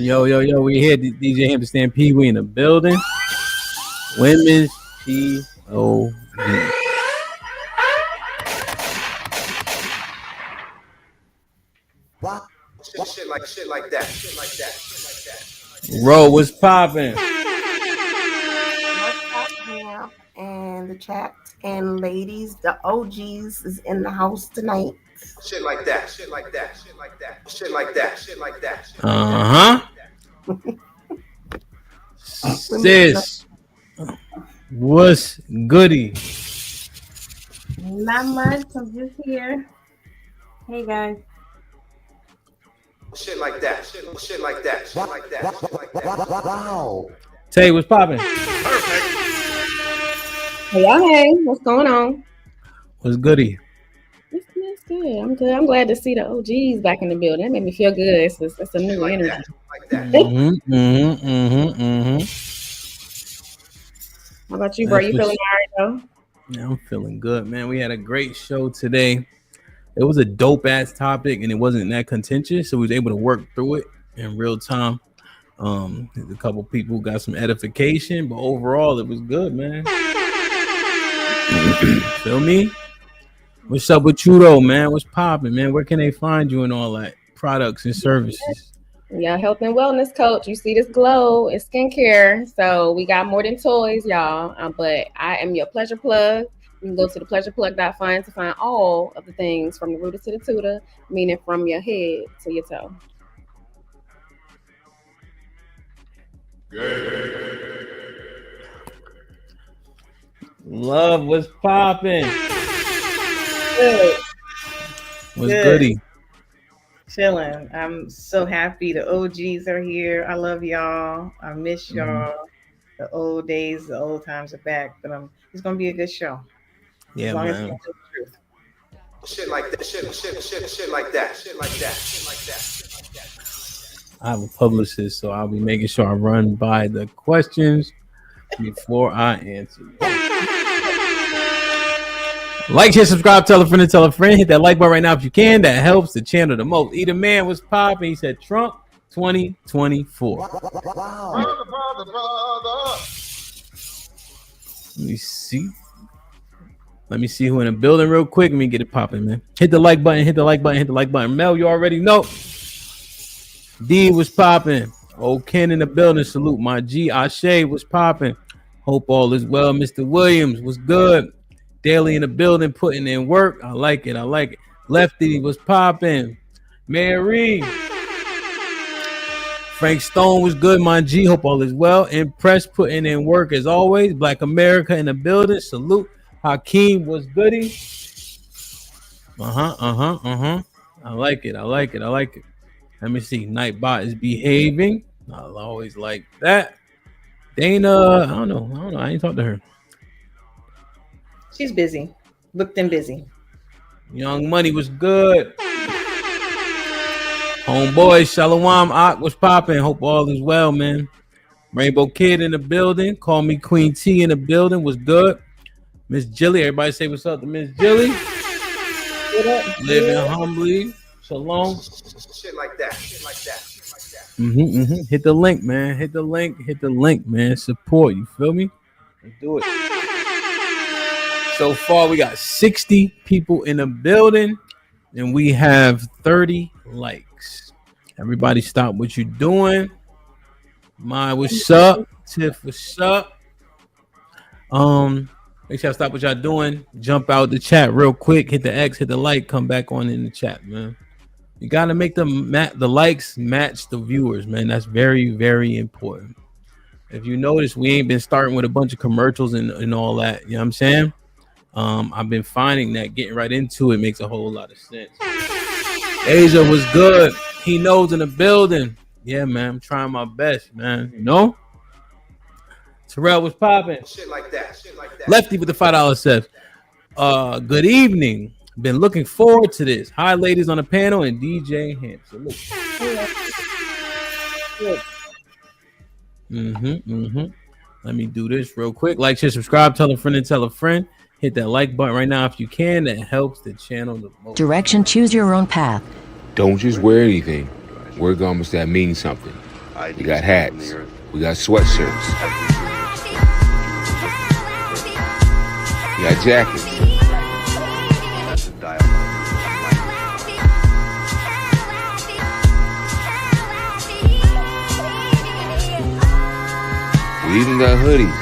Yo, we here. DJ Hampton'S Pee Wee in the building. Women's Pov. Wow. Shit like that. Ro, what's popping? And the chat and ladies, the OGs is in the house tonight. Shit like that. Sis, what's goody? Not much. I'm just here. Hey guys. Shit like that. Wow. Tay, what's popping? Perfect. Hey, what's going on? What's goody? It's good. I'm good. I'm glad to see the OGs back in the building. That made me feel good. It's a new Like energy. that. How about you, bro? You feeling all right though? Yeah, I'm feeling good, man. We had a great show today. It was a dope ass topic and it wasn't that contentious, so we was able to work through it in real time. There's a couple people who got some edification, but overall it was good, man. Feel me? What's up with you though, man? What's popping, man? Where can they find you and all that products and services? Yeah, health and wellness coach. You see this glow, it's skincare. So we got more than toys, y'all. But I am your pleasure plug. You can go to the pleasureplug.fun to find all of the things from the rooter to the tutor, meaning from your head to your toe. Love, what's popping? Good. What's goody? Chilling. I'm so happy the OGs are here. I love y'all. I miss y'all. The old days, the old times are back. But it's gonna be a good show. Yeah, as long man. as it's the truth. Shit like that. Shit like that. I have a publicist, so I'll be making sure I run by the questions before I answer. Like, share, subscribe, tell a friend and tell a friend. Hit that like button right now if you can. That helps the channel the most. Either man was popping. He said Trump 2024. Wow. Brother. Let me see who in the building real quick. Let me get it popping, man. Hit the like button. Mel, you already know. D was popping. Oh, Ken in the building. Salute my G. Ashe was popping. Hope all is well. Mr. Williams was good. Daily in the building, putting in work. I like it. Lefty was popping. Mary. Frank Stone was good. My G. Hope all is well. Impress putting in work as always. Black America in the building. Salute. Hakeem was goody. I like it. Let me see. Nightbot is behaving. I'll always like that. Dana, I don't know. I ain't talked to her. She's busy. Booked and busy. Young Money was good. Homeboy Shalom Ak was popping. Hope all is well, man. Rainbow Kid in the building. Call me Queen T in the building. Was good. Miss Jilly. Everybody say what's up to Miss Jilly. Living humbly. Shalom. Shit like that. Hit the link, man. Hit the link, man. Support. You feel me? Let's do it. So far, we got 60 people in the building, and we have 30 likes. Everybody, stop what you're doing. My, what's up? Tiff, what's up? Make sure I stop what y'all doing. Jump out the chat real quick. Hit the X, hit the like. Come back on in the chat, man. You gotta make the likes match the viewers, man. That's very, very important. If you notice, we ain't been starting with a bunch of commercials and all that. You know what I'm saying? I've been finding that getting right into it makes a whole lot of sense. Asia was good. He knows in the building. Yeah, man. I'm trying my best, man. You know? Terrell was popping. Shit like that. Lefty with the $5 set. Good evening. Been looking forward to this. Hi, ladies on the panel and DJ Hampton. Let me do this real quick. Like, share, subscribe, tell a friend and tell a friend. Hit that like button right now if you can. That helps the channel the most. Direction, choose your own path. Don't just wear anything. Wear garments that mean something. We got hats. We got sweatshirts. We got jackets. We even got hoodies.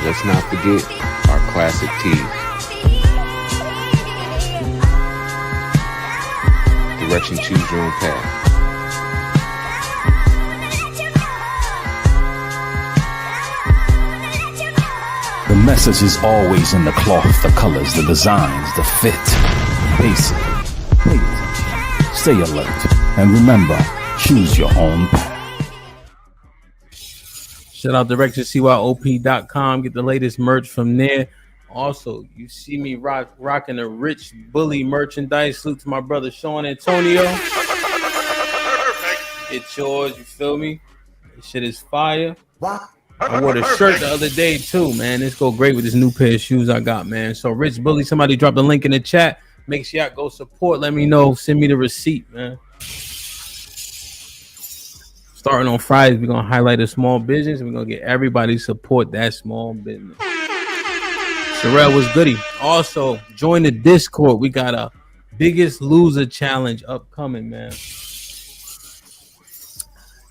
Let's not forget our classic tees. Direction, choose your own path. The message is always in the cloth, the colors, the designs, the fit. Basically, pay attention, stay alert, and remember, choose your own path. Shout out directioncyop.com. Get the latest merch from there. Also, you see me rocking a Rich Bully merchandise. Salute to my brother Sean Antonio. Get yours, you feel me? This shit is fire. I wore the shirt the other day too, man. This go great with this new pair of shoes I got, man. So Rich Bully, somebody drop the link in the chat. Make sure y'all go support. Let me know. Send me the receipt, man. Starting on Fridays, we're gonna highlight a small business. We're gonna get everybody support that small business. Sherelle was goody. Also, join the Discord. We got a Biggest Loser challenge upcoming, man.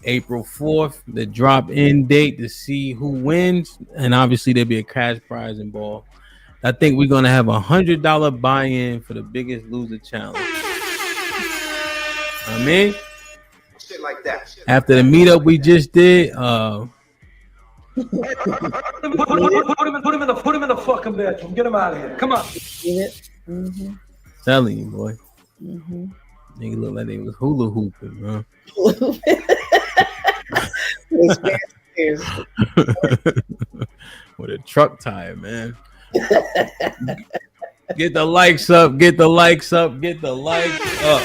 April 4th, the drop-in date to see who wins, and obviously there'll be a cash prize involved. I think we're gonna have $100 buy-in for the Biggest Loser challenge. I mean, Shit like that. after the meetup we just did, Put him in the fucking bedroom. Get him out of here. Come on. telling you, boy, Mm-hmm. nigga look like they was hula hooping, bro. With a truck tire, man. Get the likes up, get the likes up, get the likes up.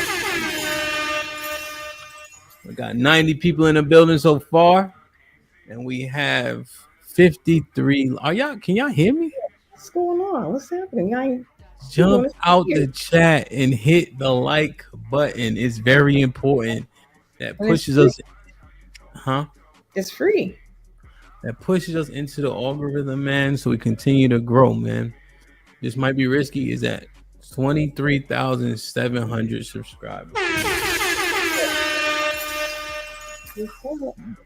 We got 90 people in the building so far, and we have 53. Can y'all hear me? What's going on? What's happening? I ain't Jump out the chat and hit the like button. It's very important. That pushes us, It's free. That pushes us into the algorithm, man, so we continue to grow, man. This might be risky. Is at 23,700 subscribers.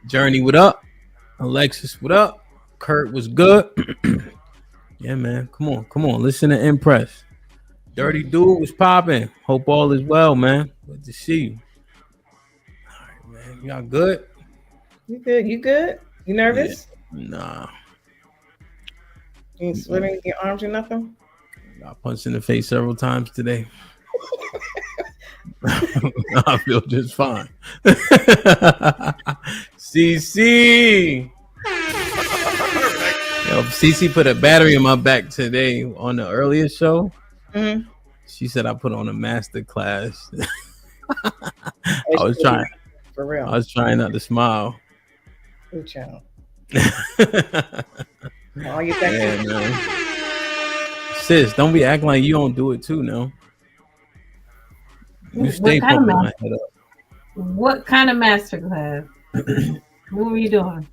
Journey, what up? Alexis, what up? Kurt was good. Yeah, man. Come on. Listen to Impress. Dirty Dude was popping. Hope all is well, man. Good to see you. All right, man. Y'all good? You good? You good? You nervous? Yeah. Nah. You ain't sweating your arms or nothing? Got punched in the face several times today. I feel just fine. CC. Yo, CC put a battery in my back today on the earlier show. Mm-hmm. She said I put on a master class. I was trying. For real. I was trying not to smile. Good child. Yeah, man. Sis, don't be acting like you don't do it too, no. You stay pumping my head up. What kind of master class? What were you doing?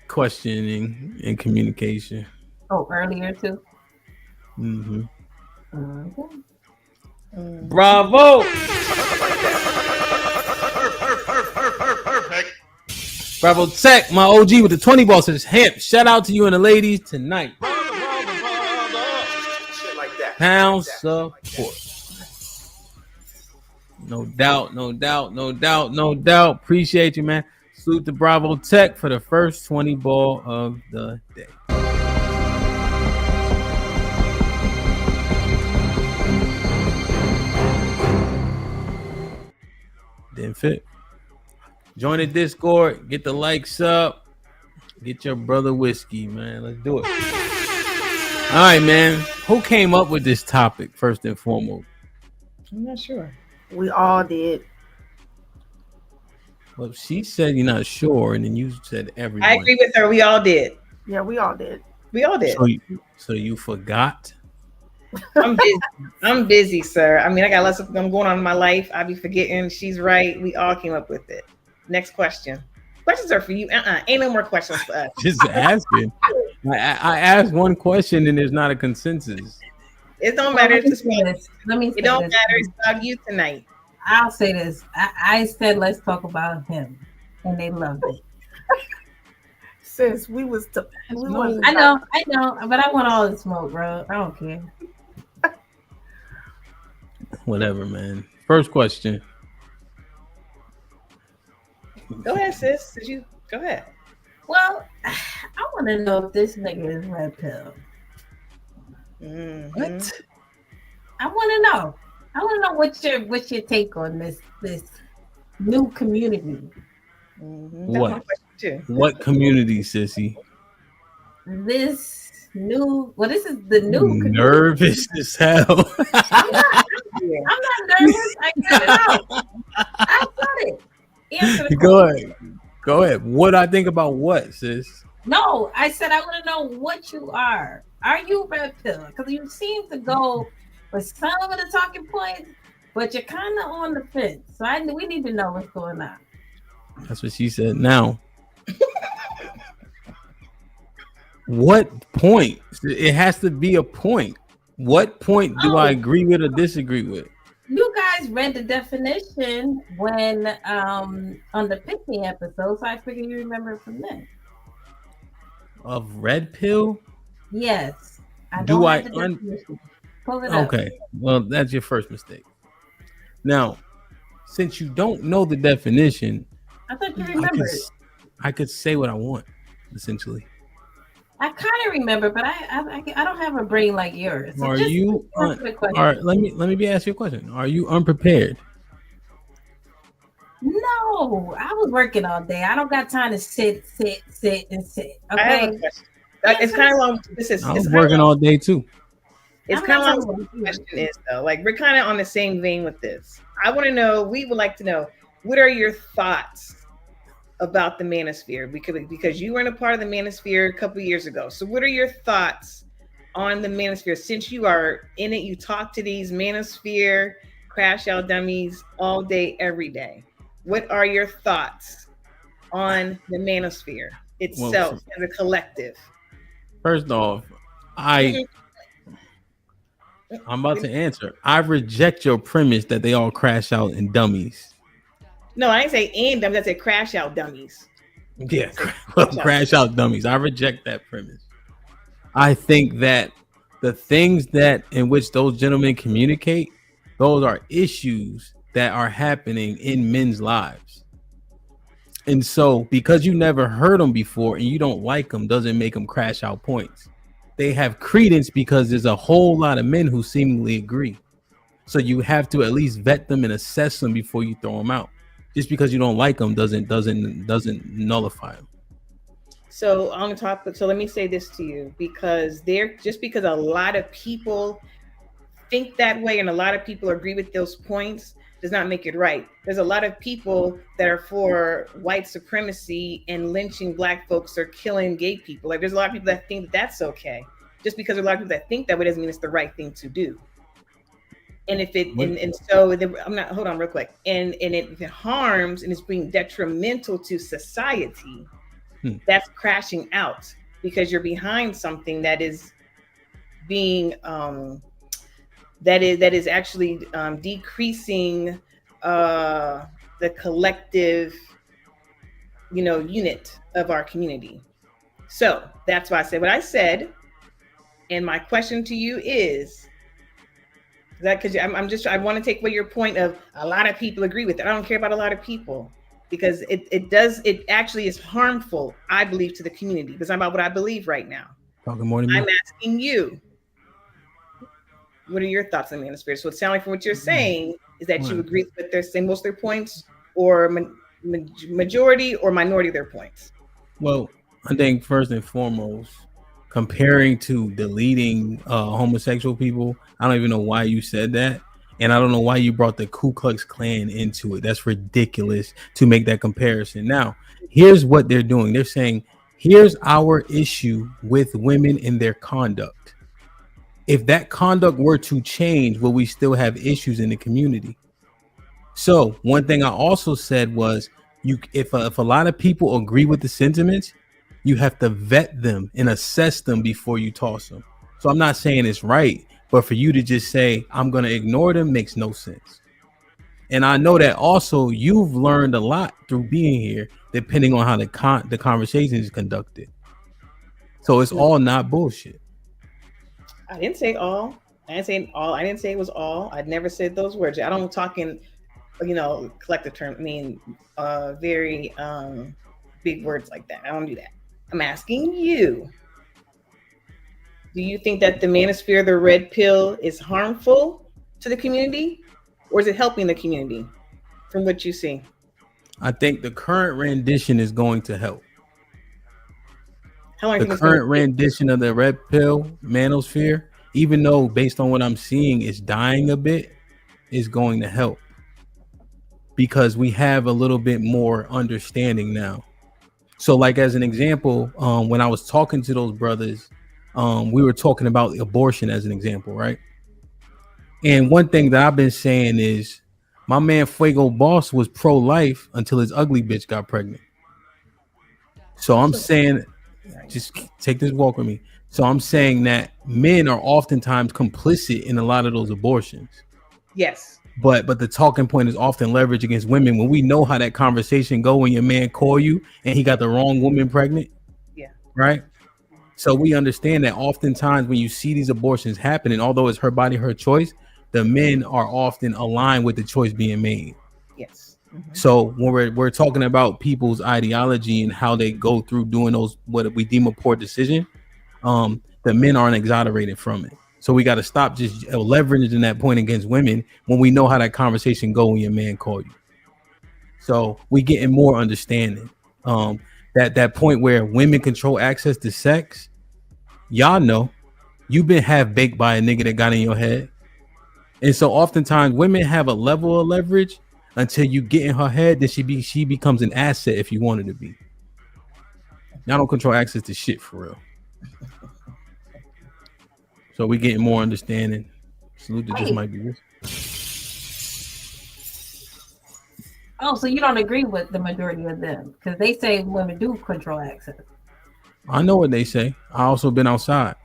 Questioning and communication. Oh, earlier too. Mm-hmm. Okay. Bravo! Bravo Tech, my OG with the 20 ball says, Hamp, shout out to you and the ladies tonight. Shit like that. Pound support. No doubt. Appreciate you, man. Salute to Bravo Tech for the first 20 ball of the day. Didn't fit. Join the Discord. Get the likes up. Get your brother whiskey, man. Let's do it. All right, man. Who came up with this topic first and foremost? I'm not sure. We all did. Well, she said you're not sure, and then you said everyone. I agree with her. We all did. Yeah, we all did. We all did. So you forgot? I'm busy. I'm busy, sir. I mean, I got lots of I'm going on in my life. I be forgetting. She's right. We all came up with it. Next question. Questions are for you. Ain't no more questions for us. Just asking. I asked one question and there's not a consensus. It don't matter. Let me say this. It don't matter. It's about you tonight. I'll say this. I said let's talk about him, and they loved it. Sis, we was. I know, but I want all the smoke, bro. I don't care. Whatever, man. First question. Go ahead, sis. Go ahead? Well, I want to know if this nigga is red pill. What? I want to know. I want to know what's your take on this new community. What? What community, sissy? This is the new community. Nervous as hell. I'm not nervous. I get it out. I got it. Answer the question. Go ahead. What I think about what, sis? No, I said I want to know what you are. Are you red pill? Because you seem to go with some of the talking points, but you're kind of on the fence. So we need to know what's going on. That's what she said. Now, what point? It has to be a point. What point do I agree with or disagree with? You guys read the definition when on the Pitney episode, so I figured you remember it from then. Of red pill? Yes. Pull it up. Okay. Well, that's your first mistake. Now, since you don't know the definition, I thought you remembered. I could say what I want, essentially. I kind of remember, but I don't have a brain like yours. So all right, let me ask you a question. Are you unprepared? No, I was working all day. I don't got time to sit and sit. Okay. I have a question. It's kind of long. I was working all day too. It's kind of long. The question is though, like we're kind of on the same vein with this. I want to know. We would like to know what are your thoughts about the manosphere, because you weren't a part of the manosphere a couple of years ago. So what are your thoughts on the manosphere since you are in it? You talk to these manosphere crash out dummies all day, every day. What are your thoughts on the manosphere itself as a collective? First off, I'm about to answer. I reject your premise that they all crash out in dummies. No, I didn't say and dummies. I said crash out dummies. Yeah, crash out dummies. I reject that premise. I think that the things that in which those gentlemen communicate, those are issues that are happening in men's lives. And so because you never heard them before and you don't like them doesn't make them crash out points. They have credence because there's a whole lot of men who seemingly agree. So you have to at least vet them and assess them before you throw them out. Just because you don't like them doesn't nullify them. So on the topic, so let me say this to you, because because a lot of people think that way and a lot of people agree with those points does not make it right. There's a lot of people that are for white supremacy and lynching black folks or killing gay people. Like there's a lot of people that think that that's okay. Just because there's a lot of people that think that way doesn't mean it's the right thing to do. And if it hold on real quick. And if it harms and it's being detrimental to society, that's crashing out because you're behind something that is being that is actually decreasing the collective, unit of our community. So that's why I said what I said. And my question to you is that because I want to take away your point of a lot of people agree with it. I don't care about a lot of people because it actually is harmful, I believe, to the community. Because I'm about what I believe right now. Talking more than I'm asking you, what are your thoughts on the manosphere? So it sounds like from what you're saying is that you agree with their saying most of their points, or majority or minority of their points. Well, I think first and foremost, comparing to deleting homosexual people, I don't even know why you said that. And I don't know why you brought the Ku Klux Klan into it. That's ridiculous to make that comparison. Now, here's what they're doing. They're saying, here's our issue with women and their conduct. if that conduct were to change, will we still have issues in the community? So one thing I also said was, if a lot of people agree with the sentiments, you have to vet them and assess them before you toss them. So I'm not saying it's right, but for you to just say I'm going to ignore them makes no sense. And I know that also you've learned a lot through being here, depending on how the conversation is conducted. So it's all not bullshit. I didn't say all. I didn't say all. I didn't say it was all. I'd never said those words. I don't talk in, collective term. I mean, very big words like that. I don't do that. I'm asking you. Do you think that the manosphere, the red pill, is harmful to the community, or is it helping the community from what you see? I think the current rendition is going to help. How long the current rendition of the red pill manosphere, even though based on what I'm seeing it's dying a bit, is going to help because we have a little bit more understanding now. So like as an example, when I was talking to those brothers, we were talking about abortion as an example, right? And one thing that I've been saying is my man Fuego Boss was pro-life until his ugly bitch got pregnant. So I'm saying, just take this walk with me. So I'm saying that men are oftentimes complicit in a lot of those abortions. Yes. But the talking point is often leveraged against women when we know how that conversation go when your man call you and he got the wrong woman pregnant. Yeah. Right. So we understand that oftentimes when you see these abortions happening, although it's her body, her choice, the men are often aligned with the choice being made. Yes. Mm-hmm. So when we're talking about people's ideology and how they go through doing those what we deem a poor decision, the men aren't exonerated from it. So we got to stop just leveraging that point against women when we know how that conversation go when your man call you. So we getting more understanding. That point where women control access to sex, y'all know you've been half baked by a nigga that got in your head. And so oftentimes women have a level of leverage until you get in her head, then she becomes an asset if you want her to be. Y'all don't control access to shit for real. So we getting more understanding. Salute to Just Might Be Rich. Oh, so you don't agree with the majority of them because they say women do control access. I know what they say. I also been outside.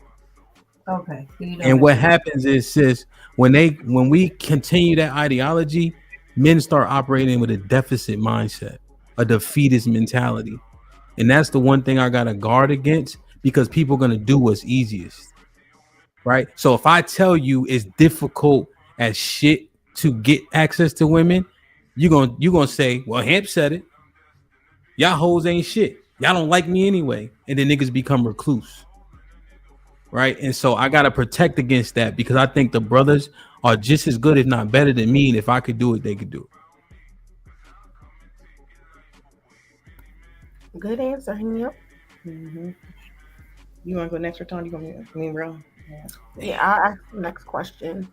Okay. So and what happens is, sis, when we continue that ideology, men start operating with a deficit mindset, a defeatist mentality. And that's the one thing I got to guard against because people are going to do what's easiest. Right. So if I tell you it's difficult as shit to get access to women, you're gonna say, well, Hamp said it. Y'all hoes ain't shit. Y'all don't like me anyway. And then niggas become recluse. Right. And so I got to protect against that because I think the brothers are just as good, if not better than me. And if I could do it, they could do it. Good answer. Yep. Mm-hmm. You want to go next, Raton? You going to mean wrong? Yeah, I'll ask the next question.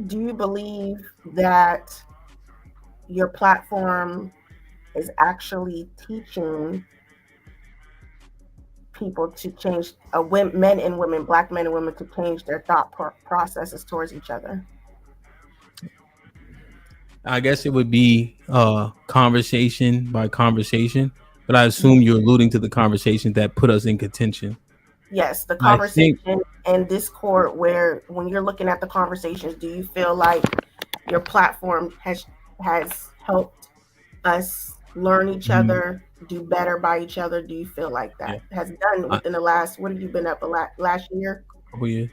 Do you believe that your platform is actually teaching people to change, men and women, black men and women, to change their thought processes towards each other? I guess it would be conversation by conversation, but I assume you're alluding to the conversation that put us in contention. Yes, the conversation and Discord, where when you're looking at the conversations, do you feel like your platform has helped us learn each other, do better by each other? Do you feel like that has done within the last, what have you been up last year? Oh yeah.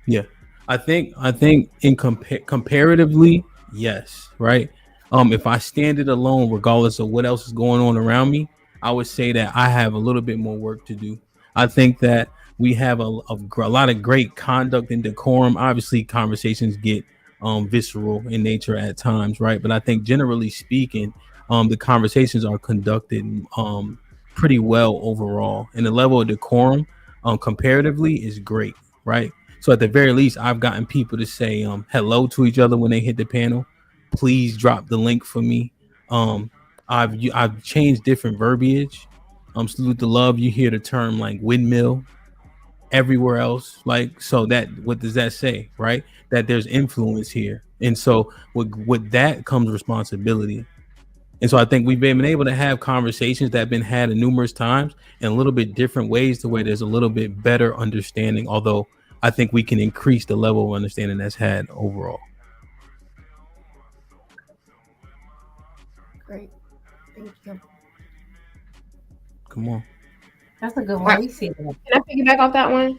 Yeah. I think in comparatively, yes, right? If I stand it alone, regardless of what else is going on around me, I would say that I have a little bit more work to do. I think that we have a lot of great conduct and decorum. Obviously, conversations get visceral in nature at times, right? But I think generally speaking, the conversations are conducted pretty well overall. And the level of decorum comparatively is great, right? So at the very least, I've gotten people to say hello to each other when they hit the panel. Please drop the link for me. I've changed different verbiage Salute the love. You hear the term like windmill everywhere else. Like, so that, what does that say, right? That there's influence here. And so with that comes responsibility. And so I think we've been able to have conversations that have been had numerous times in a little bit different ways to where there's a little bit better understanding. Although I think we can increase the level of understanding that's had overall. Great. Thank you. Come on. That's a good one. We see that. Can I piggyback off that one?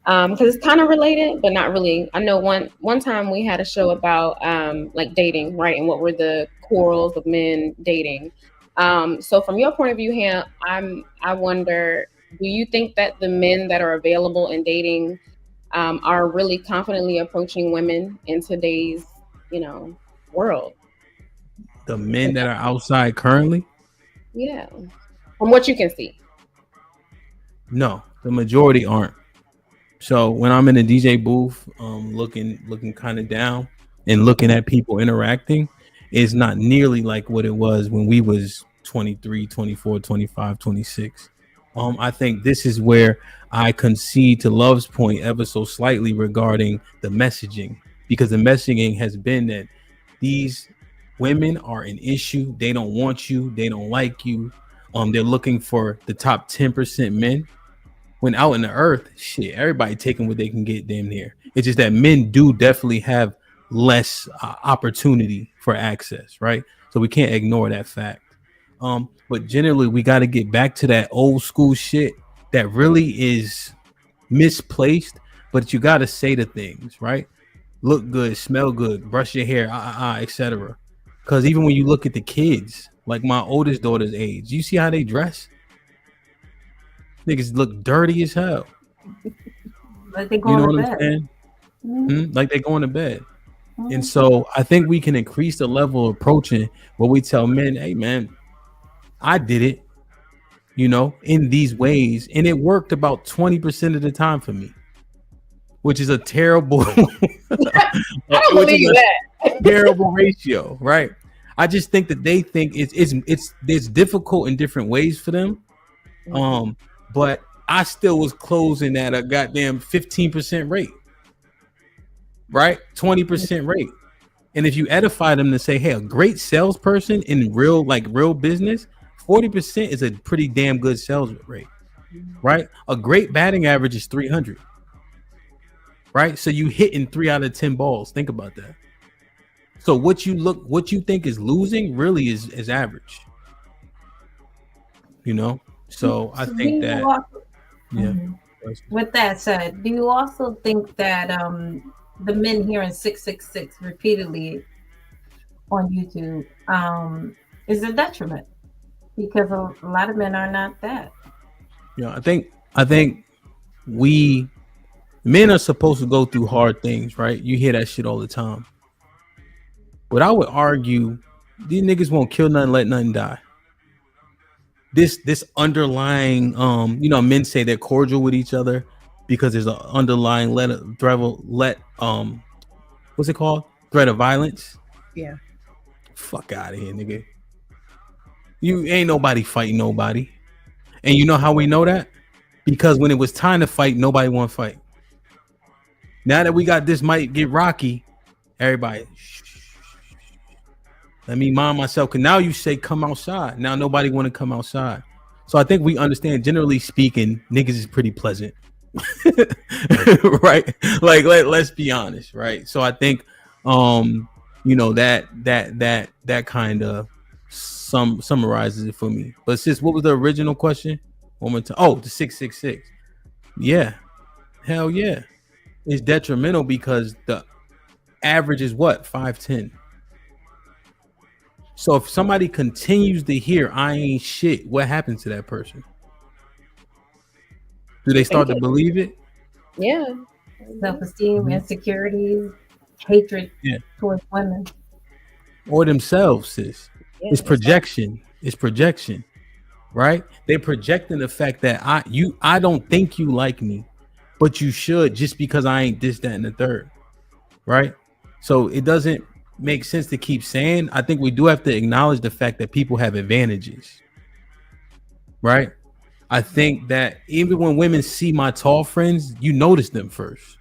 Because it's kind of related, but not really. I know one time we had a show about like dating, right? And what were the quarrels of men dating. So from your point of view, Ham, I wonder, do you think that the men that are available in dating are really confidently approaching women in today's, world? The men that are outside currently? Yeah. From what you can see. No, the majority aren't. So when I'm in the DJ booth, looking kind of down and looking at people interacting, it's not nearly like what it was when we was 23, 24, 25, 26. I think this is where I concede to Love's point ever so slightly regarding the messaging, because the messaging has been that these women are an issue. They don't want you. They don't like you. They're looking for the top 10% men. When out in the earth, shit, everybody taking what they can get damn near. It's just that men do definitely have less opportunity for access, right? So we can't ignore that fact. But generally, we got to get back to that old school shit that really is misplaced, but you got to say the things, right? Look good, smell good, brush your hair, etc. Because even when you look at the kids, like my oldest daughter's age, you see how they dress? Niggas look dirty as hell. Like they going to bed. Mm-hmm. Like they going to bed. Mm-hmm. And so I think we can increase the level of approaching where we tell men, hey man, I did it, in these ways. And it worked about 20% of the time for me, which is a terrible, terrible ratio, right? I just think that they think it's difficult in different ways for them. But I still was closing at a goddamn 15% rate, right? 20% rate. And if you edify them to say, hey, a great salesperson in real business, 40% is a pretty damn good sales rate, right? A great batting average is 300, right? So you hitting 3 out of 10 balls. Think about that. So what you think is losing really is average, So I think that, yeah. With that said, do you also think that the men hearing 666 repeatedly on YouTube is a detriment? Because a lot of men are not that. Yeah, I think men are supposed to go through hard things, right? You hear that shit all the time. But I would argue these niggas won't kill nothing, let nothing die. This underlying, men say they're cordial with each other because there's an underlying what's it called? Threat of violence. Yeah. Fuck out of here, nigga. You ain't nobody fighting nobody. And you know how we know that? Because when it was time to fight, nobody want to fight. Now that we got this might get rocky, everybody, let me mind myself. Because now you say come outside. Now nobody want to come outside. So I think we understand, generally speaking, niggas is pretty pleasant. Right? Like let's be honest, right? So I think that kind of summarizes it for me. But sis, what was the original question? One more time. Oh, the 666. Yeah. Hell yeah. It's detrimental because the average is what? 5'10". So if somebody continues to hear I ain't shit, what happens to that person? Do they start to believe it? Yeah. Self-esteem, insecurities, hatred towards women. Or themselves, sis. Yeah, it's projection. It's projection. Right? They're projecting the fact that I don't think you like me, but you should just because I ain't this, that, and the third. Right? So it doesn't make sense to keep saying. I think we do have to acknowledge the fact that people have advantages. Right? I think that even when women see my tall friends, you notice them first.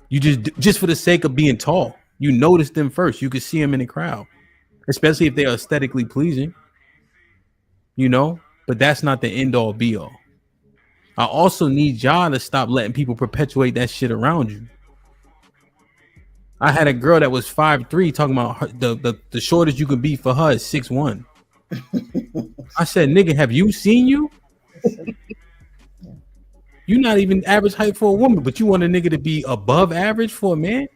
You just for the sake of being tall, you notice them first. You can see them in the crowd, especially if they are aesthetically pleasing, you know, but that's not the end all be all. I also need y'all to stop letting people perpetuate that shit around you. I had a girl that was 5'3" talking about her, the shortest you could be for her is 6'1". I said, nigga, have you seen you? You're not even average height for a woman, but you want a nigga to be above average for a man?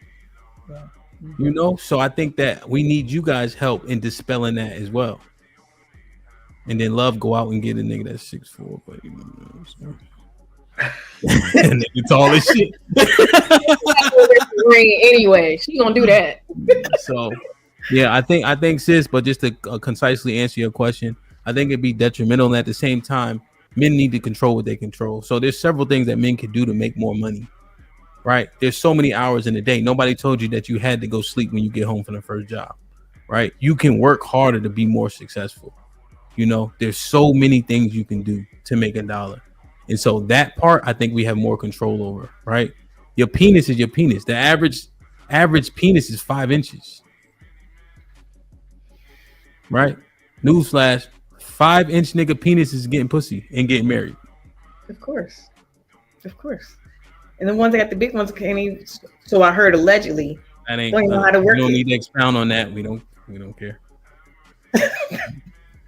You know, so I think that we need you guys' help in dispelling that as well. And then love go out and get a nigga that's 6'4", but you know what I'm saying? And nigga tall as shit. Anyway, she gonna do that. So yeah, I think sis, but just to concisely answer your question, I think it'd be detrimental, and at the same time, men need to control what they control. So there's several things that men can do to make more money, right? There's so many hours in a day. Nobody told you that you had to go sleep when you get home from the first job, right? You can work harder to be more successful. You know, there's so many things you can do to make a dollar. And so that part, I think we have more control over, right? Your penis is your penis. The average penis is 5 inches, right? Newsflash, 5-inch nigga penis is getting pussy and getting married. Of course. And the ones that got the big ones can't even. So I heard allegedly. That ain't. Don't know how to work. We don't need to expound on that. We don't care.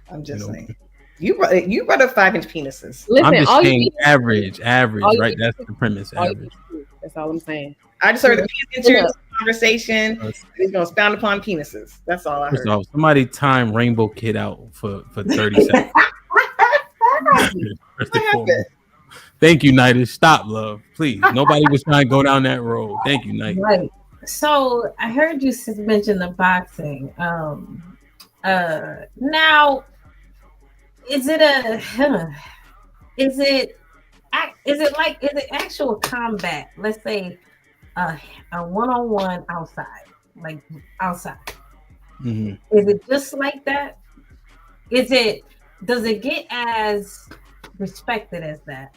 I'm just saying. You brought up 5-inch penises. Listen, I'm just saying average, right? That's the premise. Average. That's all I'm saying. I just heard the penis insurance conversation. He's going to expound upon penises. That's all I heard. First off, somebody time Rainbow Kid out for 30 seconds. Thank you, Nidus. Stop, love. Please. Nobody was trying to go down that road. Thank you, Nidus. Right. So I heard you mention the boxing. Now, is it actual combat? Let's say a one-on-one outside, like outside. Mm-hmm. Is it just like that? Does it get as respected as that?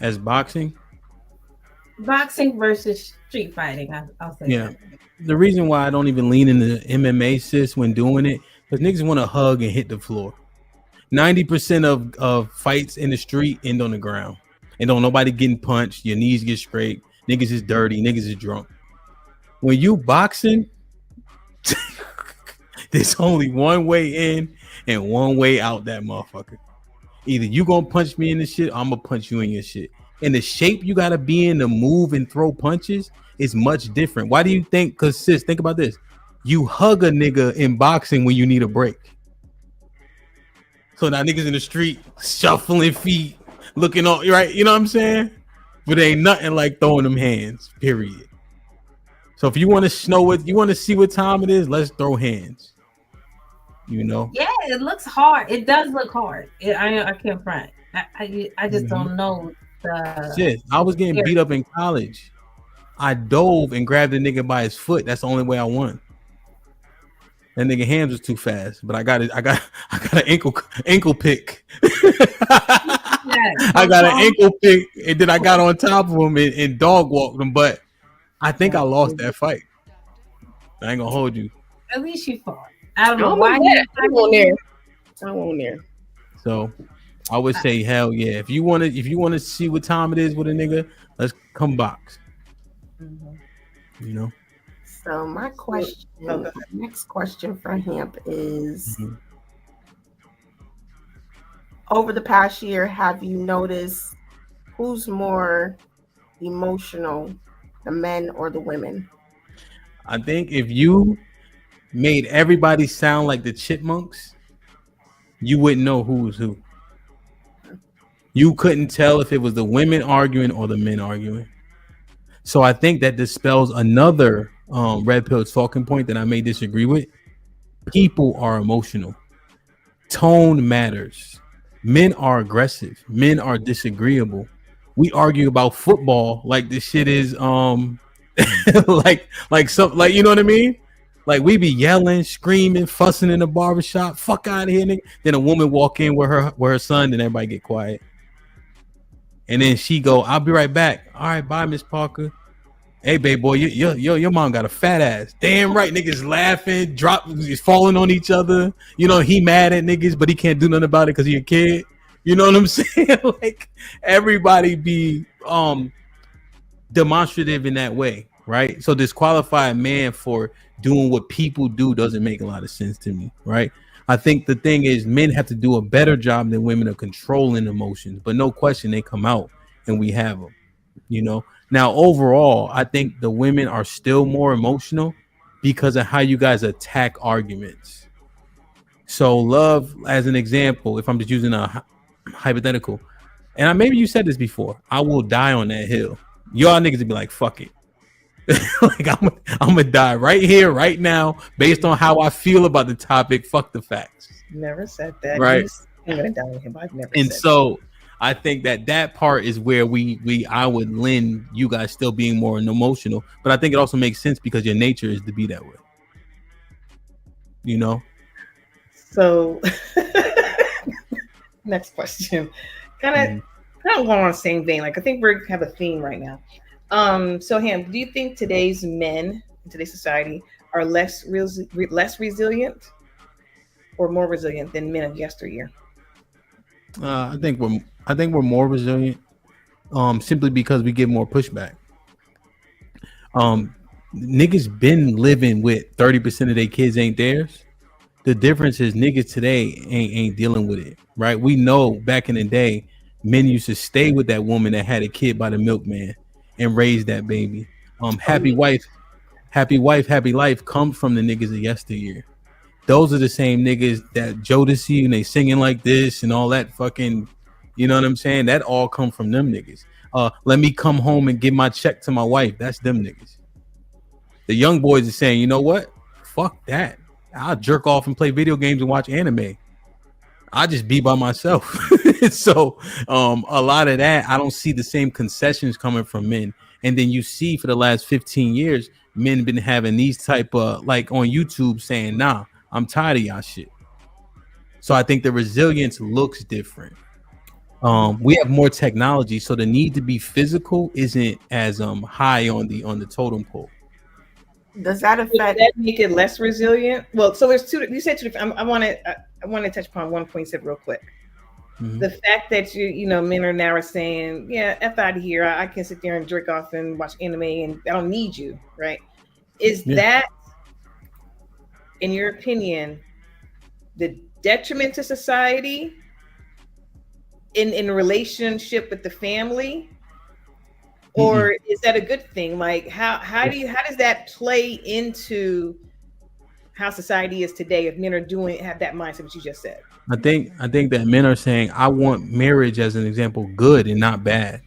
As boxing? Boxing versus street fighting, I'll say. Yeah. That. The reason why I don't even lean into MMA, sis, when doing it, because niggas want to hug and hit the floor. 90% of fights in the street end on the ground. And don't nobody getting punched. Your knees get scraped. Niggas is dirty. Niggas is drunk. When you boxing, there's only one way in and one way out that motherfucker. Either you gonna punch me in the shit or I'm gonna punch you in your shit. And the shape you gotta be in to move and throw punches is much different. Why do you think? Because sis, think about this. You hug a nigga in boxing when you need a break. So now niggas in the street shuffling feet, looking all right, you know what I'm saying? But it ain't nothing like throwing them hands, period. So if you want to know what you want to see what time it is, let's throw hands. You know? Yeah, it looks hard. It does look hard. I can't front. I just don't know the shit. I was getting beat up in college. I dove and grabbed the nigga by his foot. That's the only way I won. That nigga hands was too fast, but I got an ankle pick. I got an ankle pick, and then I got on top of him and dog walked him. But I think I lost that fight. I ain't gonna hold you. At least you fought. I don't know why. I won't there. So I would say, hell yeah. If you want to see what time it is with a nigga, let's come box. You know. So my question, next question for Hamp is: over the past year, have you noticed who's more emotional, the men or the women? I think if you made everybody sound like the chipmunks, you wouldn't know who was who. You couldn't tell if it was the women arguing or the men arguing. So I think that dispels another red pill talking point that I may disagree with. People are emotional. Tone matters. Men are aggressive. Men are disagreeable. We argue about football like this shit is like you know what I mean? Like we be yelling, screaming, fussing in the barbershop. Fuck out of here, nigga. Then a woman walk in with her son, and everybody get quiet. And then she go, "I'll be right back." All right, bye, Miss Parker. Hey, babe, boy, your mom got a fat ass. Damn right, niggas laughing, falling on each other. You know, he mad at niggas, but he can't do nothing about it because he a kid. You know what I'm saying? Like everybody be demonstrative in that way, right? So disqualify a man for doing what people do doesn't make a lot of sense to me, right? I think the thing is men have to do a better job than women of controlling emotions, but no question they come out and we have them, you know. Now overall, I think the women are still more emotional because of how you guys attack arguments. So love, as an example, if I'm just using a hypothetical, and maybe you said this before, I will die on that hill. Y'all niggas would be like, fuck it. Like I'm gonna die right here, right now, based on how I feel about the topic. Fuck the facts. Never said that. Right. I'm gonna die with him. I've never. And said so I think that part is where I would lend you guys still being more emotional, but I think it also makes sense because your nature is to be that way. You know. So next question, kind of going on the same vein. Like I think we have a theme right now. So Ham, do you think today's men in today's society are less resilient or more resilient than men of yesteryear? I think we're more resilient, simply because we get more pushback. Niggas been living with 30% of their kids ain't theirs. The difference is niggas today ain't dealing with it, right? We know back in the day, men used to stay with that woman that had a kid by the milkman and raise that baby. Happy wife, happy life comes from the niggas of yesteryear. Those are the same niggas that Jodeci and they singing like this and all that fucking, you know what I'm saying? That all come from them niggas. Let me come home and give my check to my wife. That's them niggas. The young boys are saying, you know what? Fuck that. I'll jerk off and play video games and watch anime. I just be by myself. So a lot of that, I don't see the same concessions coming from men. And then you see for the last 15 years, men been having these type of, like on YouTube saying, nah, I'm tired of y'all shit. So I think the resilience looks different. We have more technology, so the need to be physical isn't as high on the totem pole. Does that affect? Does that make it less resilient? Well, so there's two. You said two different. I want to touch upon one point you said real quick. Mm-hmm. The fact that men are now saying, yeah, F out of here. I can sit there and jerk off and watch anime and I don't need you, right? Is that, in your opinion, the detriment to society in relationship with the family? Or is that a good thing? Like how does that play into how society is today if men are have that mindset what you just said? I think that men are saying, I want marriage, as an example, good and not bad.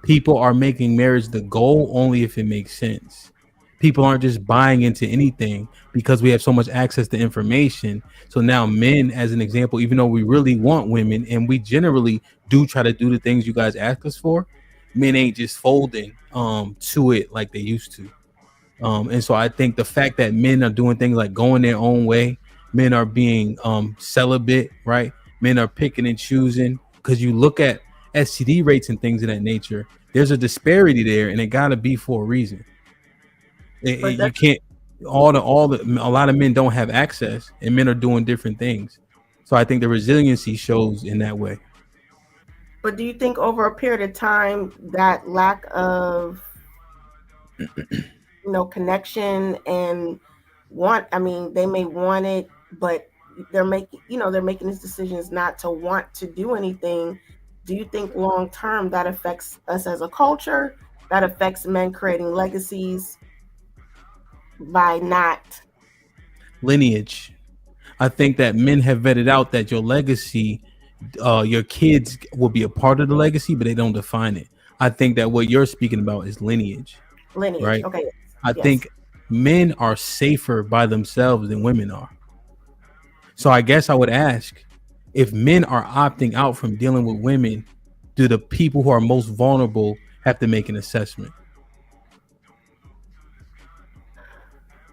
People are making marriage the goal only if it makes sense. People aren't just buying into anything because we have so much access to information. So now men, as an example, even though we really want women and we generally do try to do the things you guys ask us for, men ain't just folding to it like they used to. And so I think the fact that men are doing things like going their own way, men are being celibate, right? Men are picking and choosing, because you look at STD rates and things of that nature, there's a disparity there, and it gotta be for a reason. You can't a lot of men don't have access, and men are doing different things. So I think the resiliency shows in that way. But do you think over a period of time that lack of connection and they may want it, but they're making these decisions not to want to do anything. Do you think long term that affects us as a culture, that affects men creating legacies by not lineage? I think that men have vetted out that your legacy, your kids will be a part of the legacy, but they don't define it. I think that what you're speaking about is lineage, right? Okay. I think men are safer by themselves than women are. So I guess I would ask, if men are opting out from dealing with women, do the people who are most vulnerable have to make an assessment?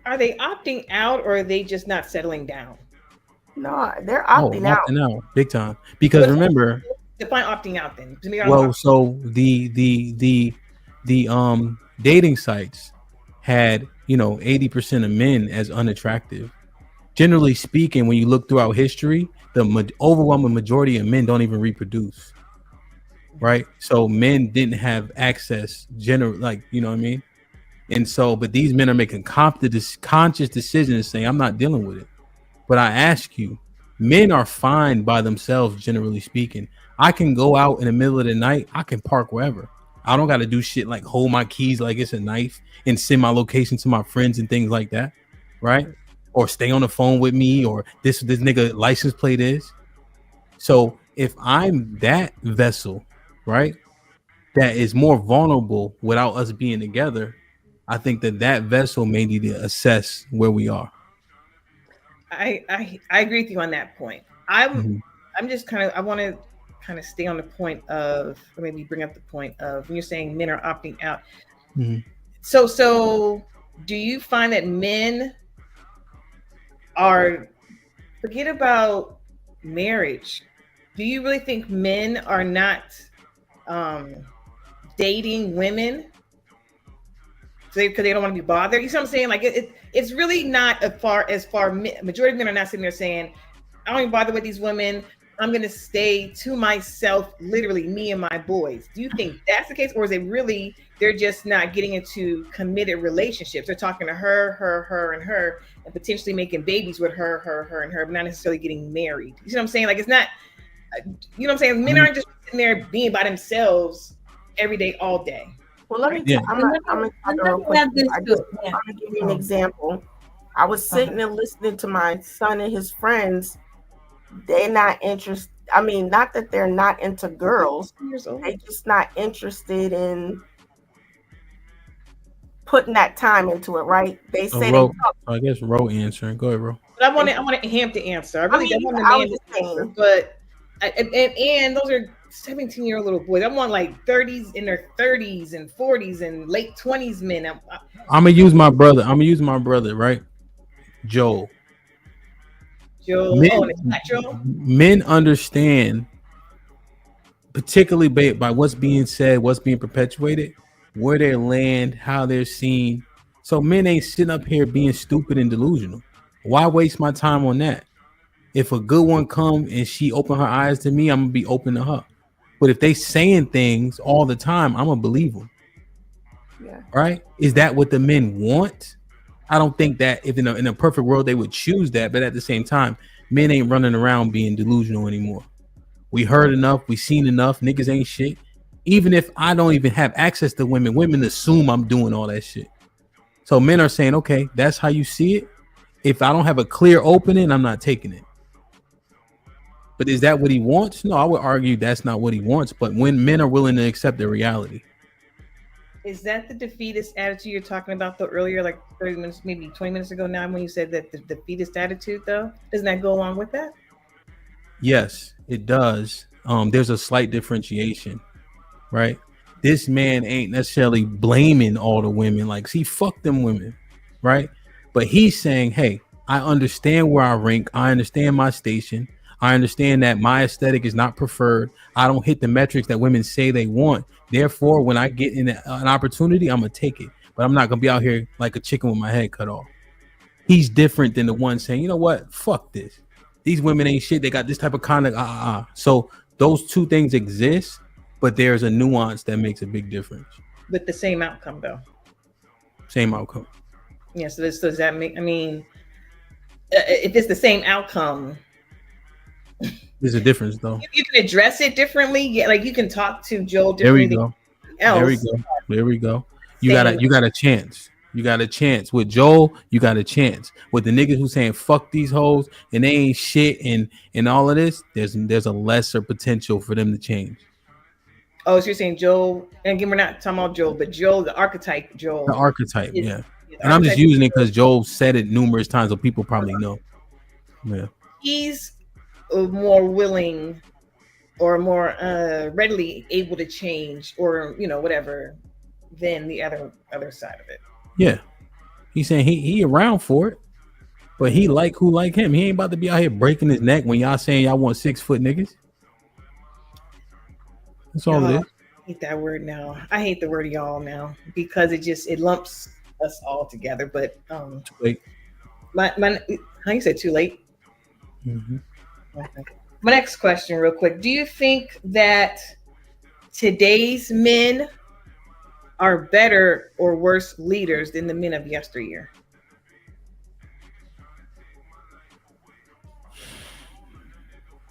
Are they opting out, or are they just not settling down? No, they're Oh, opting out. opting out big time. Because remember, Define opting out then. To me, I don't well, know. so the dating sites had 80% of men as unattractive. Generally speaking, when you look throughout history, the overwhelming majority of men don't even reproduce, right? So men didn't have access, like, you know what I mean? And so, but these men are making conscious decisions saying, I'm not dealing with it. But I ask you, men are fine by themselves, generally speaking. I can go out in the middle of the night. I can park wherever. I don't got to do shit like hold my keys like it's a knife and send my location to my friends and things like that, right? Or stay on the phone with me, or this nigga license plate is. So if I'm that vessel, right, that is more vulnerable without us being together, I think that vessel may need to assess where we are. I agree with you on that point. I'm just I want to kind of stay on the point of, or maybe bring up the point of, when you're saying men are opting out. So do you find that men are, forget about marriage, do you really think men are not dating women because they don't want to be bothered? You see what I'm saying? Like it's really not majority of men are not sitting there saying, I don't even bother with these women, I'm going to stay to myself, literally me and my boys. Do you think that's the case? Or is it really, they're just not getting into committed relationships? They're talking to her, and potentially making babies with her, and her, but not necessarily getting married. You see what I'm saying? Like, it's not, you know what I'm saying? Men aren't just sitting there being by themselves every day, all day. Well, let me. I'm gonna give you an example. I was sitting and listening to my son and his friends. They're not interested. I mean, not that they're not into girls. They're just not interested in putting that time into it, right? They say I guess Ro answering. Go ahead, Ro. But I want Ham to answer. I really don't want the man to answer, but and those are 17-year-old little boys. I want like 30s, in their 30s and 40s and late 20s men. I'm gonna use my brother, right? Joel. Men understand, particularly by what's being said, what's being perpetuated, where they land, how they're seen. So men ain't sitting up here being stupid and delusional. Why waste my time on that? If a good one come and she open her eyes to me, I'm gonna be open to her. But if they saying things all the time, I'm gonna believe them. Yeah. Right? Is that what the men want? I don't think that if in a perfect world they would choose that, but at the same time, men ain't running around being delusional anymore. We heard enough, we seen enough. Niggas ain't shit. Even if I don't even have access to women assume I'm doing all that shit. So men are saying, okay, that's how you see it. If I don't have a clear opening, I'm not taking it. But is that what he wants? No, I would argue that's not what he wants. But when men are willing to accept the reality. Is that the defeatist attitude you're talking about though earlier, like 30 minutes, maybe 20 minutes ago now, when you said that the defeatist attitude though? Doesn't that go along with that? Yes, it does. There's a slight differentiation, right? This man ain't necessarily blaming all the women, like, see, fuck them women, right? But he's saying, hey, I understand where I rank. I understand my station. I understand that my aesthetic is not preferred. I don't hit the metrics that women say they want. Therefore, when I get in an opportunity, I'm going to take it. But I'm not going to be out here like a chicken with my head cut off. He's different than the one saying, you know what? Fuck this. These women ain't shit. They got this type of conduct. So those two things exist, but there's a nuance that makes a big difference. With the same outcome, though. Same outcome. Yeah, so does that make, I mean, if it's the same outcome, there's a difference, though. You can address it differently. Yeah, like you can talk to Joel differently. There we go. You got a chance. You got a chance with Joel. You got a chance with the niggas who saying fuck these hoes and they ain't shit and all of this. There's a lesser potential for them to change. Oh, so you're saying Joel? And again, we're not talking about Joel, but Joel, the archetype Joel. The archetype, yeah. And I'm just using it because Joel said it numerous times, so people probably know. Yeah. He's more willing or more readily able to change or whatever than the other side of it. He's saying he around for it, but he like who like him. He ain't about to be out here breaking his neck when y'all saying y'all want 6 foot niggas. That's all it is. I hate that word now. I hate the word y'all now because it lumps us all together. But Too late. how you said too late? Mm-hmm. Okay. My next question, real quick: do you think that today's men are better or worse leaders than the men of yesteryear?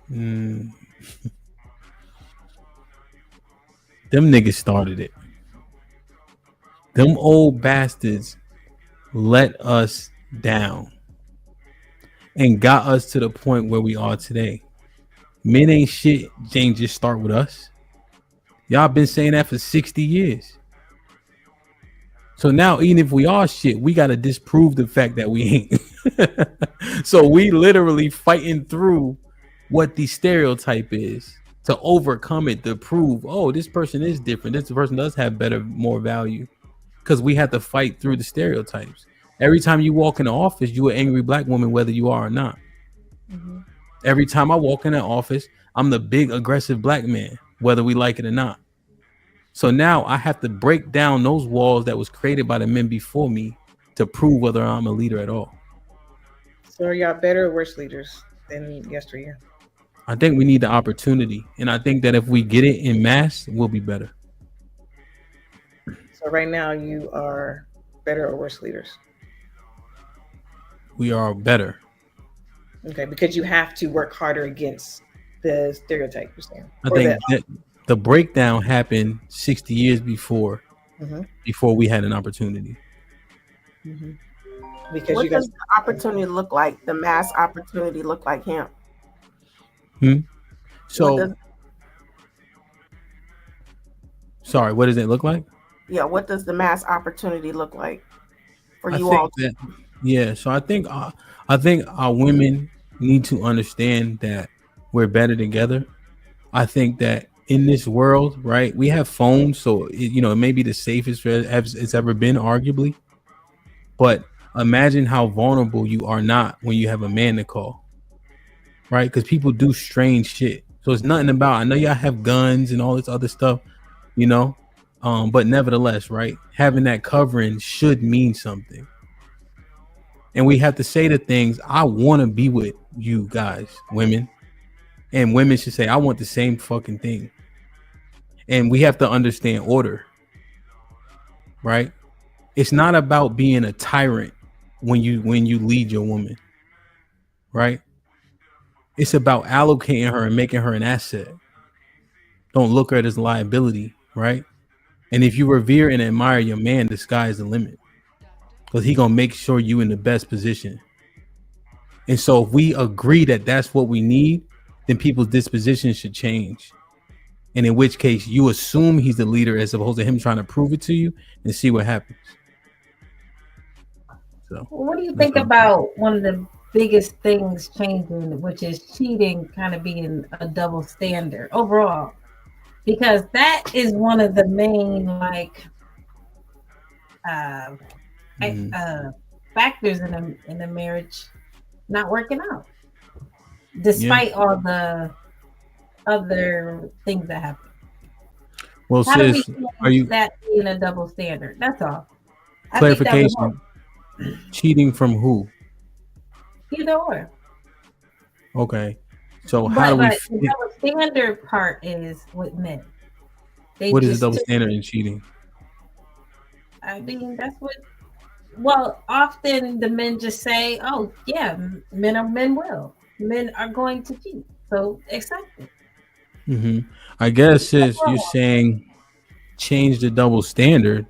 Them niggas started it. Them old bastards let us down and got us to the point where we are today. Men ain't shit. Ain't just start with us. Y'all been saying that for 60 years. So now, even if we are shit, we got to disprove the fact that we ain't. So we literally fighting through what the stereotype is to overcome it, to prove, oh, this person is different. This person does have better, more value. Because we have to fight through the stereotypes. Every time you walk in the office, you an angry black woman, whether you are or not. Mm-hmm. Every time I walk in the office, I'm the big aggressive black man, whether we like it or not. So now I have to break down those walls that was created by the men before me to prove whether I'm a leader at all. So are y'all better or worse leaders than yesteryear? I think we need the opportunity. And I think that if we get it in mass, we'll be better. So right now you are better or worse leaders? We are better. Okay, because you have to work harder against the stereotype you're saying. I think that the breakdown happened 60 years before, before we had an opportunity. Mm-hmm. Because what does the opportunity look like? The mass opportunity look like him? So, sorry, what does it look like? Yeah, what does the mass opportunity look like for you all? So I think our women need to understand that we're better together. I think that in this world, right, we have phones, so it may be the safest it's ever been, arguably. But imagine how vulnerable you are not when you have a man to call, right? Because people do strange shit. So it's nothing about, I know y'all have guns and all this other stuff, but nevertheless, right, having that covering should mean something. And we have to say the things, I want to be with you guys, women. And women should say, I want the same fucking thing. And we have to understand order, right? It's not about being a tyrant when you lead your woman, right? It's about allocating her and making her an asset. Don't look at her as a liability, right? And if you revere and admire your man, the sky is the limit. Because he gonna make sure you in the best position. And so if we agree that that's what we need, then people's dispositions should change. And in which case you assume he's the leader as opposed to him trying to prove it to you and see what happens. So what do you think about one of the biggest things changing, which is cheating kind of being a double standard overall? Because that is one of the main factors in the marriage not working out, despite all the other things that happen. Well, how sis, are you that being a double standard? That's all. Clarification. Cheating from who? Either or. Okay. So how do we the double standard part is with men. What is the double standard in cheating? I mean, that's what. Well, often the men just say, "Oh, yeah, men are going to cheat." So accept it. Mm-hmm. I guess sis, you're saying change the double standard.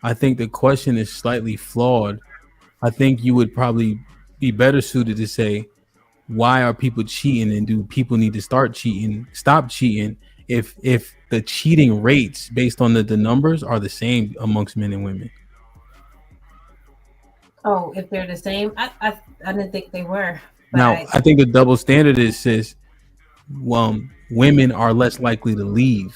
I think the question is slightly flawed. I think you would probably be better suited to say, why are people cheating, and do people need to stop cheating, if the cheating rates based on the numbers are the same amongst men and women? Oh, if they're the same, I didn't think they were. Now, I think the double standard is, sis, women are less likely to leave.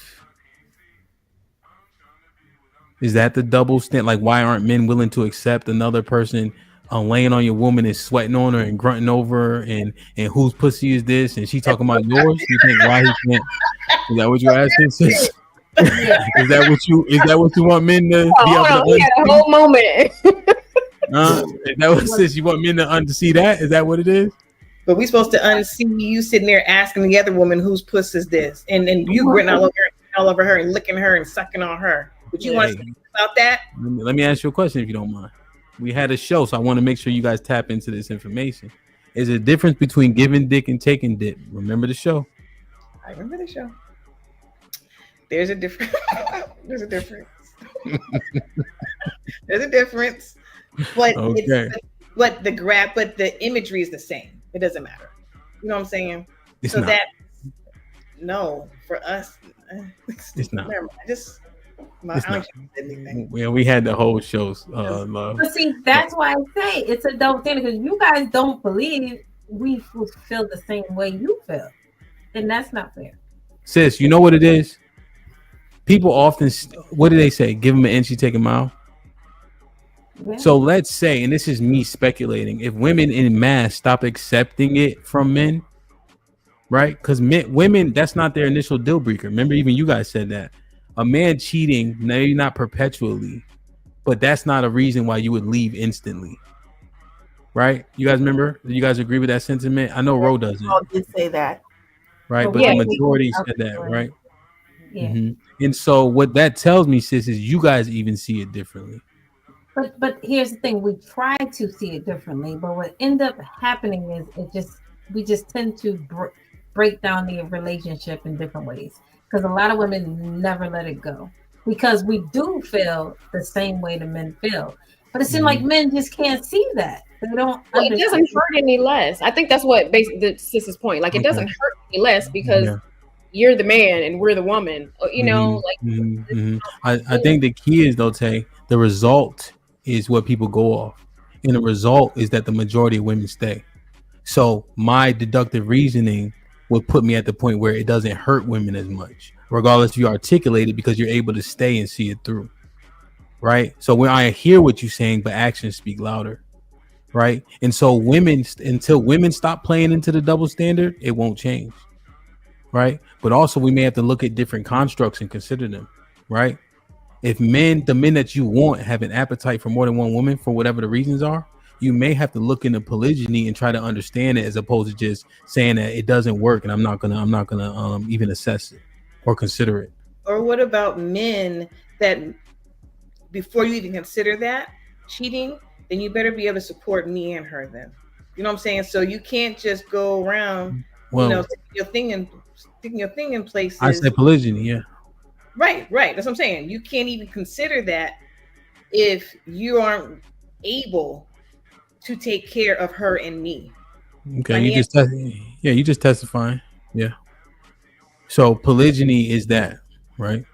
Is that the double stand? Like, why aren't men willing to accept another person laying on your woman and sweating on her and grunting over her and whose pussy is this? And she talking about yours. You think why he can't? Is that what you're asking, sis? Is that what you want men to be able to? We had a whole moment. Is that what, sis? You want men to unsee that? Is that what it is? But we supposed to unsee you sitting there asking the other woman whose puss is this, and you gritting all over her and licking her and sucking on her. Would you want to speak about that? Let me ask you a question if you don't mind. We had a show, so I want to make sure you guys tap into this information. Is there a difference between giving dick and taking dick? Remember the show? I remember the show. There's a difference. There's a difference. There's a difference. But okay. But the imagery is the same. It doesn't matter. You know what I'm saying? It's so not. that for us, it's not. Yeah, we had the whole shows. Love. But see, that's why I say it's a double standard, because you guys don't believe we feel the same way you feel, and that's not fair. Sis, you know what it is? People often, what do they say? Give them an inch, you take a mile. Yeah. So let's say, and this is me speculating, if women in mass stop accepting it from men, right? Because women, that's not their initial deal breaker. Remember, even you guys said that. A man cheating, maybe not perpetually, but that's not a reason why you would leave instantly. Right? You guys remember? You guys agree with that sentiment? I know Ro doesn't. I did say that. Right? But the majority said that, right? Yeah. Mm-hmm. And so what that tells me, sis, is you guys even see it differently. But here's the thing: we try to see it differently, but what ends up happening is we just tend to break down the relationship in different ways, because a lot of women never let it go, because we do feel the same way the men feel, but it seems like men just can't see that. They don't. Well, it doesn't hurt any less. I think that's what basically the sis's point. Like, it doesn't hurt any less because you're the man and we're the woman. You know, I think the key is, though, Tay, the result is what people go off, and the result is that the majority of women stay. So my deductive reasoning would put me at the point where it doesn't hurt women as much, regardless if you articulate it, because you're able to stay and see it through, right? So when I hear what you're saying, but actions speak louder, right? And so until women stop playing into the double standard, it won't change, right? But also we may have to look at different constructs and consider them, right? If the men that you want have an appetite for more than one woman, for whatever the reasons are, you may have to look into polygyny and try to understand it, as opposed to just saying that it doesn't work and I'm not gonna even assess it or consider it. Or what about men that before you even consider that cheating, then you better be able to support me and her then. You know what I'm saying? So you can't just go around, sticking your thing in places. I say polygyny, yeah. Right. That's what I'm saying. You can't even consider that if you aren't able to take care of her and me. Okay, you just testifying. Yeah. So polygyny is that, right?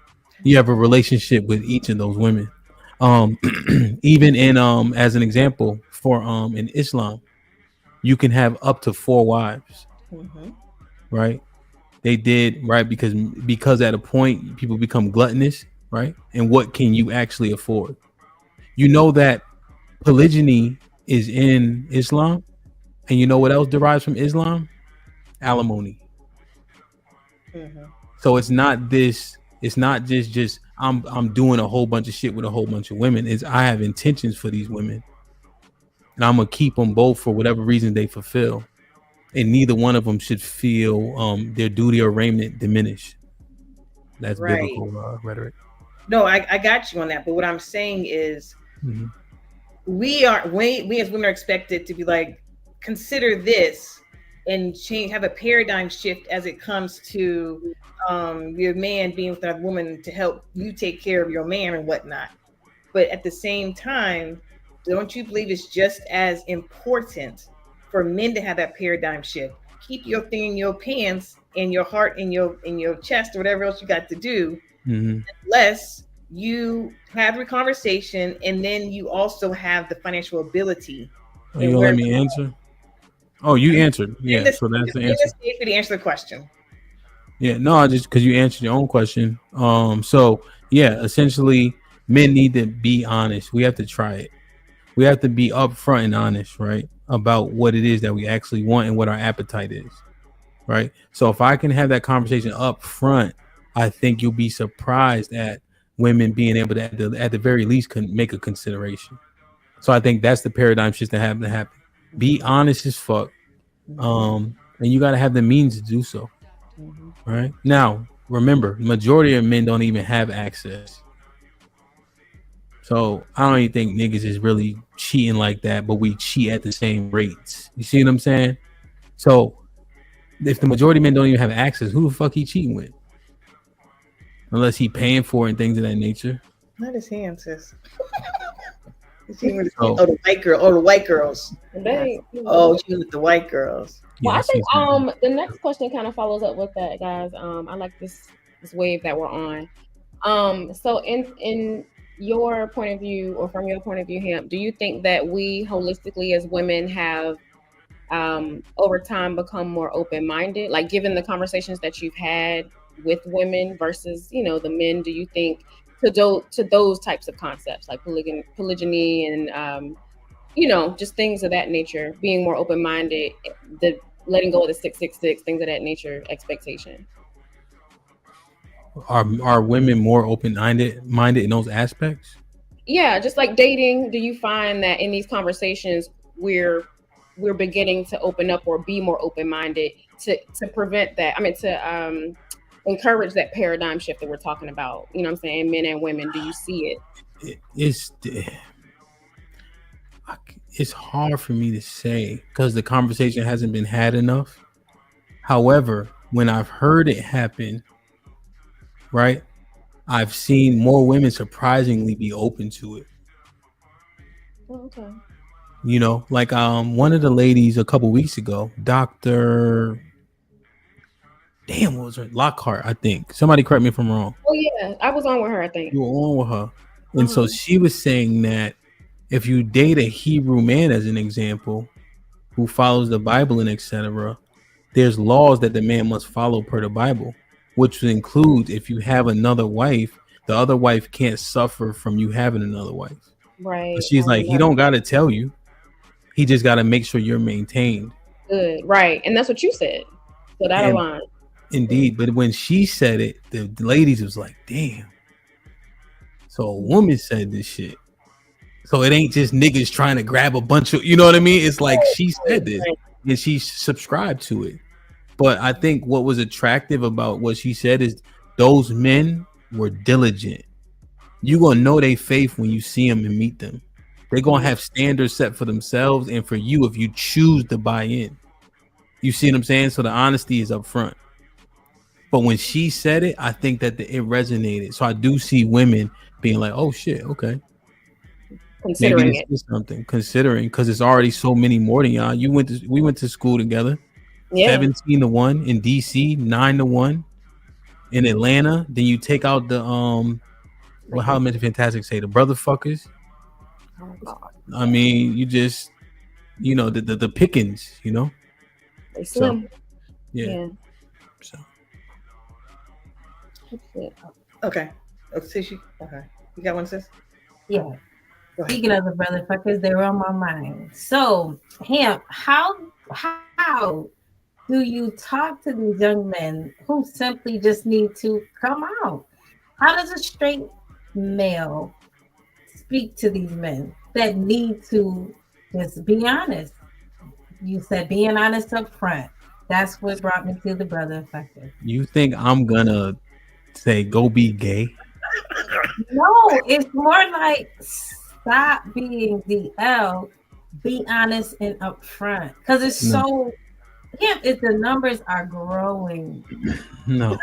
You have a relationship with each of those women. Even in as an example, for in Islam, you can have up to 4 wives. Right? They did, right, because at a point people become gluttonous, right? And what can you actually afford? You know that polygyny is in Islam, and you know what else derives from Islam? Alimony. So it's not just I'm doing a whole bunch of shit with a whole bunch of women. Is I have intentions for these women, and I'm gonna keep them both for whatever reason they fulfill. And neither one of them should feel their duty or raiment diminish. That's biblical rhetoric. No, I got you on that. But what I'm saying is, we as women are expected to be like, consider this and have a paradigm shift as it comes to your man being with another woman to help you take care of your man and whatnot. But at the same time, don't you believe it's just as important for men to have that paradigm shift? Keep your thing in your pants and your heart in your chest or whatever else you got to do, unless you have a conversation and then you also have the financial ability. Are you gonna let me answer? Oh, you answered. Yeah, so that's the answer. To answer the question. Yeah, no, just because you answered your own question. So yeah, essentially men need to be honest. We have to try it. We have to be upfront and honest, right, about what it is that we actually want and what our appetite is, right? So if I can have that conversation up front, I think you'll be surprised at women being able to, at the very least, make a consideration. So I think that's the paradigm shift that have to happen. Be honest as fuck, and you got to have the means to do so. Right now, remember, majority of men don't even have access. So I don't even think niggas is really cheating like that, but we cheat at the same rates. You see what I'm saying? So if the majority of men don't even have access, who the fuck he cheating with? Unless he paying for it and things of that nature. Not his hand, sis. Oh. The white girl. Oh, the white girls. They, Oh, she was with the white girls. Well, Yeah, I think the next question kind of follows up with that, guys. I like this wave that we're on. So in your point of view, or from your point of view, Hamp, do you think that we holistically as women have over time become more open-minded? Like, given the conversations that you've had with women versus, you know, the men, do you think to those types of concepts like polygyny and you know, just things of that nature, being more open-minded, the letting go of the 666, things of that nature, expectation? Are women more open-minded in those aspects? Yeah, just like dating, do you find that in these conversations we're beginning to open up or be more open-minded to prevent that? I mean, to encourage that paradigm shift that we're talking about, you know what I'm saying, men and women. Do you see it? It's hard for me to say because the conversation hasn't been had enough. However, when I've heard it happen, right, I've seen more women surprisingly be open to it. Okay. You know, like one of the ladies a couple weeks ago, Dr. Damn, what was her? Lockhart, I think. Somebody correct me if I'm wrong. Oh yeah, I was on with her, I think. You were on with her. And so she was saying that if you date a Hebrew man, as an example, who follows the Bible and etc., there's laws that the man must follow per the Bible, which includes if you have another wife, the other wife can't suffer from you having another wife. Right. But she's like, he don't got to tell you. He just got to make sure you're maintained. Good. Right. And that's what you said. So that aligns. Indeed. But when she said it, the ladies was like, damn. So a woman said this shit. So it ain't just niggas trying to grab a bunch of, you know what I mean? It's like she said this and she subscribed to it. But I think what was attractive about what she said is those men were diligent. You're going to know they faith when you see them and meet them. They're going to have standards set for themselves and for you if you choose to buy in. You see what I'm saying? So the honesty is up front. But when she said it, I think that it resonated. So I do see women being like, oh shit, okay. Considering maybe this is something, considering, because it's already so many more than y'all. We went to school together. Yeah. 17-1 in DC, 9-1 in Atlanta. Then you take out the well, how many Fantastic say the brother fuckers. Oh God. I mean, you just, you know, the pickings, you know. They slim. So, yeah. So. Okay. Okay. You got one, sis? Yeah. Speaking of the brother fuckers, they were on my mind. So, Hamp, how do you talk to these young men who simply just need to come out? How does a straight male speak to these men that need to just be honest? You said being honest up front. That's what brought me to the brother fucker. You think I'm gonna say go be gay? No, it's more like stop being DL, be honest and upfront. Because it's so, if the numbers are growing. No.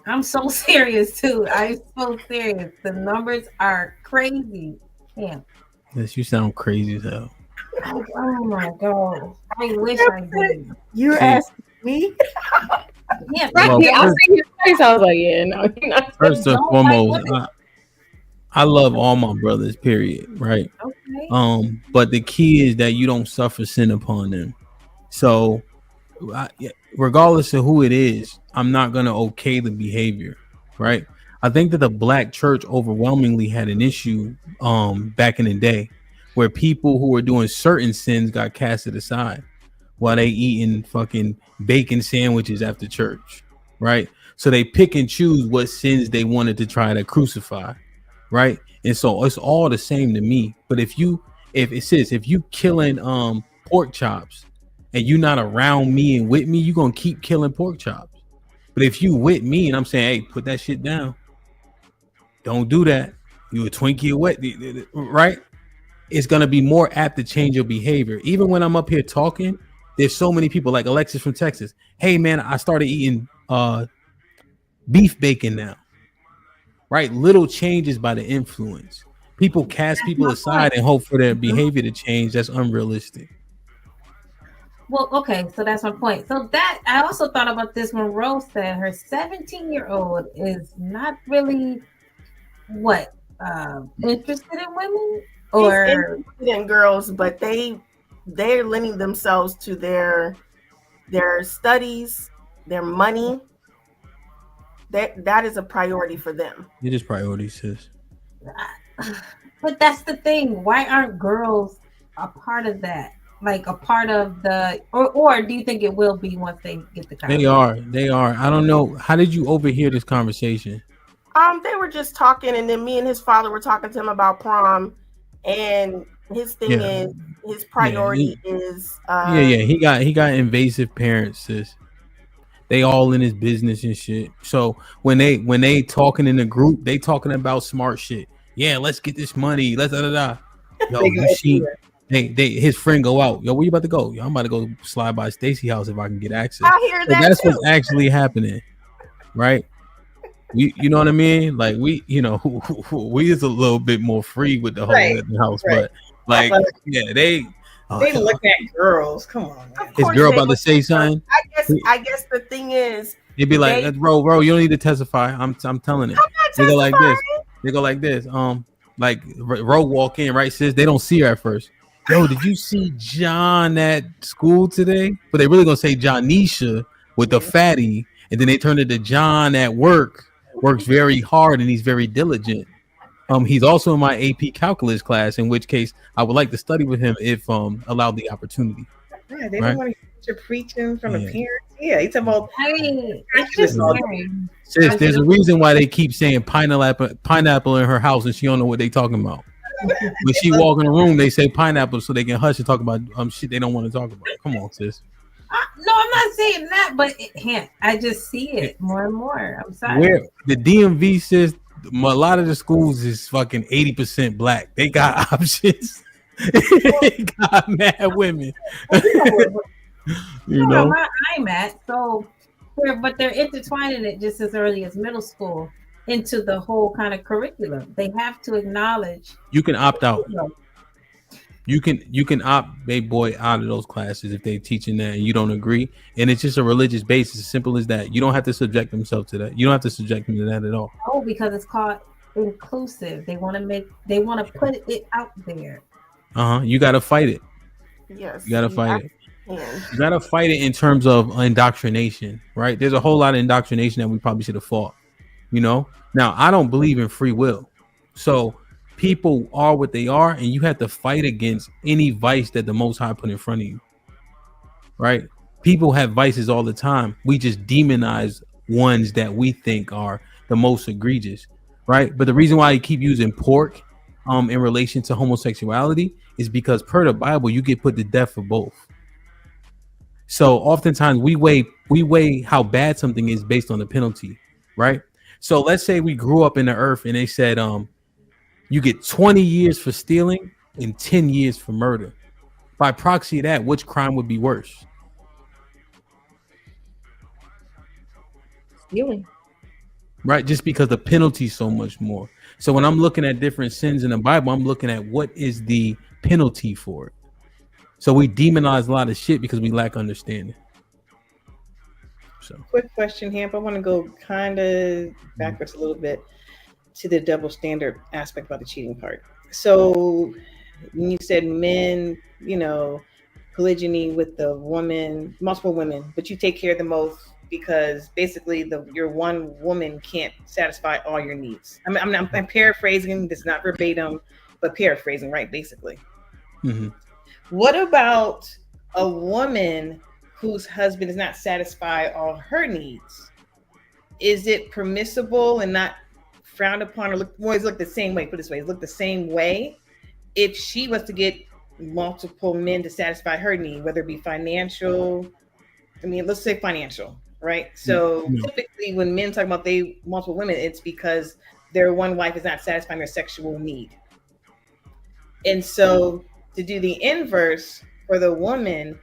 I'm so serious too. I'm so serious. The numbers are crazy. Yeah. Yes, you sound crazy as hell. Oh my God. I wish I did. You're asking me? Yeah, well, I see his face. I was like, yeah, no. First and foremost, I love all my brothers, period. Right. Okay. But the key is that you don't suffer sin upon them. So regardless of who it is, I'm not gonna okay the behavior. Right. I think that the black church overwhelmingly had an issue back in the day where people who were doing certain sins got casted aside while they eating fucking bacon sandwiches after church, right? So they pick and choose what sins they wanted to try to crucify, right? And so it's all the same to me. But if you killing pork chops and you not around me and with me, you gonna keep killing pork chops. But if you with me and I'm saying, hey, put that shit down, don't do that. You a Twinkie or what, right? It's gonna be more apt to change your behavior. Even when I'm up here talking, there's so many people like Alexis from Texas. Hey man, I started eating beef bacon now. Right? Little changes by the influence. People cast people aside and hope for their behavior to change. That's unrealistic. Well, okay, so that's my point. So that I also thought about this when Rose said her 17-year-old is not really interested in women or He's interested in girls, but they're lending themselves to their studies, their money. That is a priority for them. It is priorities, sis. But that's the thing. Why aren't girls a part of that? Like a part of the or do you think it will be once they get the conversation? They are. I don't know. How did you overhear this conversation? They were just talking, and then me and his father were talking to him about prom, and his thing is his priority is he got invasive parents, sis. They all in his business and shit. So when they talking in the group, they talking about smart shit. Yeah, let's get this money. Let's Yo, you see, his friend go out. Yo, where you about to go? Yo, I'm about to go slide by Stacy house if I can get access. I hear that. That's what's actually happening, right? You know what I mean? Like we is a little bit more free with the whole house, but like they look at girls. Come on, man. Is girl about to say something? I guess the thing is, they'd be like, bro, you don't need to testify. I'm telling it. They go like this. They go like this. Like Ro walk in, right, sis? They don't see her at first. Yo, did you see John at school today? But they really gonna say Johnisha with the fatty, and then they turn it to John at work. Works very hard and he's very diligent. He's also in my AP calculus class, in which case I would like to study with him if allowed the opportunity. Yeah, they don't want to hear preaching from the parents. Yeah, it's about. It's just sis, there's a reason why they keep saying pineapple in her house, and she don't know what they talking about. When she walk in the room, they say pineapple so they can hush and talk about shit they don't want to talk about. Come on, sis. No, I'm not saying that, but I just see it more and more. I'm sorry. Where the DMV says a lot of the schools is fucking 80% black. They got options. They got mad women. you know, I'm at but they're intertwining it just as early as middle school into the whole kind of curriculum. They have to acknowledge. You can opt out. You can opt baby boy out of those classes if they're teaching that and you don't agree, and it's just a religious basis, as simple as that. You don't have to subject themselves to that. You don't have to subject them to that at all. Oh, because it's called inclusive. They want to put it out there. You got to fight it. Yes, you got to fight it. Yeah. You got to fight it in terms of indoctrination, right? There's a whole lot of indoctrination that we probably should have fought. Now I don't believe in free will, so people are what they are, and you have to fight against any vice that the Most High put in front of you, right? People have vices all the time. We just demonize ones that we think are the most egregious, right? But the reason why you keep using pork in relation to homosexuality is because per the Bible, you get put to death for both. So oftentimes we weigh how bad something is based on the penalty, right? So let's say we grew up in the earth and they said you get 20 years for stealing and 10 years for murder. By proxy of that, which crime would be worse? Stealing. Right? Just because the penalty is so much more. So when I'm looking at different sins in the Bible, I'm looking at what is the penalty for it. So we demonize a lot of shit because we lack understanding. So quick question, Hamp. I want to go kind of backwards a little bit to the double standard aspect about the cheating part. So when you said men, polygyny with the woman, multiple women, but you take care of them both because basically your one woman can't satisfy all your needs. I'm paraphrasing. This is not verbatim, but paraphrasing, right? Basically. Mm-hmm. What about a woman whose husband does not satisfy all her needs? Is it permissible and not frowned upon, or look the same way? Put it this way, look the same way if she was to get multiple men to satisfy her need, whether it be financial. I mean, let's say financial, right? So typically when men talk about they multiple women, it's because their one wife is not satisfying their sexual need. And so to do the inverse for the woman,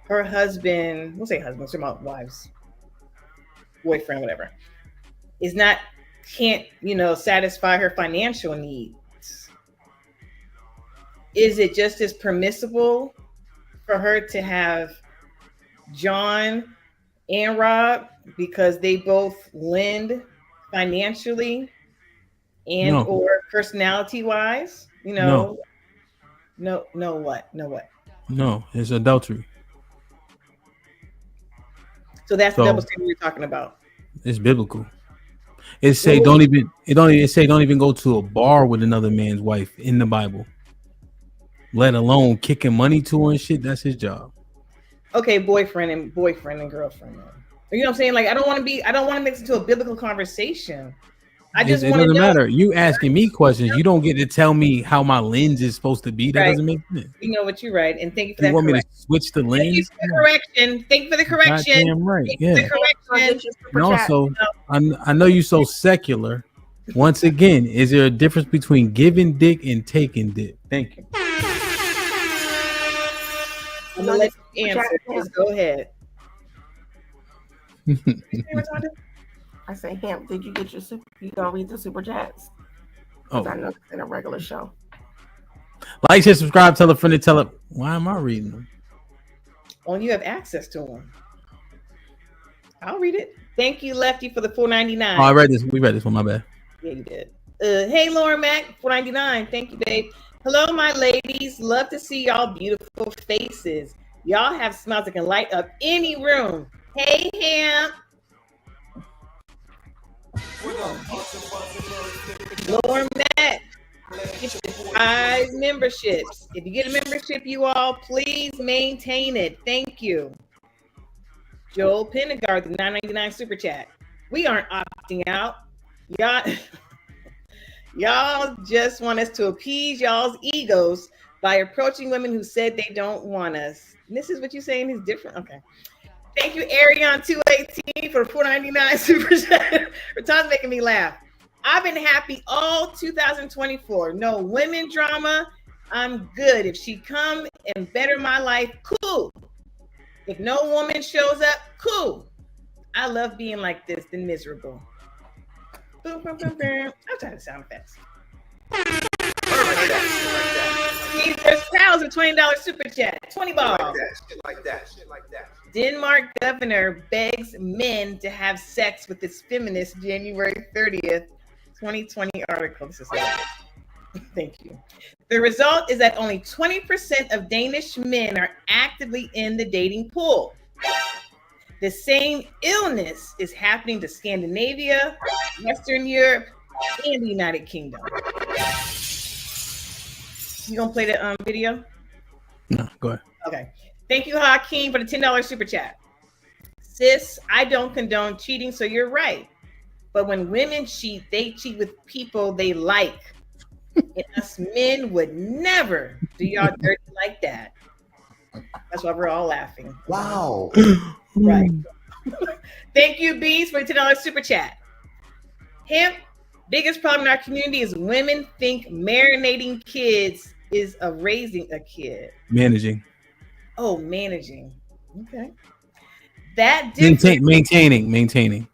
her husband, we'll say husband, we're about wives, boyfriend, whatever, can't satisfy her financial needs. Is it just as permissible for her to have John and Rob because they both lend financially and or personality wise? No, what? No, it's adultery. So that's the double standard we're talking about. It's biblical. It say don't even go to a bar with another man's wife in the Bible. Let alone kicking money to her and shit. That's his job. Okay, boyfriend and girlfriend. You know what I'm saying? Like I don't want to mix it into a biblical conversation. It doesn't matter. You asking me questions. You don't get to tell me how my lens is supposed to be. That doesn't make sense. You know what you're right. And thank you for that. You want me to switch the lens? Thank you for the correction. Thank you for the correction. Goddamn right. Thank you for the correction. And also, I know you're so secular. Once again, is there a difference between giving dick and taking dick? Thank you. I'm gonna let you answer. Just go ahead. I say, Hamp, did you get your super? You gonna read the super chats? I know it's in a regular show. Like, share, subscribe, tell a friend to tell it. Why am I reading them? Well, you have access to them. I'll read it. Thank you, Lefty, for the $4.99. Oh, I read this. We read this one. My bad. Yeah, you did. Hey, Lauren Mac, $4.99. Thank you, babe. Hello, my ladies. Love to see y'all beautiful faces. Y'all have smiles that can light up any room. Hey, Hamp. Lauren Matt, get your 5 memberships. If you get a membership, you all please maintain it. Thank you. Joel Penegard, the $9.99 super chat. We aren't opting out. Y'all just want us to appease y'all's egos by approaching women who said they don't want us. And this is what you're saying is different. Okay. Thank you, Arion218, for $4.99 super chat. Raton's making me laugh. I've been happy all 2024. No women drama. I'm good. If she come and better my life, cool. If no woman shows up, cool. I love being like this than miserable. Boom, boom, boom, boom. I'll try the sound effects. There's Pals with $20 super chat. 20 balls. Shit like that. Denmark governor begs men to have sex with his feminist January 30th, 2020 article. This is thank you. The result is that only 20% of Danish men are actively in the dating pool. The same illness is happening to Scandinavia, Western Europe, and the United Kingdom. You gonna play the video? No, go ahead. Okay. Thank you, Hakeem, for the $10 super chat. Sis, I don't condone cheating, so you're right. But when women cheat, they cheat with people they like. And us men would never do y'all dirty like that. That's why we're all laughing. Wow. Right. Thank you, Bees, for the $10 super chat. Hemp, biggest problem in our community is women think marinating kids is of raising a kid. Managing. Oh, managing. Okay. That difference. Maintaining.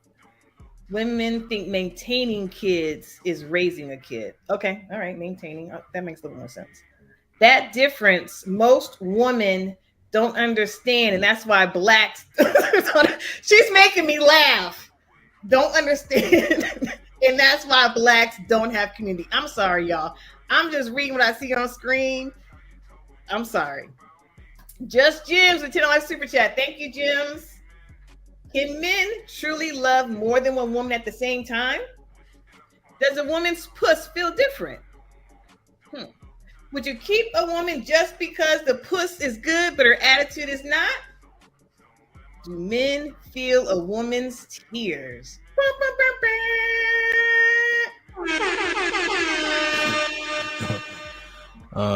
Women think maintaining kids is raising a kid. Okay. All right. Maintaining. That makes a little more sense. That difference, most women don't understand. And that's why blacks, she's making me laugh. Don't understand. And that's why blacks don't have community. I'm sorry, y'all. I'm just reading what I see on screen. I'm sorry. Just Jims with $10 super chat. Thank you, Jims. Can men truly love more than one woman at the same time? Does a woman's puss feel different? Would you keep a woman just because the puss is good but her attitude is not? Do men feel a woman's tears?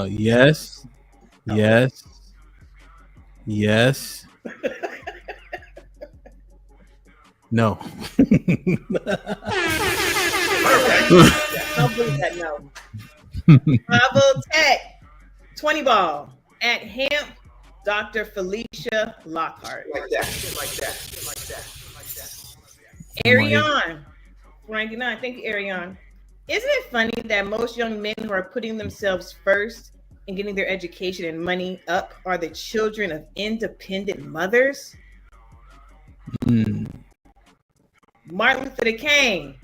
Yes. Yes. Yes. No. Don't believe that, no. Bravo Tech 20 ball at Hamp, Dr. Felicia Lockhart. Like that. Shit like that. Shit like that. Shit like that. Ariane 499. Thank you, Ariane. Isn't it funny that most young men who are putting themselves first and getting their education and money up are the children of independent mothers? Martin Luther King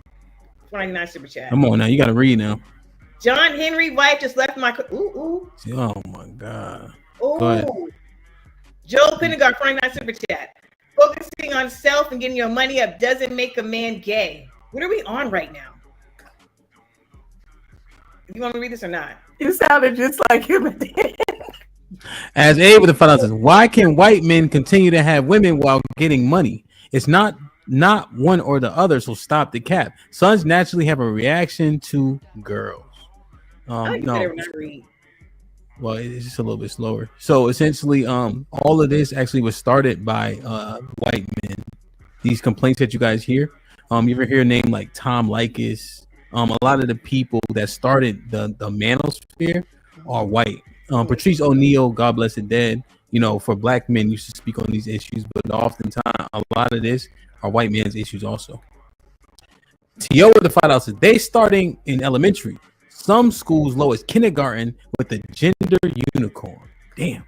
499 super chat. Come on now, you gotta read now. John Henry White just left my ooh. Oh my God. Ooh. Go ahead. Joe Pendergast 499 super chat. Focusing on self and getting your money up doesn't make a man gay. What are we on right now? You want me to read this or not? You sounded just like him at the end. As A with the fellow says, why can white men continue to have women while getting money? It's not one or the other, so stop the cap. Sons naturally have a reaction to girls. No. Well, it's just a little bit slower. So essentially, all of this actually was started by white men. These complaints that you guys hear, you ever hear a name like Tom Likas? A lot of the people that started the manosphere are white. Patrice O'Neal, God bless the dead, for black men used to speak on these issues, but oftentimes a lot of this are white men's issues also. T.O. with the $5 says they starting in elementary. Some schools low as kindergarten with the gender unicorn. Damn.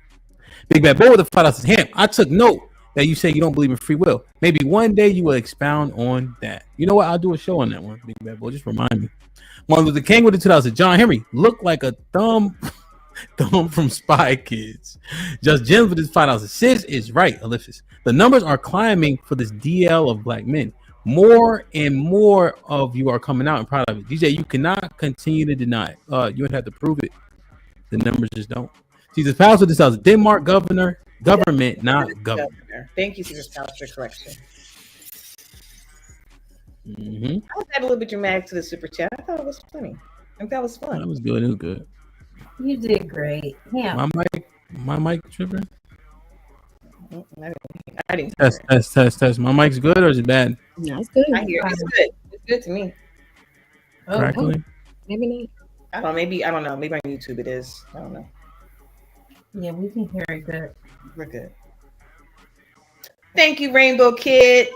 Big Bad Boy with the $5 says, Ham, I took note that you say you don't believe in free will. Maybe one day you will expound on that. You know what? I'll do a show on that one, Big Bad Boy. Just remind me. Martin Luther King with the 2000. John Henry looked like a thumb from Spy Kids. Just Jim with his $5. Sis is right, Ellipsis. The numbers are climbing for this DL of black men. More and more of you are coming out and proud of it. DJ, you cannot continue to deny it. You would have to prove it. The numbers just don't. Jesus Pals with this house. Denmark government, not governor. Thank you, Jesus Pals, for correction. Mm-hmm. I was a little bit dramatic to the super chat. I thought it was funny. I thought it was fun. That was good. It was good. You did great. Yeah. My mic tripping. I didn't. Test. My mic's good or is it bad? No, it's good. I hear it. It's good. It's good to me. Crackling. Maybe not. I don't know. Maybe on YouTube it is. I don't know. Yeah, we can hear it good. We're good. Thank you, Rainbow Kid.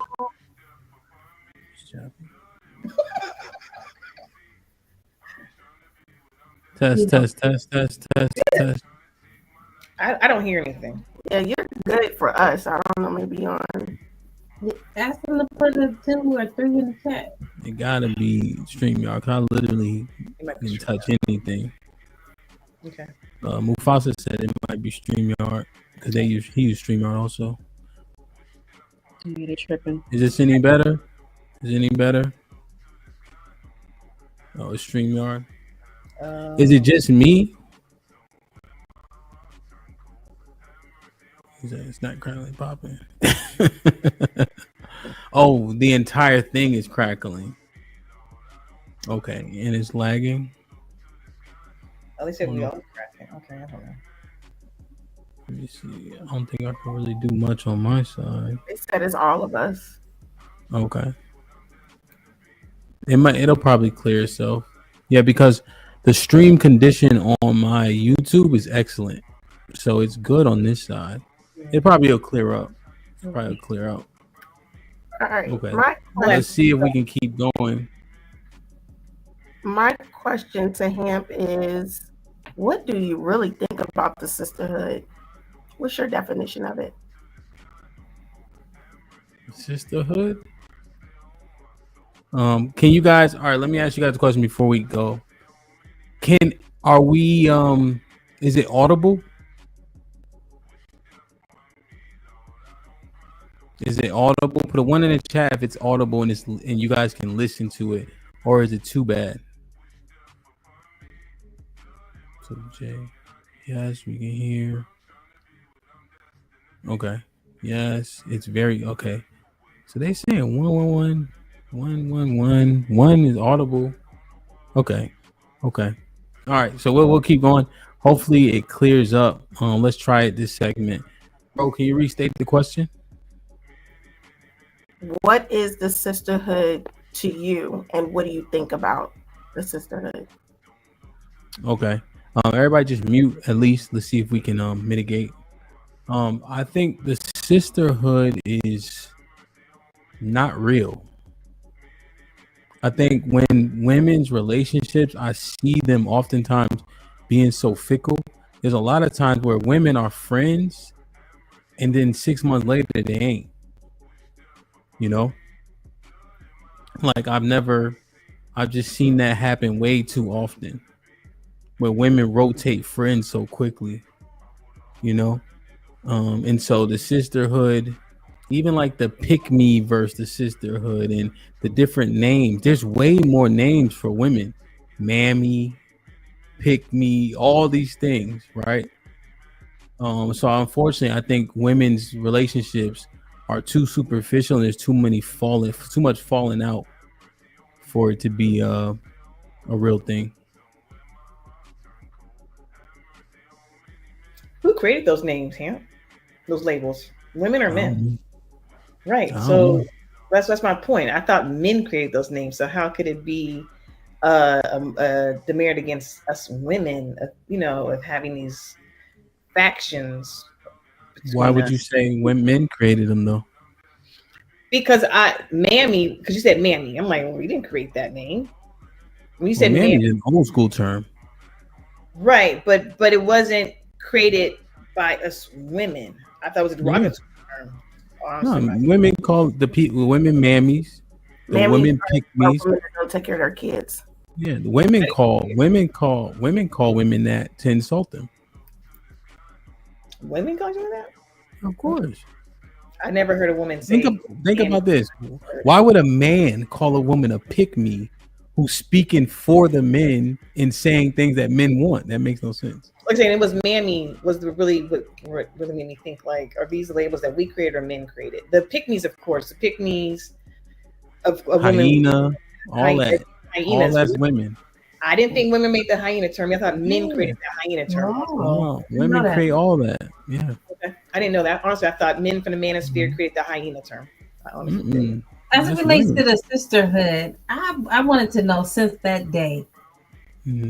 Test. I don't hear anything. Yeah, you're good for us. I don't know, maybe on. Ask them to put a 2 or 3 in the chat. It gotta be StreamYard. Cause I literally didn't touch anything. Okay. Mufasa said it might be StreamYard because he used StreamYard also. Yeah, they tripping. Is this any better? Is it any better? Oh, it's StreamYard. Is it just me? It's not currently popping. Oh, the entire thing is crackling. Okay, and it's lagging. At least we all cracking. Okay, I don't know. Let me see. I don't think I can really do much on my side. They said it's all of us. Okay. It'll probably clear itself. Yeah, because the stream condition on my YouTube is excellent. So it's good on this side. It probably will clear up. All right. Okay. Let's see if we can keep going. My question to Hamp is, what do you really think about the sisterhood? What's your definition of it? Sisterhood? Can you guys, all right, let me ask you guys a question before we go. Is it audible? Is it audible? Put a one in the chat if it's audible and you guys can listen to it, or is it too bad? So Jay, yes, we can hear. Okay, yes, it's very okay. So they saying 111, 111, 1 is audible. Okay, okay, all right. So we'll keep going. Hopefully it clears up. Let's try it this segment. Bro, can you restate the question? What is the sisterhood to you, and what do you think about the sisterhood? Okay. Everybody just mute at least. Let's see if we can mitigate. I think the sisterhood is not real. I think when women's relationships, I see them oftentimes being so fickle. There's a lot of times where women are friends and then 6 months later they ain't. You know? Like I've just seen that happen way too often. Where women rotate friends so quickly, you know? And so the sisterhood, even like the pick me versus the sisterhood and the different names, there's way more names for women. Mammy, pick me, all these things, right? So unfortunately, I think women's relationships are too superficial and there's too much falling out for it to be a real thing. Who created those names, Hamp? Those labels? Women or men? Right. So that's my point. I thought men created those names. So how could it be demerit against us women, of having these factions? Why would you say when men created them though? Because because you said mammy. I'm like, well, we didn't create that name. When you said mammy is an old school term. Right, but it wasn't created by us women. I thought it was a derogatory term. No, women call women mammies. The women pick me. Don't take care of their kids. Yeah, the women call women that to insult them. Women call you that? Of course. I never heard a woman say. Think about this. Why would a man call a woman a pick me who's speaking for the men and saying things that men want? That makes no sense. Like saying it was mammy was really what really made me think like, are these labels that we created or men created? The pick me's, of course, the pick me's of hyena, women, all that. Hyenas, all that's women. I didn't think women made the hyena term. I thought men created the hyena term. No, women create all that. Yeah. Okay. I didn't know that. Honestly, I thought men from the manosphere created the hyena term. I honestly did. As it relates to the sisterhood, I wanted to know since that day,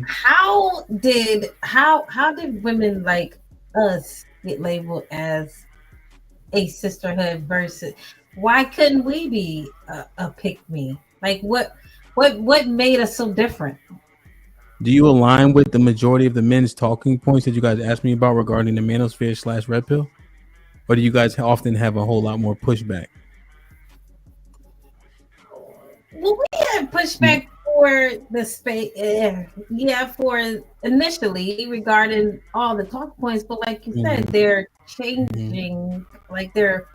how did women like us get labeled as a sisterhood versus why couldn't we be a pick me? Like what made us so different? Do you align with the majority of the men's talking points that you guys asked me about regarding the manosphere / red pill? Or do you guys often have a whole lot more pushback? Well, we had pushback for the space, for initially regarding all the talk points, but like you said, they're changing, like they're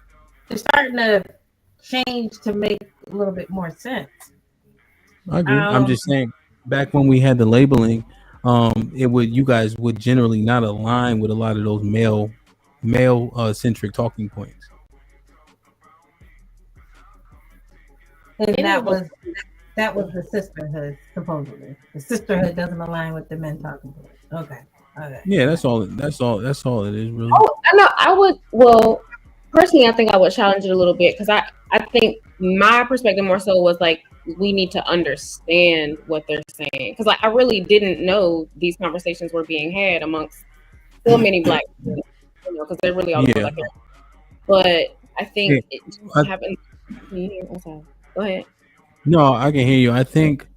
starting to change to make a little bit more sense. I agree. I'm just saying, back when we had the labeling, you guys would generally not align with a lot of those male centric talking points. And that was the sisterhood, supposedly. The sisterhood doesn't align with the men talking points. Okay. Yeah, that's all it is, really. Oh, I would. Well, personally, I think I would challenge it a little bit because I think my perspective more so was like we need to understand what they're saying because like I really didn't know these conversations were being had amongst so many Black people, because they're really all over like that. But I think it happened. Go ahead. No, I can hear you. I think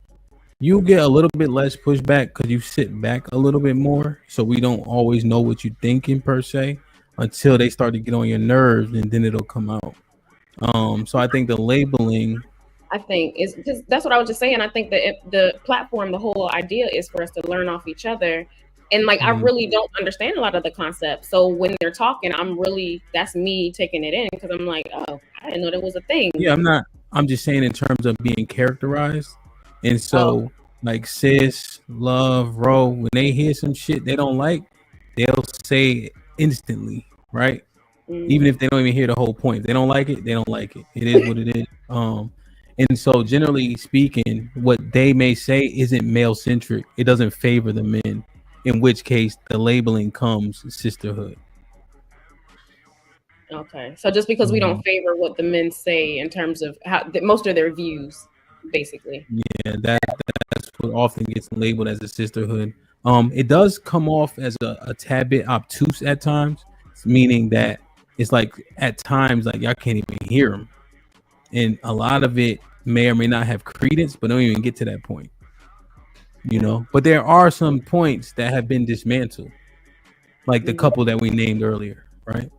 you get a little bit less pushback because you sit back a little bit more, so we don't always know what you're thinking per se until they start to get on your nerves, and then it'll come out. So I think the labeling, I think is because that's what I was just saying. I think that the platform, the whole idea is for us to learn off each other And like, I really don't understand a lot of the concepts. So when they're talking, that's me taking it in because I'm like, oh, I didn't know that was a thing. Yeah, I'm just saying in terms of being characterized. And so like sis, love, ro, when they hear some shit they don't like, they'll say it instantly, right? Even if they don't even hear the whole point. If they don't like it, they don't like it. It is what it is. And so generally speaking, what they may say isn't male centric. It doesn't favor the men, in which case the labeling comes sisterhood. Okay. So just because we don't favor what the men say in terms of how most of their views, basically. Yeah, that's what often gets labeled as a sisterhood. It does come off as a tad bit obtuse at times, meaning that it's like at times like y'all can't even hear them, and a lot of it may or may not have credence, but don't even get to that point, you know. But there are some points that have been dismantled, like the couple that we named earlier, right?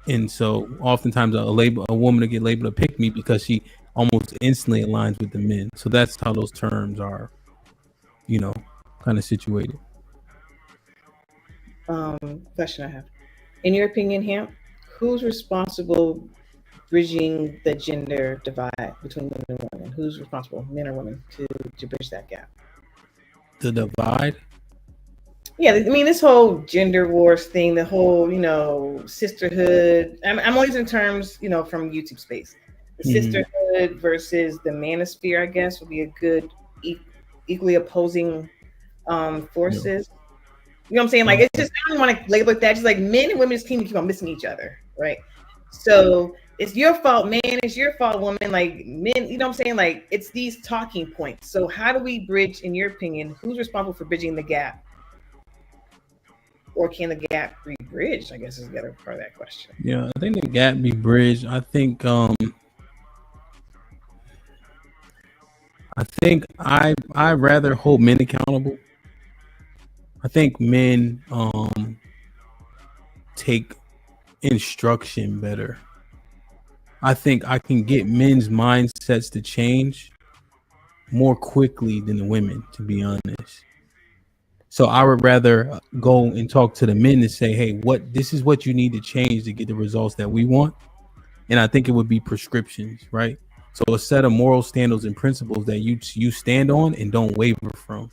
And so oftentimes a woman will get labeled a pick me because she almost instantly aligns with the men. So that's how those terms are, you know, kind of situated. Question I have. In your opinion, Hamp, who's responsible bridging the gender divide between men and women? Who's responsible, men or women, to bridge that gap? The divide? Yeah, I mean, this whole gender wars thing, the whole, you know, sisterhood. I'm only using terms, you know, from YouTube space. The sisterhood versus the manosphere, I guess, would be a good equally opposing forces. You know what I'm saying? Like, it's just, I don't want to label it that. Just like men and women just keep on missing each other, right? So it's your fault, man. It's your fault, woman. Like, men, you know what I'm saying? Like, it's these talking points. So how do we bridge, in your opinion, who's responsible for bridging the gap? Or can the gap be bridged? I guess is the other part of that question. Yeah, I think the gap be bridged. I think I rather hold men accountable. I think men take instruction better. I think I can get men's mindsets to change more quickly than the women, to be honest. So I would rather go and talk to the men and say, hey, this is what you need to change to get the results that we want. And I think it would be prescriptions, right? So a set of moral standards and principles that you stand on and don't waver from.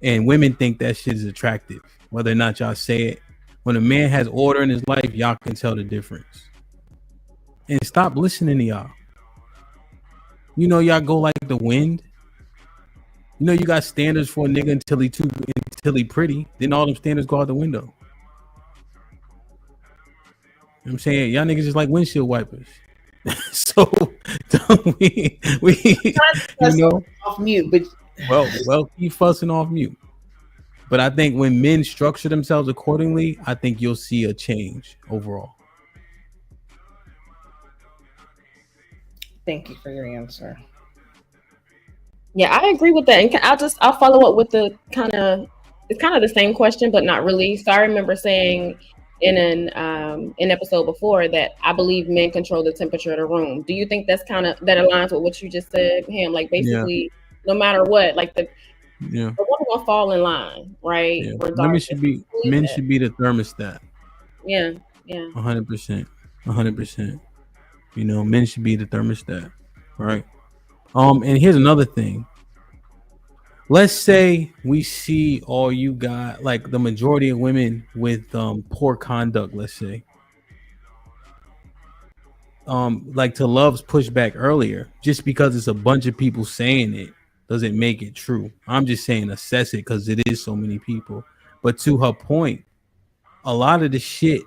And women think that shit is attractive, whether or not y'all say it. When a man has order in his life, y'all can tell the difference. And stop listening to y'all. You know, y'all go like the wind. You know, you got standards for a nigga until he pretty. Then all them standards go out the window. You know what I'm saying? Y'all niggas just like windshield wipers. So we you know, off mute, but well, keep fussing off mute. But I think when men structure themselves accordingly, I think you'll see a change overall. Thank you for your answer. Yeah, I agree with that. And I'll follow up with it's kind of the same question, but not really. So I remember saying in an episode before that I believe men control the temperature of the room. Do you think that aligns with what you just said, Ham? Like basically, no matter what, like the woman will fall in line, right? Yeah. Men should be the thermostat. Yeah. 100%. You know, men should be the thermostat, right? And here's another thing. Let's say we see all you got, like the majority of women with poor conduct, let's say. Like to Love's pushback earlier, just because it's a bunch of people saying it doesn't make it true. I'm just saying assess it because it is so many people. But to her point, a lot of the shit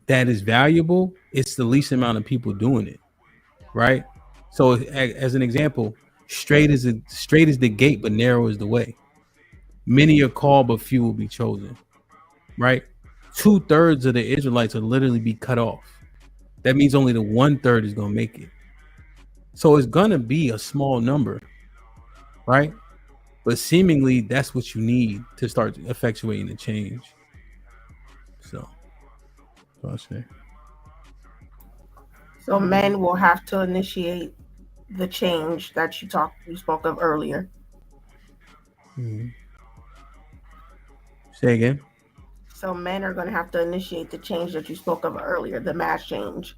that is valuable, it's the least amount of people doing it, right? So as an example, straight is the gate, but narrow is the way. Many are called, but few will be chosen, right? 2/3 of the Israelites will literally be cut off. That means only the 1/3 is gonna make it. So it's gonna be a small number, right? But seemingly that's what you need to start effectuating the change. So I'll say. So men will have to initiate the change that you spoke of earlier. Say again. So men are going to have to initiate the change that you spoke of earlier, the mass change,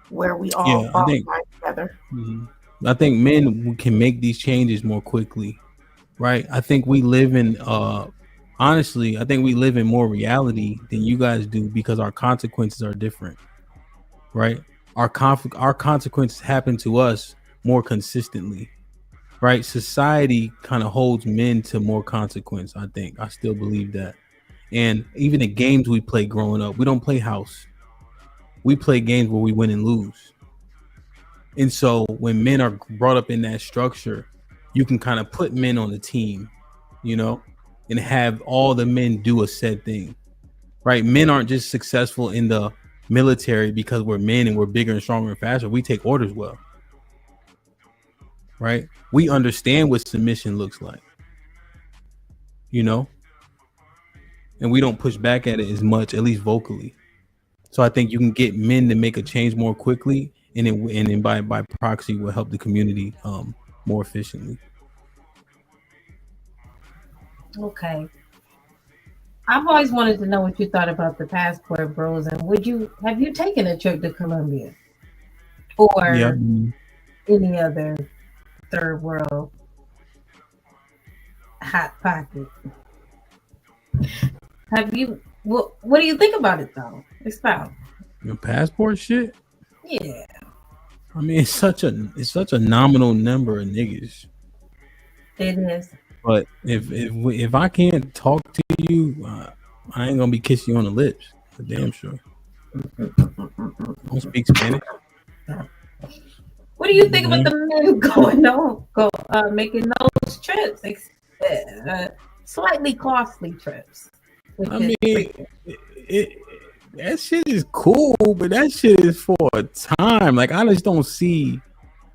where we all Yeah, fall together. I think men can make these changes more quickly, right? I think we live in honestly, I think we live in more reality than you guys do because our consequences are different, right? Our consequences happen to us more consistently, right? Society kind of holds men to more consequence. I still believe that. And even the games we play growing up, we don't play house. We play games where we win and lose. And so when men are brought up in that structure, you can kind of put men on the team, you know, and have all the men do a said thing, right? Men aren't just successful in the military because we're men and we're bigger and stronger and faster. We take orders well, right? We understand what submission looks like, you know, and we don't push back at it as much, at least vocally. So I think you can get men to make a change more quickly, and then by proxy will help the community more efficiently. Okay. I've always wanted to know what you thought about the passport bros, and have you taken a trip to Colombia or any other third world hot pocket? Have you? What do you think about it though? Expound. Your passport shit. Yeah. I mean, it's such a nominal number of niggas. It is. But if I can't talk to you, I ain't gonna be kissing you on the lips. For damn sure. Don't speak Spanish. What do you think about the men making those trips? Slightly costly trips. I mean, that shit is cool, but that shit is for a time. Like I just don't see.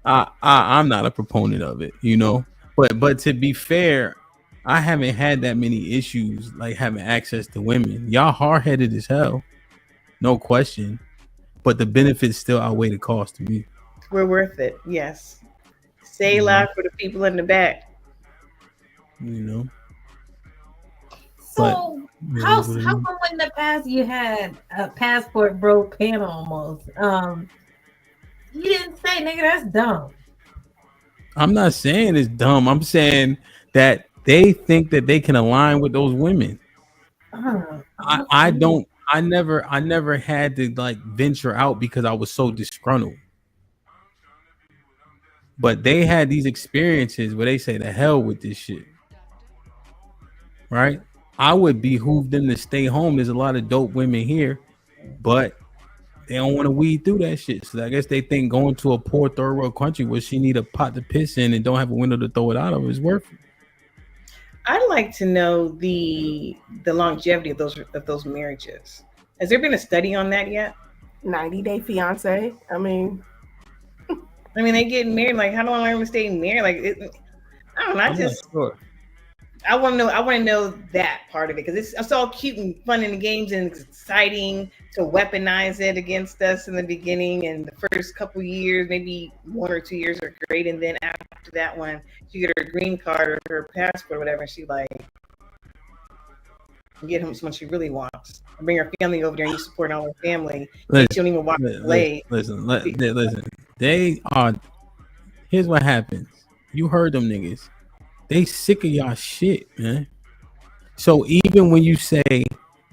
I'm not a proponent of it, you know. But to be fair, I haven't had that many issues like having access to women. Y'all hard-headed as hell, no question. But the benefits still outweigh the cost to me. We're worth it, yes. Say loud for the people in the back. You know. So how come in the past you had a passport bro panel almost? You didn't say, nigga, that's dumb. I'm not saying it's dumb. I'm saying that they think that they can align with those women. I don't. I never had to like venture out because I was so disgruntled. But they had these experiences where they say, "The hell with this shit." Right? I would behoove them to stay home. There's a lot of dope women here, but they don't want to weed through that shit. So I guess they think going to a poor third world country where she need a pot to piss in and don't have a window to throw it out of is worth it. I'd like to know the longevity of those marriages. Has there been a study on that yet? 90-day fiance. I mean, they get married. Like, how long are they stay married? Like, I don't know. I want to know that part of it because it's all cute and fun in the games and it's exciting to weaponize it against us in the beginning and the first couple years, maybe 1 or 2 years are great, and then after that one, she get her green card or her passport or whatever, and she like get him someone she really wants. Bring her family over there and you support all her family. She don't even walk away. Listen. They are. Here's what happens. You heard them niggas. They sick of y'all shit, man. So even when you say,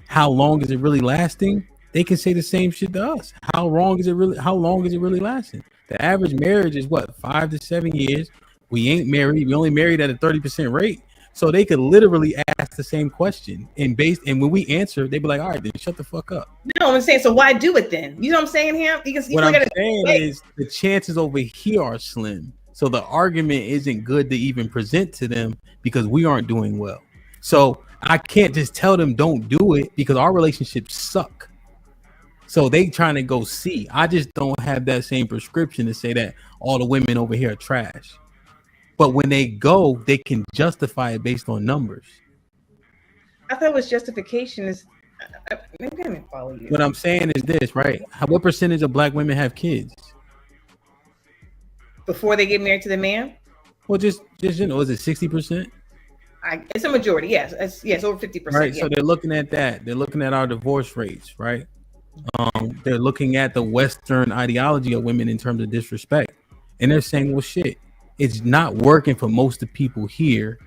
how long is it really lasting? They can say the same shit to us. How long is it really lasting? The average marriage is what, 5 to 7 years. We ain't married. We only married at a 30% rate. So they could literally ask the same question and when we answer, they'd be like, all right, then shut the fuck up. No, I'm saying, so why do it then? You know what I'm saying, Ham? What I'm saying is the chances over here are slim. So the argument isn't good to even present to them because we aren't doing well. So I can't just tell them don't do it because our relationships suck. So they trying to go see. I just don't have that same prescription to say that all the women over here are trash. But when they go, they can justify it based on numbers. I thought it was justification is maybe I didn't follow you. What I'm saying is this, right? What percentage of black women have kids? Before they get married to the man? Well, just is it 60%? It's a majority. Yes, yes, over 50%. Right. Yeah. So they're looking at that. They're looking at our divorce rates, right? They're looking at the Western ideology of women in terms of disrespect, and they're saying, "Well, shit, it's not working for most of the people here.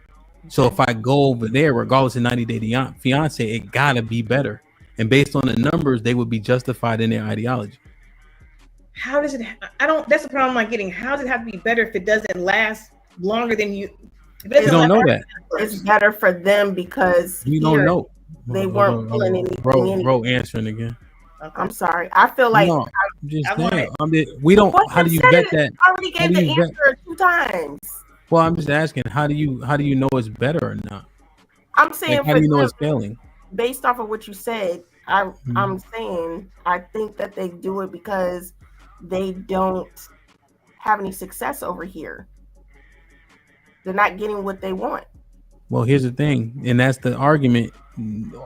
So if I go over there, regardless of 90-day fiance, it gotta be better." And based on the numbers, they would be justified in their ideology. How does it? I don't. That's the problem I'm not getting. How does it have to be better if it doesn't last longer than you? If it You don't know that. It's better for them because You don't know. they weren't pulling anything. Bro, answering again. Okay. I'm sorry. I feel like No, I'm just I want saying. We don't. How do you vet that? I already gave the answer 2 times. Well, I'm just asking. How do you know it's better or not? I'm saying, Like, how do you know it's failing? Based off of what you said, I'm saying I think that they do it because they don't have any success over here. They're not getting what they want. Well, here's the thing, and that's the argument.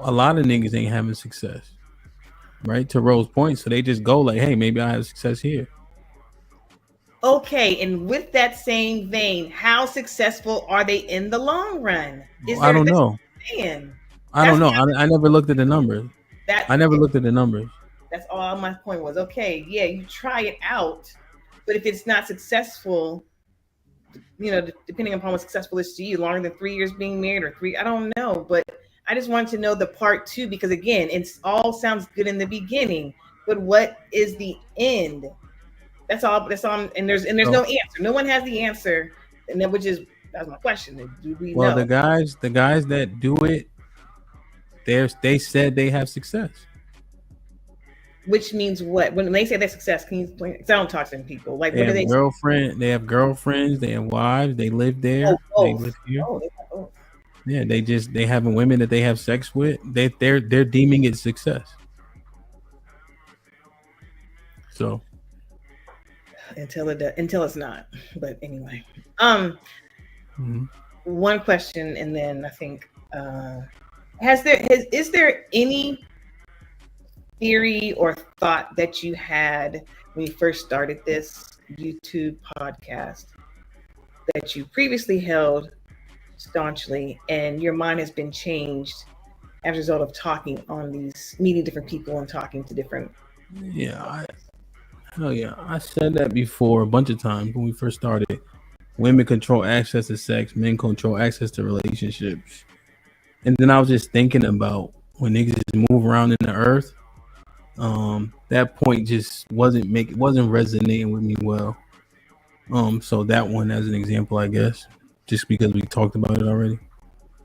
A lot of niggas ain't having success, right? To Rose's point, so they just go like, "Hey, maybe I have success here." Okay, and with that same vein, how successful are they in the long run? I don't know. I don't know. I never looked at the numbers. I never looked at the numbers. That's all my point was. Okay, yeah, you try it out, but if it's not successful, you know, depending upon what successful is to you, longer than 3 years being married or 3, I don't know. But I just wanted to know the part 2 because again, it's all sounds good in the beginning, but what is the end? That's all. And there's no answer. No one has the answer, and that's my question. Do we know? The guys that do it, they said they have success. Which means what? When they say they're success, can you explain? Because I don't talk to them people. Like, They what do have they? They have girlfriends. They have wives. They live there. They live here. Yeah, they have women that they have sex with. They're deeming it success. So until it's not. But anyway, one question, and then I think is there any theory or thought that you had when you first started this YouTube podcast that you previously held staunchly and your mind has been changed as a result of meeting different people and talking to different hell yeah, I said that before a bunch of times when we first started. Women control access to sex, men control access to relationships. And then I was just thinking about when niggas just move around in the earth. That point just wasn't resonating with me well. So that one as an example, I guess, just because we talked about it already.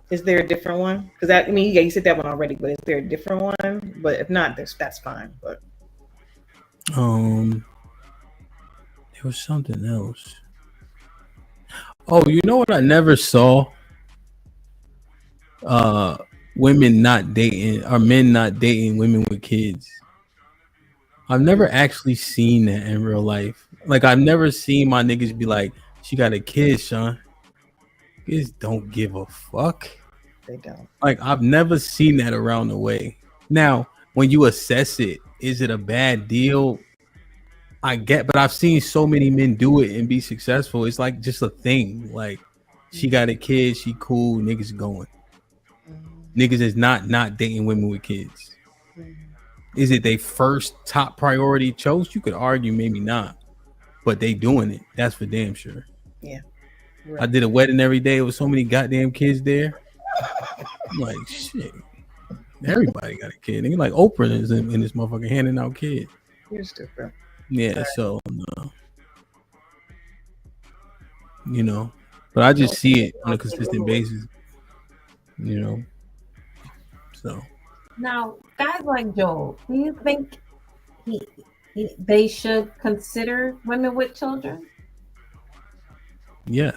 Is there a different one? Because you said that one already, but is there a different one? But if not, that's fine. But there was something else. Oh, you know what I never saw? Women not dating or men not dating women with kids. I've never actually seen that in real life. Like, I've never seen my niggas be like, "She got a kid, Sean." Niggas don't give a fuck. They don't. Like, I've never seen that around the way. Now, when you assess it, is it a bad deal? I get, but I've seen so many men do it and be successful. It's like just a thing. Like, she got a kid, she cool, niggas going. Niggas is not dating women with kids. Is it their first top priority choice? You could argue maybe not, but they doing it. That's for damn sure. Yeah. Right. I did a wedding every day. There was so many goddamn kids there. I'm like, shit. Everybody got a kid. Nigga, like Oprah is in this motherfucker handing out kids. You're stupid. Yeah, so no. You know, but I just see it on a consistent basis. You know. So now, guys like Joel, do you think they should consider women with children? Yeah.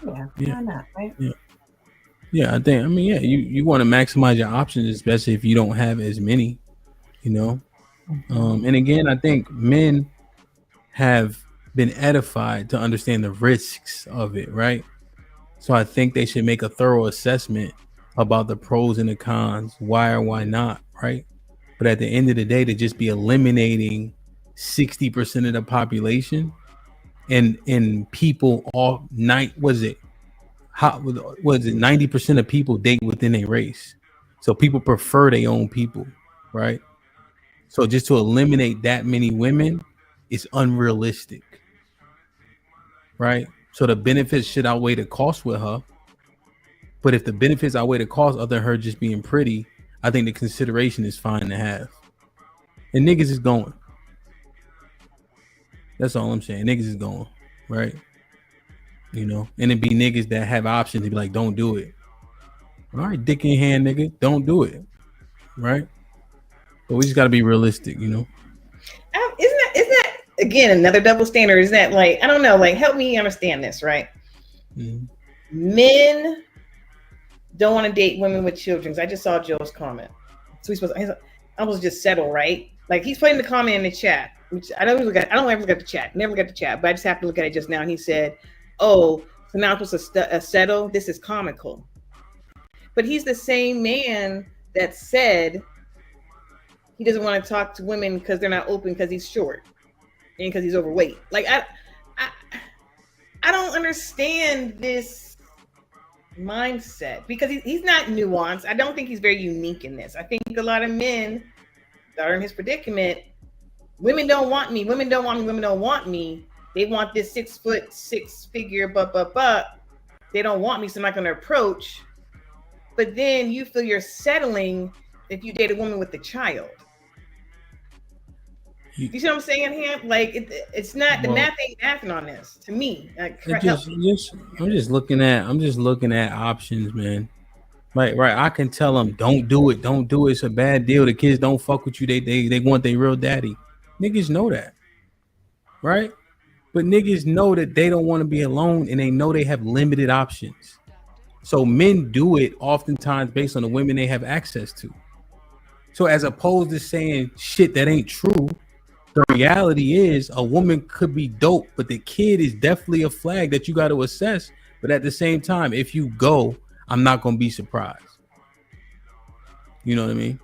Yeah. Why not? Right? Yeah. Yeah, I think. I mean, yeah, you want to maximize your options, especially if you don't have as many. You know. And again, I think men have been edified to understand the risks of it, right? So I think they should make a thorough assessment about the pros and the cons, why or why not, right? But at the end of the day, to just be eliminating 60% of the population and people all night, was it how was it 90% of people date within a race, so people prefer their own people, right? So just to eliminate that many women is unrealistic, right? So the benefits should outweigh the cost with her. But if the benefits outweigh the cost other than her just being pretty, I think the consideration is fine to have. And niggas is going. That's all I'm saying. Niggas is going, right? You know, and it be niggas that have options to be like, don't do it. All right, dick in hand, nigga, don't do it, right? But we just got to be realistic, you know. Isn't that again another double standard? Isn't that like, I don't know, like help me understand this, right? Mm-hmm. Men don't want to date women with children. I just saw Joe's comment, so he's supposed to just settle, right? Like he's putting the comment in the chat, which I don't ever got the chat, never got the chat, but I just happened to look at it just now, and he said, "Oh, so now I'm supposed to settle? This is comical." But he's the same man that said he doesn't want to talk to women because they're not open because he's short and because he's overweight. Like I don't understand this mindset because he's not nuanced. I don't think he's very unique in this. I think a lot of men that are in his predicament, women don't want me. Women don't want me. Women don't want me. They want this 6'6" figure, but they don't want me, so I'm not going to approach. But then you feel you're settling if you date a woman with a child. You see what I'm saying, Ham? Like it's not the math ain't mathing on this to me. Like, I'm just looking at options, man. Right. I can tell them don't do it. It's a bad deal. The kids don't fuck with you. They want their real daddy. Niggas know that, right? But niggas know that they don't want to be alone, and they know they have limited options. So men do it oftentimes based on the women they have access to. So as opposed to saying shit that ain't true, the reality is a woman could be dope, but the kid is definitely a flag that you got to assess. But at the same time, if you go, I'm not going to be surprised. You know what I mean?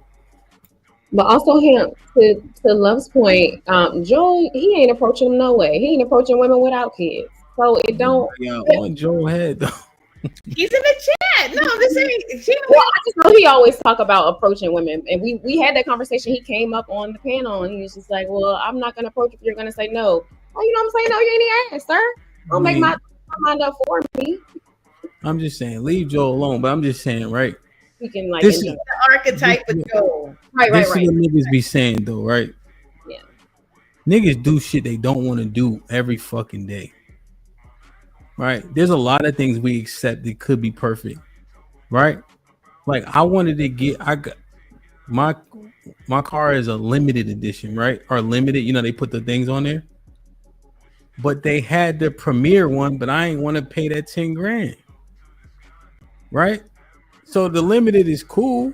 But also him, to Love's point, Joel, he ain't approaching them no way. He ain't approaching women without kids. So it don't. Yeah, on Joel head though. He's in the chat. No, this ain't. Well, I just know he always talk about approaching women, and we had that conversation. He came up on the panel, and he was just like, "Well, I'm not gonna approach if you're gonna say no." Oh, you know what I'm saying? No, you ain't ass, sir. Don't make my mind up for me. I'm just saying, leave Joel alone. But I'm just saying, right? He can like this is the archetype of Joel. Right. This is what niggas be saying though, right? Yeah. Niggas do shit they don't want to do every fucking day. Right? There's a lot of things we accept that could be perfect. Right? Like I got my car is a limited edition, right? Or limited, you know, they put the things on there. But they had the premier one, but I ain't want to pay that 10 grand. Right? So the limited is cool.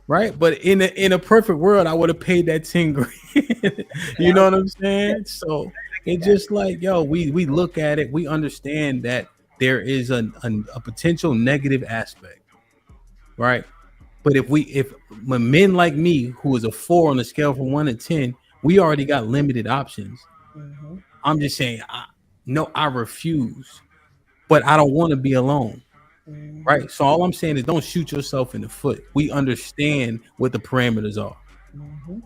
Right? But in a perfect world, I would have paid that 10 grand. You know what I'm saying? So it's just like, yo, we look at it, we understand that there is a potential negative aspect, right? But if when men like me, who is a 4 on the scale from 1 to 10, we already got limited options. Mm-hmm. I'm just saying, I refuse, but I don't want to be alone, right? So all I'm saying is don't shoot yourself in the foot. We understand what the parameters are. Mm-hmm.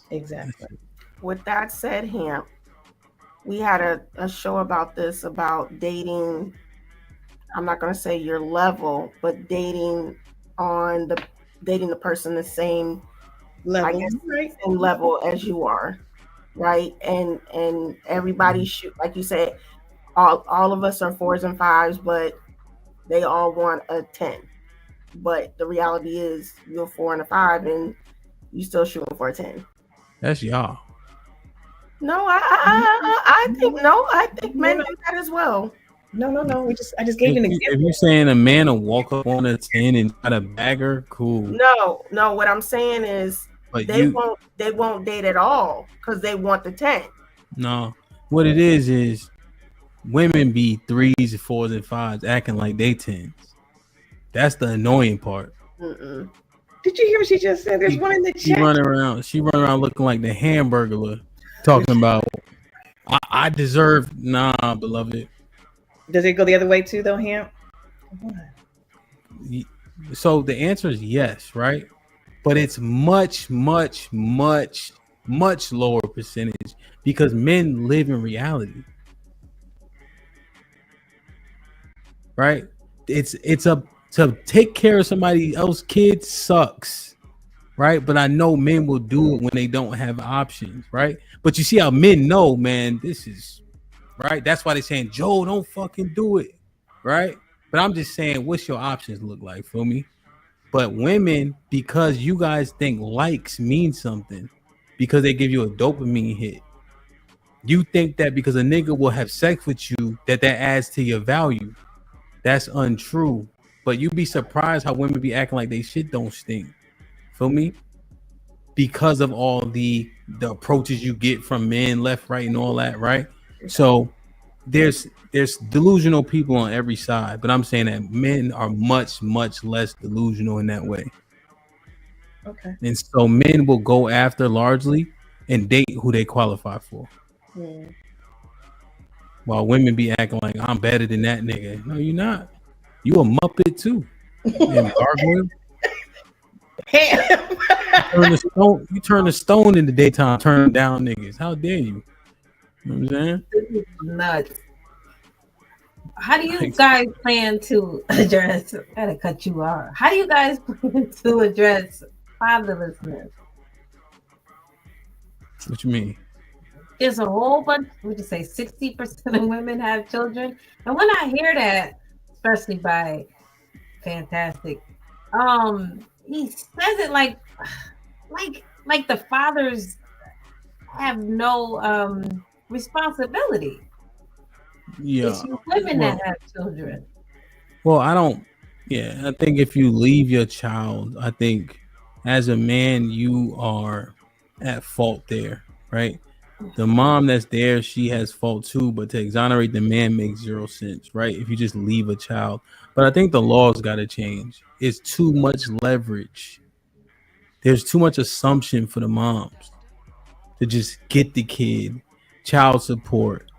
Exactly. With that said, Hamp, we had a show about this, about dating. I'm not going to say your level, but dating the person the same level, I guess, right? Same level as you are, right? And everybody shoot, like you said, all of us are 4s and 5s, but they all want a 10. But the reality is, you're 4 and a 5, and you still shooting for a 10. That's y'all. No, I think men do that as well. No. I just gave you an example. If you're saying a man will walk up on a 10 and try to bag her, cool. No. What I'm saying is they won't date at all because they want the 10. No, what it is women be 3s, 4s, and 5s acting like they 10s. That's the annoying part. Mm-mm. Did you hear what she just said? There's one in the chat. She running around looking like the Hamburglar, talking about I deserve. Nah, beloved. Does it go the other way too, though, Hamp? So the answer is yes, right? But it's much, much, much, much lower percentage because men live in reality, right? It's a to take care of somebody else's kid sucks, right? But I know men will do it when they don't have options, right? But you see how men know, man, this is right. That's why they're saying, Joe, don't fucking do it, right? But I'm just saying, what's your options look like? Feel me? But women, because you guys think likes mean something, because they give you a dopamine hit, you think that because a nigga will have sex with you, that adds to your value. That's untrue. But you be surprised how women be acting like they shit don't stink. Feel me? Because of all the approaches you get from men, left, right, and all that, right? So there's delusional people on every side, but I'm saying that men are much, much less delusional in that way. Okay. And so men will go after largely and date who they qualify for. While women be acting like I'm better than that nigga. No, you're not. You a muppet too. And gargoyle. You turn the stone in the daytime, turn down niggas. How dare you? You know what I'm saying? Nuts. How do you guys plan to address? I gotta cut you off. How do you guys plan to address fatherlessness? What you mean? There's a whole bunch. Would you say 60% of women have children? And when I hear that, especially by Fantastic, he says it like the fathers have no responsibility. Yeah. It's you women that have children. Well, I think if you leave your child, I think as a man, you are at fault there, right? The mom that's there, she has fault too, but to exonerate the man makes zero sense, right? If you just leave a child. But I think the laws got to change. It's too much leverage. There's too much assumption for the moms to just get the kid, child support,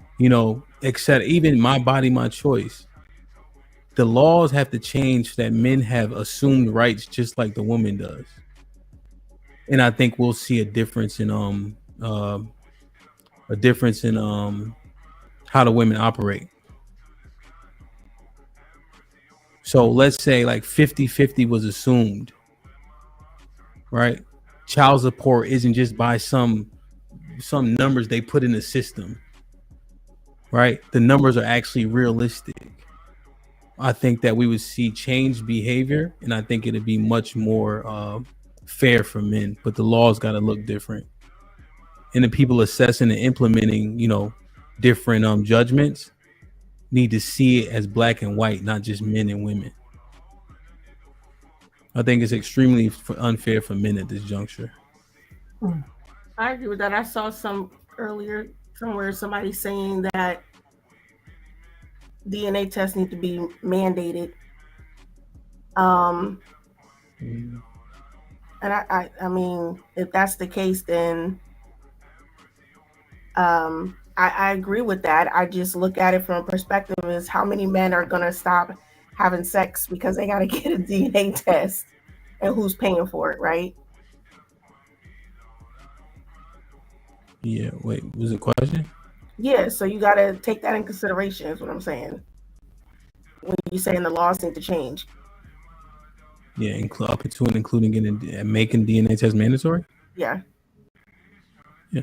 etc. Even my body, my choice. The laws have to change so that men have assumed rights just like the woman does. And I think we'll see a difference in how the women operate. So let's say like 50-50 was assumed, right? Child support isn't just by some numbers they put in the system, right? The numbers are actually realistic. I think that we would see changed behavior, and I think it'd be much more fair for men, but the laws got to look different. And the people assessing and implementing, different judgments need to see it as black and white, not just men and women. I think it's extremely unfair for men at this juncture. I agree with that. I saw some earlier somewhere somebody saying that DNA tests need to be mandated. And I mean, if that's the case, then I agree with that. I just look at it from a perspective is how many men are gonna stop having sex because they gotta get a DNA test, and who's paying for it, right? Yeah. Wait, was it a question? Yeah. So you gotta take that in consideration. Is what I'm saying. When you're saying the laws need to change. Yeah, up to and including making DNA tests mandatory. Yeah. Yeah.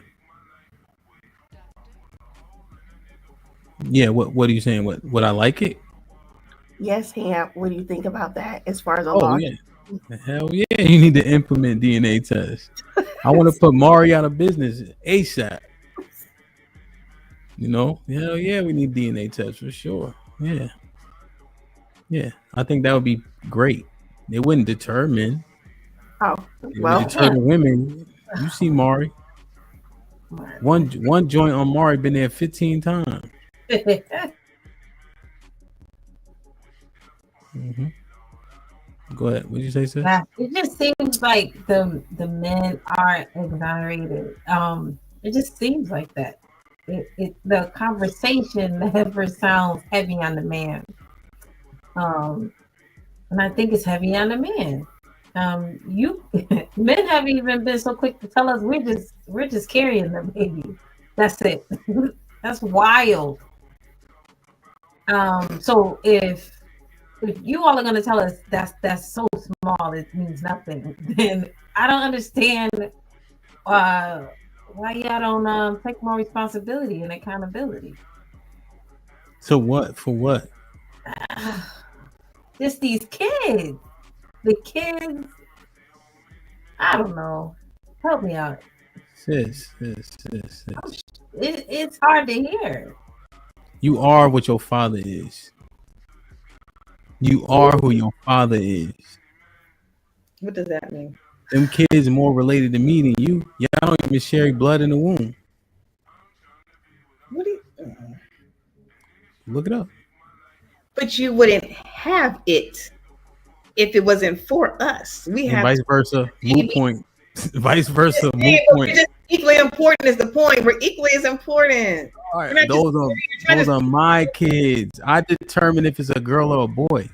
Yeah. What are you saying? Would I like it? Yes, Hamp. What do you think about that as far as a Oh law? yeah. Hell yeah, you need to implement DNA tests. I want to put Mari out of business ASAP. Hell yeah, we need DNA tests for sure. Yeah. Yeah, I think that would be great. It wouldn't deter men. Oh, It well. would deter the women. You see Mari. One joint on Mari been there 15 times. Mm-hmm. Go ahead. What did you say, sis? It just seems like the men aren't exonerated. It just seems like that. the conversation never sounds heavy on the man. And I think it's heavy on the man. You men have even been so quick to tell us we're just carrying the baby. That's it. That's wild. So if you all are gonna tell us that's so small it means nothing, then I don't understand why y'all don't take more responsibility and accountability. So what? For what? Just these kids. The kids. I don't know. Help me out. Sis. It's hard to hear. You are what your father is. You are who your father is. What does that mean? Them kids are more related to me than you. Y'all don't even share blood in the womb. What do you? Look it up. But you wouldn't have it if it wasn't for us. We And have vice versa. Moot point. Vice versa. Moot point. Just equally important is the point. We're equally as important. All right, those are my kids. I determine if it's a girl or a boy.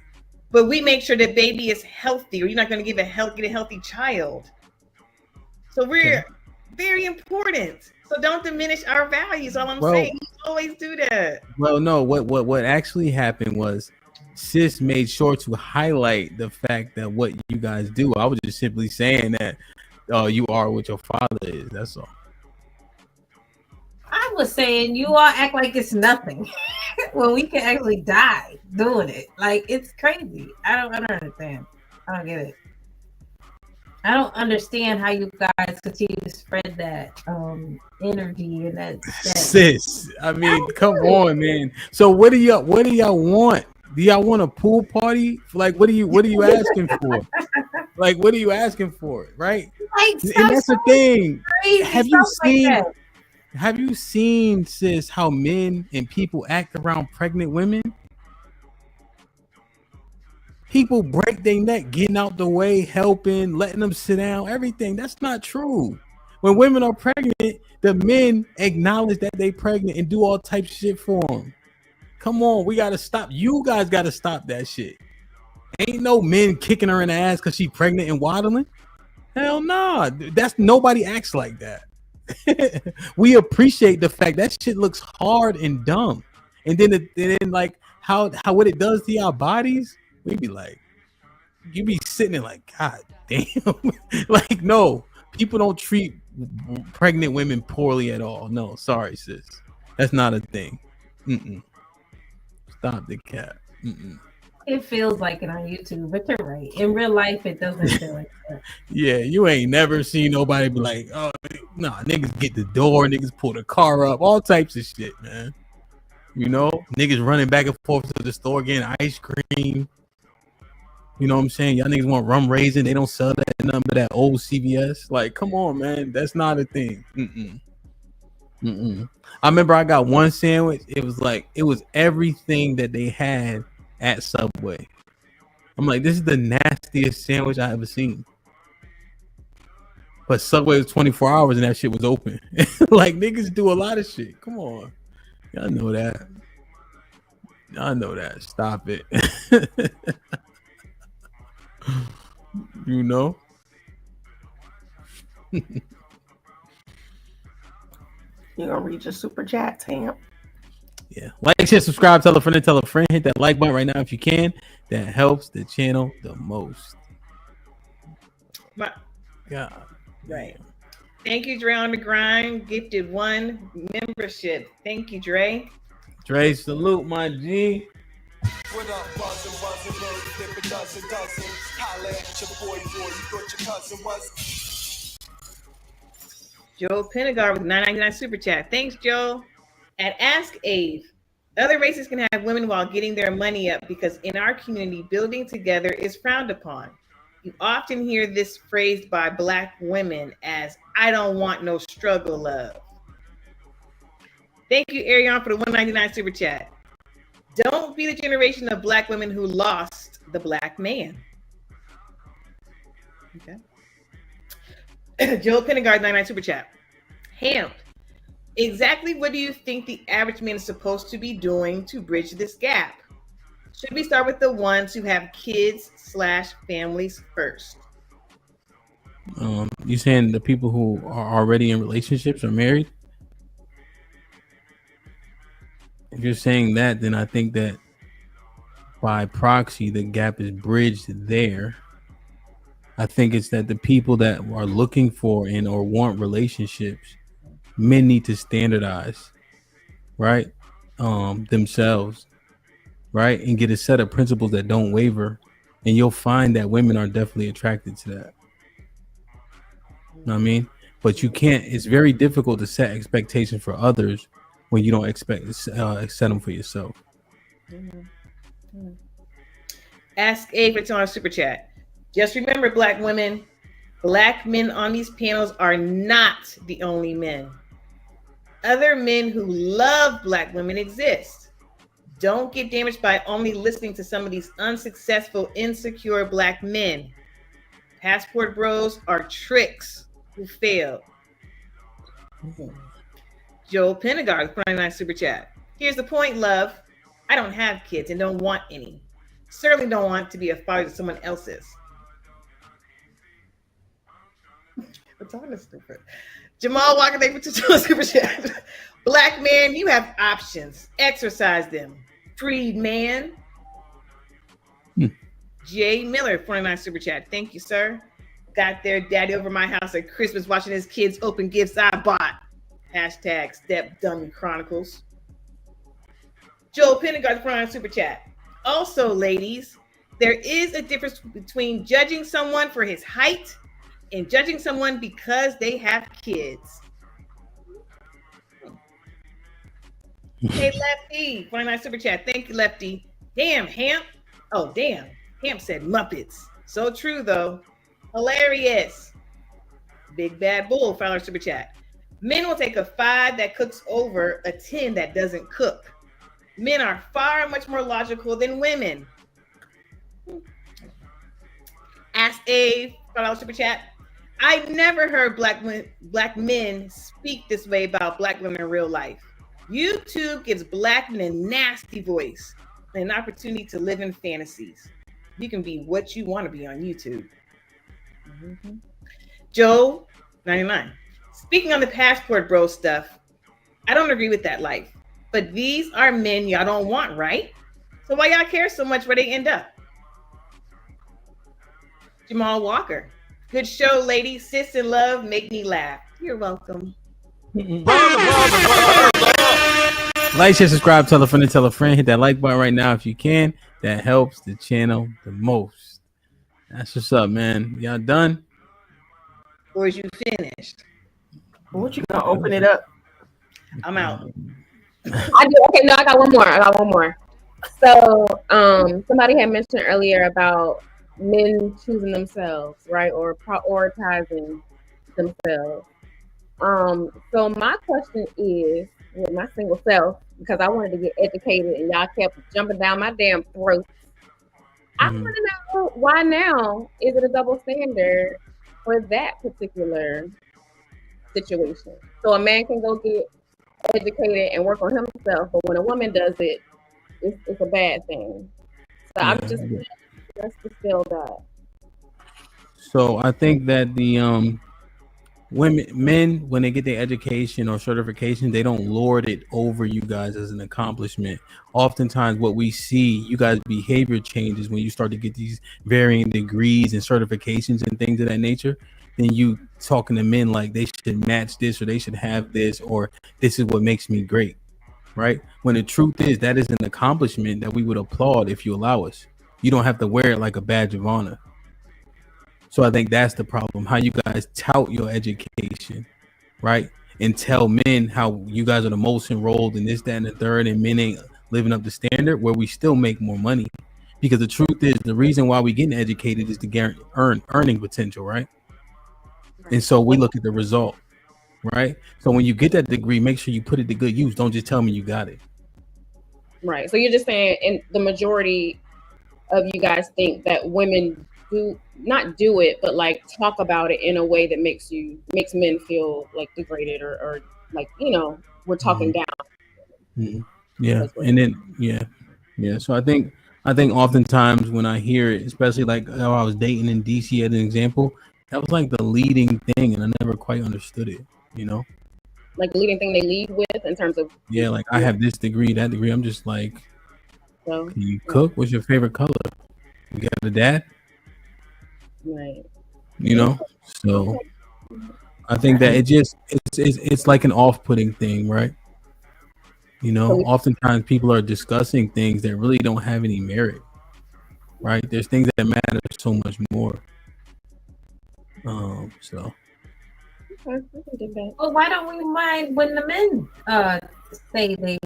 But we make sure that baby is healthy, or you're not going to get a healthy child. So we're very important. So don't diminish our values. All I'm saying, you always do that. Well, no. What actually happened was, sis made sure to highlight the fact that what you guys do. I was just simply saying that you are what your father is. That's all. I was saying you all act like it's nothing when we can actually die doing it. Like, it's crazy. I don't understand. I don't get it. I don't understand how you guys continue to spread that energy and that sis. I mean, come on, man. So what do y'all want? Do y'all want a pool party? Like, what are you asking for? Like, what are you asking for? Right? Like, and that's the thing. Crazy. Have you seen, sis, how men and people act around pregnant women? People break their neck, getting out the way, helping, letting them sit down, everything. That's not true. When women are pregnant, the men acknowledge that they pregnant and do all types of shit for them. Come on, we gotta stop. You guys gotta stop that shit. Ain't no men kicking her in the ass because she pregnant and waddling. Hell nah. That's nobody acts like that. We appreciate the fact that shit looks hard and dumb, and then like how what it does to our bodies, we be like, you be sitting there like, God damn. Like, no, people don't treat pregnant women poorly at all. No, sorry, sis, that's not a thing. Stop the cap. It feels like it on YouTube, but you're right. In real life, it doesn't feel like that. Yeah, you ain't never seen nobody be like, oh, nah, niggas get the door, niggas pull the car up, all types of shit, man. You know, niggas running back and forth to the store getting ice cream. You know what I'm saying? Y'all niggas want rum raisin. They don't sell that number, that old CVS. Like, come on, man. That's not a thing. I remember I got one sandwich. It was everything that they had at Subway. I'm like, this is the nastiest sandwich I ever seen. But Subway was 24 hours and that shit was open. Like, niggas do a lot of shit. Come on. Y'all know that. Y'all know that. Stop it. You know? You gonna read your super chat, Tam? Yeah. Like, share, subscribe, tell a friend, hit that like button right now if you can. That helps the channel the most. God. Right. Thank you, Dre on the grind. Gifted 1 membership. Thank you, Dre. Dre, salute my G. What up, buzzin', flip a dozen. Holla at your boy, you thought your cousin was. Joe Pennegar with $9.99 super chat. Thanks, Joe. At Ask Ave, other races can have women while getting their money up because in our community, building together is frowned upon. You often hear this phrased by Black women as, I don't want no struggle love. Thank you, Ariane, for the $1.99 super chat. Don't be the generation of Black women who lost the Black man. Okay. Joe Pennegar, $9.99 super chat. Hamp, Exactly what do you think the average man is supposed to be doing to bridge this gap? Should we start with the ones who have kids / families first? You saying the people who are already in relationships or married? If you're saying that, then I think that by proxy the gap is bridged there. I think it's that the people that are looking for and or want relationships, men need to standardize, right? Themselves, right? And get a set of principles that don't waver. And you'll find that women are definitely attracted to that. You know what I mean? But you can't, it's very difficult to set expectations for others when you don't expect set them for yourself. Ask A for on super chat. Just remember, black women, black men on these panels are not the only men. Other men who love black women exist. Don't get damaged by only listening to some of these unsuccessful, insecure black men. Passport bros are tricks who failed. Joel Penegard, 49 super chat. Here's the point, love. I don't have kids and don't want any. Certainly don't want to be a father to someone else's. What's on this stupid? Jamal Walker, thank you for super chat. Black man, you have options. Exercise them. Freed man. Jay Miller, 49 super chat. Thank you, sir. Got their daddy over my house at Christmas watching his kids open gifts I bought. Hashtag Step Dummy Chronicles. Joel Penegard, 49 super chat. Also, ladies, there is a difference between judging someone for his height and judging someone because they have kids. Hey, Lefty, 49 super chat. Thank you, Lefty. Damn, Hamp. Oh, damn. Hamp said Muppets. So true, though. Hilarious. Big Bad Bull, $5 super chat. Men will take a 5 that cooks over a 10 that doesn't cook. Men are far much more logical than women. Ask A, $5 super chat. I've never heard black men speak this way about black women in real life. YouTube gives black men a nasty voice and an opportunity to live in fantasies. You can be what you want to be on YouTube. Joe, 99. Speaking on the passport bro stuff, I don't agree with that life. But these are men y'all don't want, right? So why y'all care so much where they end up? Jamal Walker. Good show, ladies. Sis and love make me laugh. You're welcome. Like, share, subscribe, tell a friend, and tell a friend. Hit that like button right now if you can. That helps the channel the most. That's what's up, man. Y'all done? Or is you finished? What you gonna open it up? I'm out. I do. Okay, no, I got one more. So, somebody had mentioned earlier about men choosing themselves, right, or prioritizing themselves. So my question is, with my single self, because I wanted to get educated and y'all kept jumping down my damn throat. I want to know, why now is it a double standard for that particular situation? So a man can go get educated and work on himself, but when a woman does it, it's a bad thing. So I'm just, let's distill that. So I think that the men, when they get their education or certification, they don't lord it over you guys as an accomplishment. Oftentimes what we see, you guys' behavior changes when you start to get these varying degrees and certifications and things of that nature. Then you talking to men like they should match this, or they should have this, or this is what makes me great, right? When the truth is, that is an accomplishment that we would applaud if you allow us. You don't have to wear it like a badge of honor. So I think that's the problem, how you guys tout your education, right? And tell men how you guys are the most enrolled in this, that, and the third, and men ain't living up to standard, where we still make more money. Because the truth is, the reason why we getting educated is to guarantee earning potential, right? And so we look at the result, right? So when you get that degree, make sure you put it to good use. Don't just tell me you got it. Right. So you're just saying, in the majority of you guys think that women do not do it, but like talk about it in a way that makes men feel like degraded or like, we're talking down. Yeah, and then yeah. So I think oftentimes when I hear it, especially like how I was dating in DC as an example, that was like the leading thing, and I never quite understood it. Like the leading thing they lead with in terms of like I have this degree, that degree. I'm just like, can you cook? What's your favorite color? You got a dad? Right. So I think that it's like an off-putting thing, right? Oftentimes people are discussing things that really don't have any merit, right? There's things that matter so much more. So. Well, why don't we mind when the men say they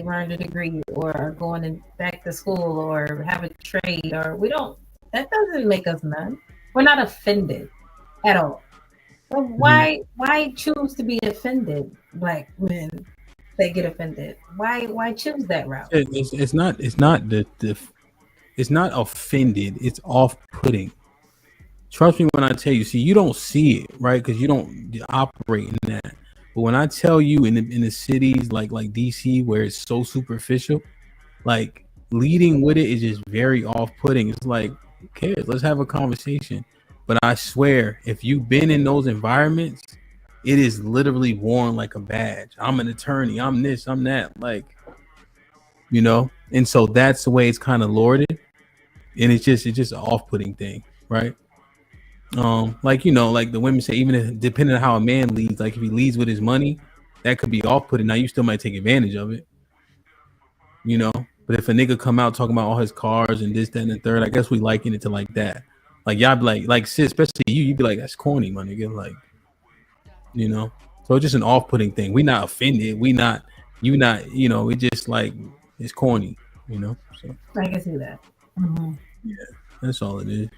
earned a degree or are going back to school or have a trade, or we don't? That doesn't make us none. We're not offended at all. So why choose to be offended? Black men, they get offended. Why choose that route? It's not offended. It's off-putting. Trust me when I tell you. See, you don't see it, right? Because you don't operate in that. But when I tell you in the cities like DC, where it's so superficial, like leading with it is just very off-putting. It's like, who cares? Let's have a conversation. But I swear, if you've been in those environments, it is literally worn like a badge. I'm an attorney. I'm this. I'm that. Like, And so that's the way it's kind of lorded, and it's just an off-putting thing, right? Like the women say, even if, depending on how a man leads, like if he leads with his money, that could be off-putting. Now you still might take advantage of it, But if a nigga come out talking about all his cars and this, that, and the third, I guess we liken it to like that. Like y'all be like sis, especially you'd be like, that's corny, my nigga. Like, So it's just an off-putting thing. We not offended. We not, you not, it just like it's corny, So I can see that. Yeah, that's all it is.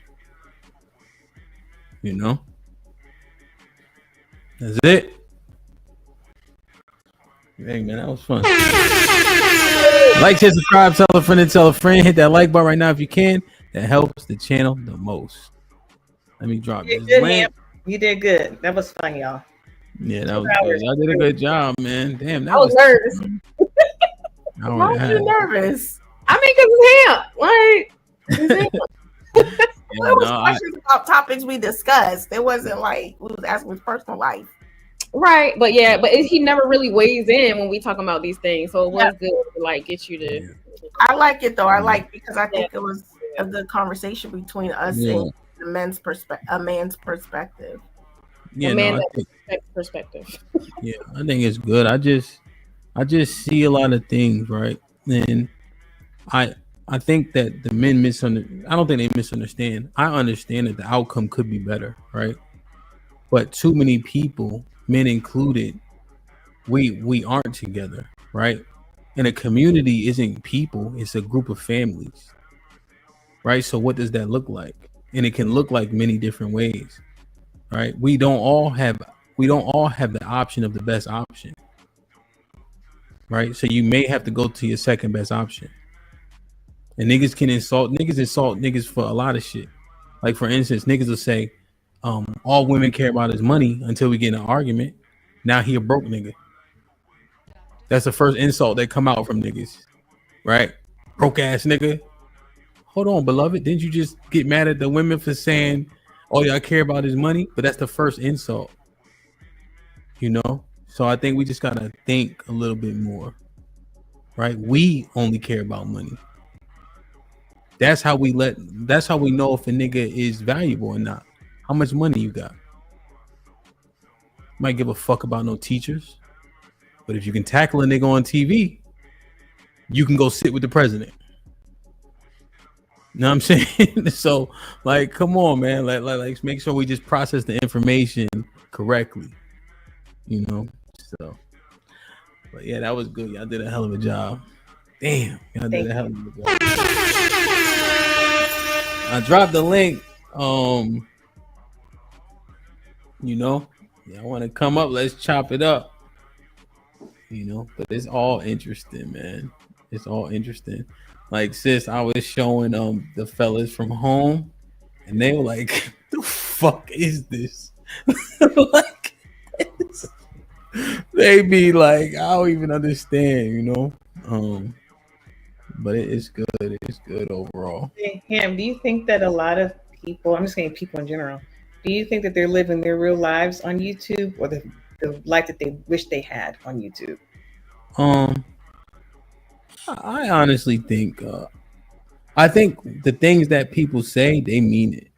That's it. Hey man, that was fun. Like, share, subscribe, tell a friend and tell a friend. Hit that like button right now if you can. That helps the channel the most. Let me drop this link. You did good. That was fun, y'all. Yeah, that was good. Y'all did a good job, man. Damn, that I was nervous. Why were you nervous? I mean, because it's him. It was questions about topics we discussed. It wasn't like we was asking his personal life. Right, but he never really weighs in when we talk about these things, so it was good to like get you to. I like it though. I like because I think it was a good conversation between us and a man's perspective. Yeah, perspective. Yeah, I think it's good. I just see a lot of things, right? And I think that the men misunderstand. I don't think they misunderstand. I understand that the outcome could be better, right? But too many people, men included, we aren't together, right? And a community isn't people; it's a group of families, right? So what does that look like? And it can look like many different ways, right? We don't all have the option of the best option, right? So you may have to go to your second best option. And niggas insult niggas for a lot of shit. Like for instance, niggas will say, all women care about is money until we get in an argument. Now he a broke nigga. That's the first insult that come out from niggas, right? Broke ass nigga. Hold on, beloved. Didn't you just get mad at the women for saying all y'all care about is money? But that's the first insult, So I think we just gotta think a little bit more, right? We only care about money. That's how we know if a nigga is valuable or not. How much money you got? Might give a fuck about no teachers. But if you can tackle a nigga on TV, you can go sit with the president. You know what I'm saying? So, like, come on, man. Like, make sure we just process the information correctly. So. But yeah, that was good. Y'all did a hell of a job. Damn, y'all did a hell of a job. I dropped the link. I want to come up. Let's chop it up. But it's all interesting, man. It's all interesting. Like, sis, I was showing the fellas from home, and they were like, "The fuck is this?" Like, They be like, I don't even understand, you know. But it's good. It's good overall. Hey, Ham, do you think that a lot of people, I'm just saying people in general, do you think that they're living their real lives on YouTube, or the life that they wish they had on YouTube? Um, I honestly think, I think the things that people say, they mean it.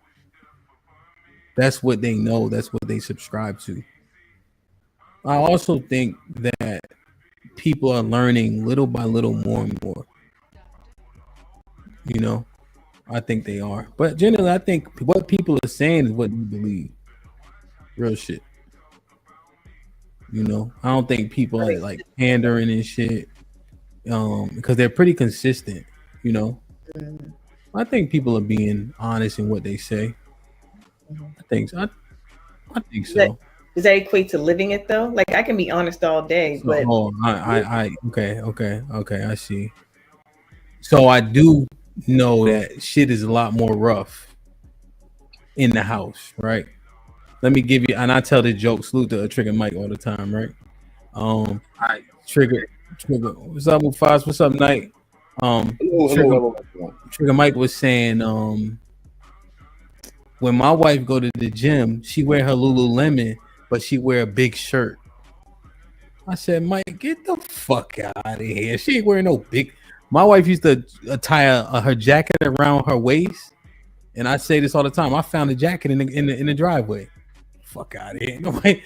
That's what they know. That's what they subscribe to. I also think that people are learning little by little more and more. You know, I think they are. But generally, I think what people are saying is what you believe. Real shit. You know, I don't think people are like pandering and shit. Because they're pretty consistent. You know, I think people are being honest in what they say. I think so. I think so. Does that equate to living it though? Like I can be honest all day, So, but okay, I see. So I do know that shit is a lot more rough in the house, right? Let me give you, and I tell the joke, salute to Trigger Mike all the time, right? I Trigger, what's up, Mufas? What's up, Night? Trigger Mike was saying, when my wife go to the gym, she wear her Lululemon, but she wear a big shirt. I said, Mike, get the fuck out of here. She ain't wearing no big. My wife used to tie her jacket around her waist, and I say this all the time. I found a jacket in the driveway. Fuck out of here. Like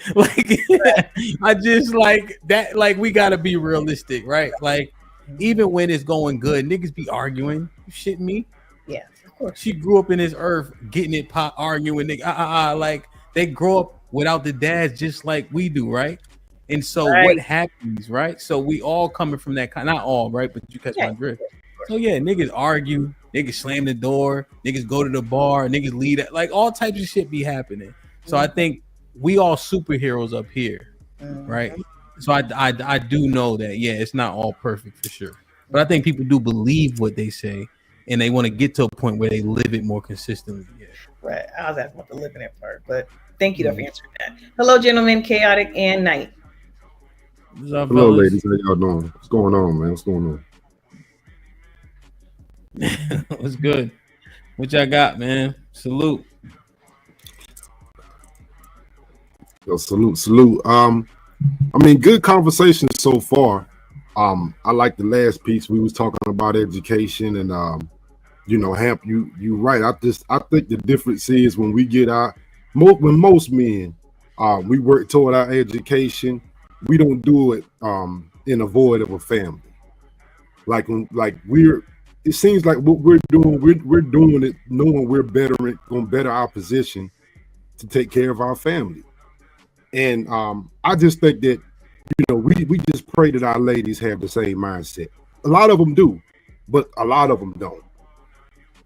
I just like that. Like we gotta be realistic, right? Like even when it's going good, niggas be arguing. You shitting me? Yeah, of course. She grew up in this earth, getting it pot, arguing. Nigga, like they grow up without the dads, just like we do, right? And so what happens, right? So we all coming from that kind, not all, right? But you catch my drift. So yeah, niggas argue, niggas slam the door, niggas go to the bar, niggas lead it, like all types of shit be happening. So I think we all superheroes up here, right? So I do know that, yeah, it's not all perfect for sure. But I think people do believe what they say, and they want to get to a point where they live it more consistently. Yeah. Right. I was asking about the living it part, but thank you for answering that. Hello, gentlemen, Chaotic and Night. What's up, hello, fellas? ladies. How y'all doing? What's going on, man? What's going on? What's good? What y'all got, man? Salute. Yo, salute. I mean, good conversation so far. I like the last piece we was talking about education, and you know, Hamp, you right. I think the difference is when we get when most men we work toward our education, we don't do it in a void of a family. Like it seems like what we're doing, we're doing it knowing we're gonna better our position to take care of our family. And I just think that, you know, we just pray that our ladies have the same mindset. A lot of them do, but a lot of them don't.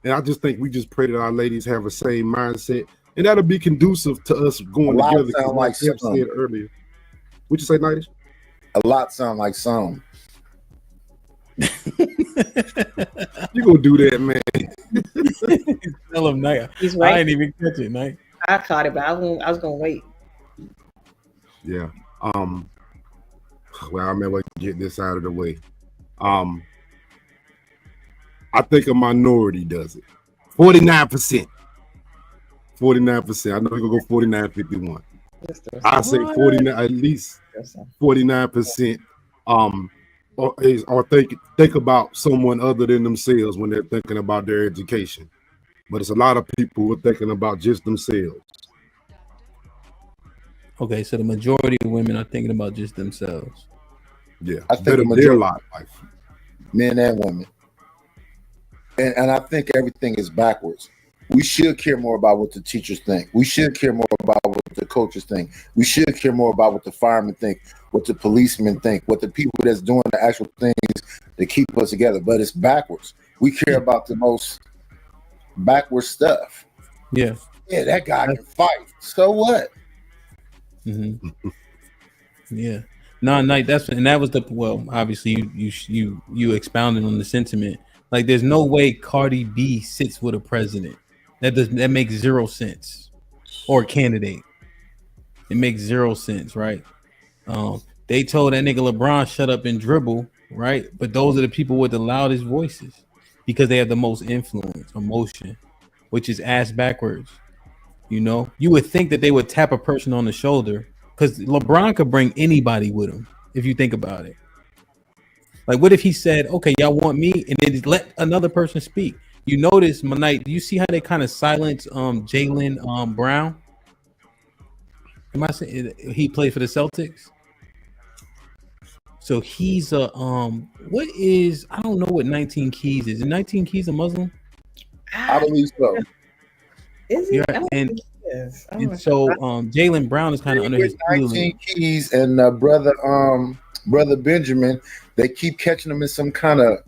And I just think we just pray that our ladies have the same mindset, and that'll be conducive to us going together. Sound like Jeff said earlier. What'd you say, Nightish? A lot sound like some. You gonna do that, man? Tell him, Night. He's right. I didn't even catch it, Night. I caught it, but I was gonna wait. Yeah. Well, I may well get this out of the way. I think a minority does it. 49%. 49%. I know we're gonna go 49, 51. I say 49, at least 49%. Or think about someone other than themselves when they're thinking about their education. But it's a lot of people who are thinking about just themselves. Okay, so the majority of women are thinking about just themselves. Yeah, I think the majority, life, men and women, and I think everything is backwards. We should care more about what the teachers think. We should care more about what the coaches think. We should care more about what the firemen think, what the policemen think, what the people that's doing the actual things that keep us together. But it's backwards. We care about the most backwards stuff. Yeah. Yeah, that guy can fight. So what? Mm-hmm. Yeah. No, Night. That was obviously you expounded on the sentiment. Like, there's no way Cardi B sits with a president. That makes zero sense. Or a candidate. It makes zero sense, right? They told that nigga LeBron shut up and dribble, right? But those are the people with the loudest voices because they have the most influence or motion, which is ass backwards. You know, you would think that they would tap a person on the shoulder because LeBron could bring anybody with him if you think about it. Like, what if he said, "Okay, y'all want me," and then just let another person speak? You notice, Monite, do you see how they kind of silence Jalen Brown? Am I saying he played for the Celtics? So he's a what is, I don't know what 19 Keys is. Is 19 Keys a Muslim? I believe so. Is he? Yeah, and so Jalen Brown is kind of under his 19 Keys and brother Benjamin, they keep catching him in some kind of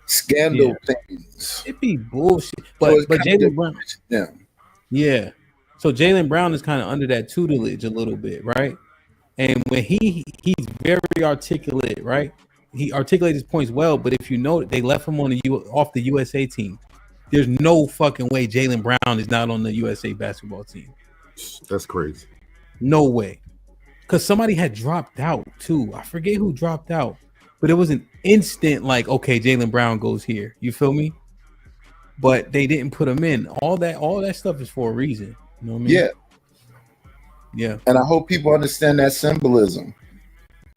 scandal things. It be bullshit. But Jalen Brown, yeah. So Jalen Brown is kind of under that tutelage a little bit, right? And when he's very articulate, right? He articulates his points well. But if you know, they left him on off the USA team. There's no fucking way Jalen Brown is not on the USA basketball team. That's crazy. No way. Because somebody had dropped out too. I forget who dropped out, but it was an instant like, okay, Jalen Brown goes here. You feel me? But they didn't put him in. All that stuff is for a reason. You know what I mean? Yeah. Yeah. And I hope people understand that symbolism.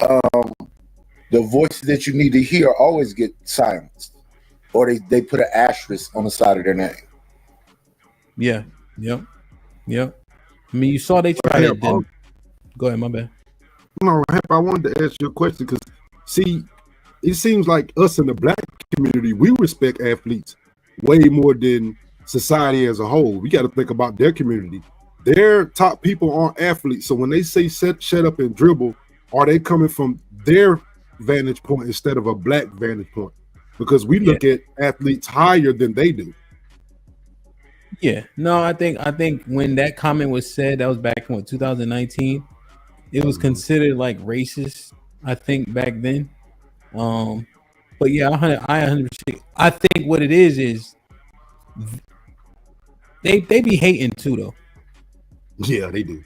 The voices that you need to hear always get silenced, or they put an asterisk on the side of their name. Yeah. Yep. Yep. I mean, you saw they tried it. Go ahead, my bad. No, I wanted to ask you a question because, see, it seems like us in the black community, we respect athletes way more than society as a whole. We got to think about their community. Their top people aren't athletes. So when they say shut up and dribble, are they coming from their vantage point instead of a black vantage point? Because we look at athletes higher than they do. Yeah. No, I think when that comment was said, that was back in 2019. It was considered like racist, I think, back then. But yeah, I 100%. I think what it is they be hating too, though. Yeah, they do.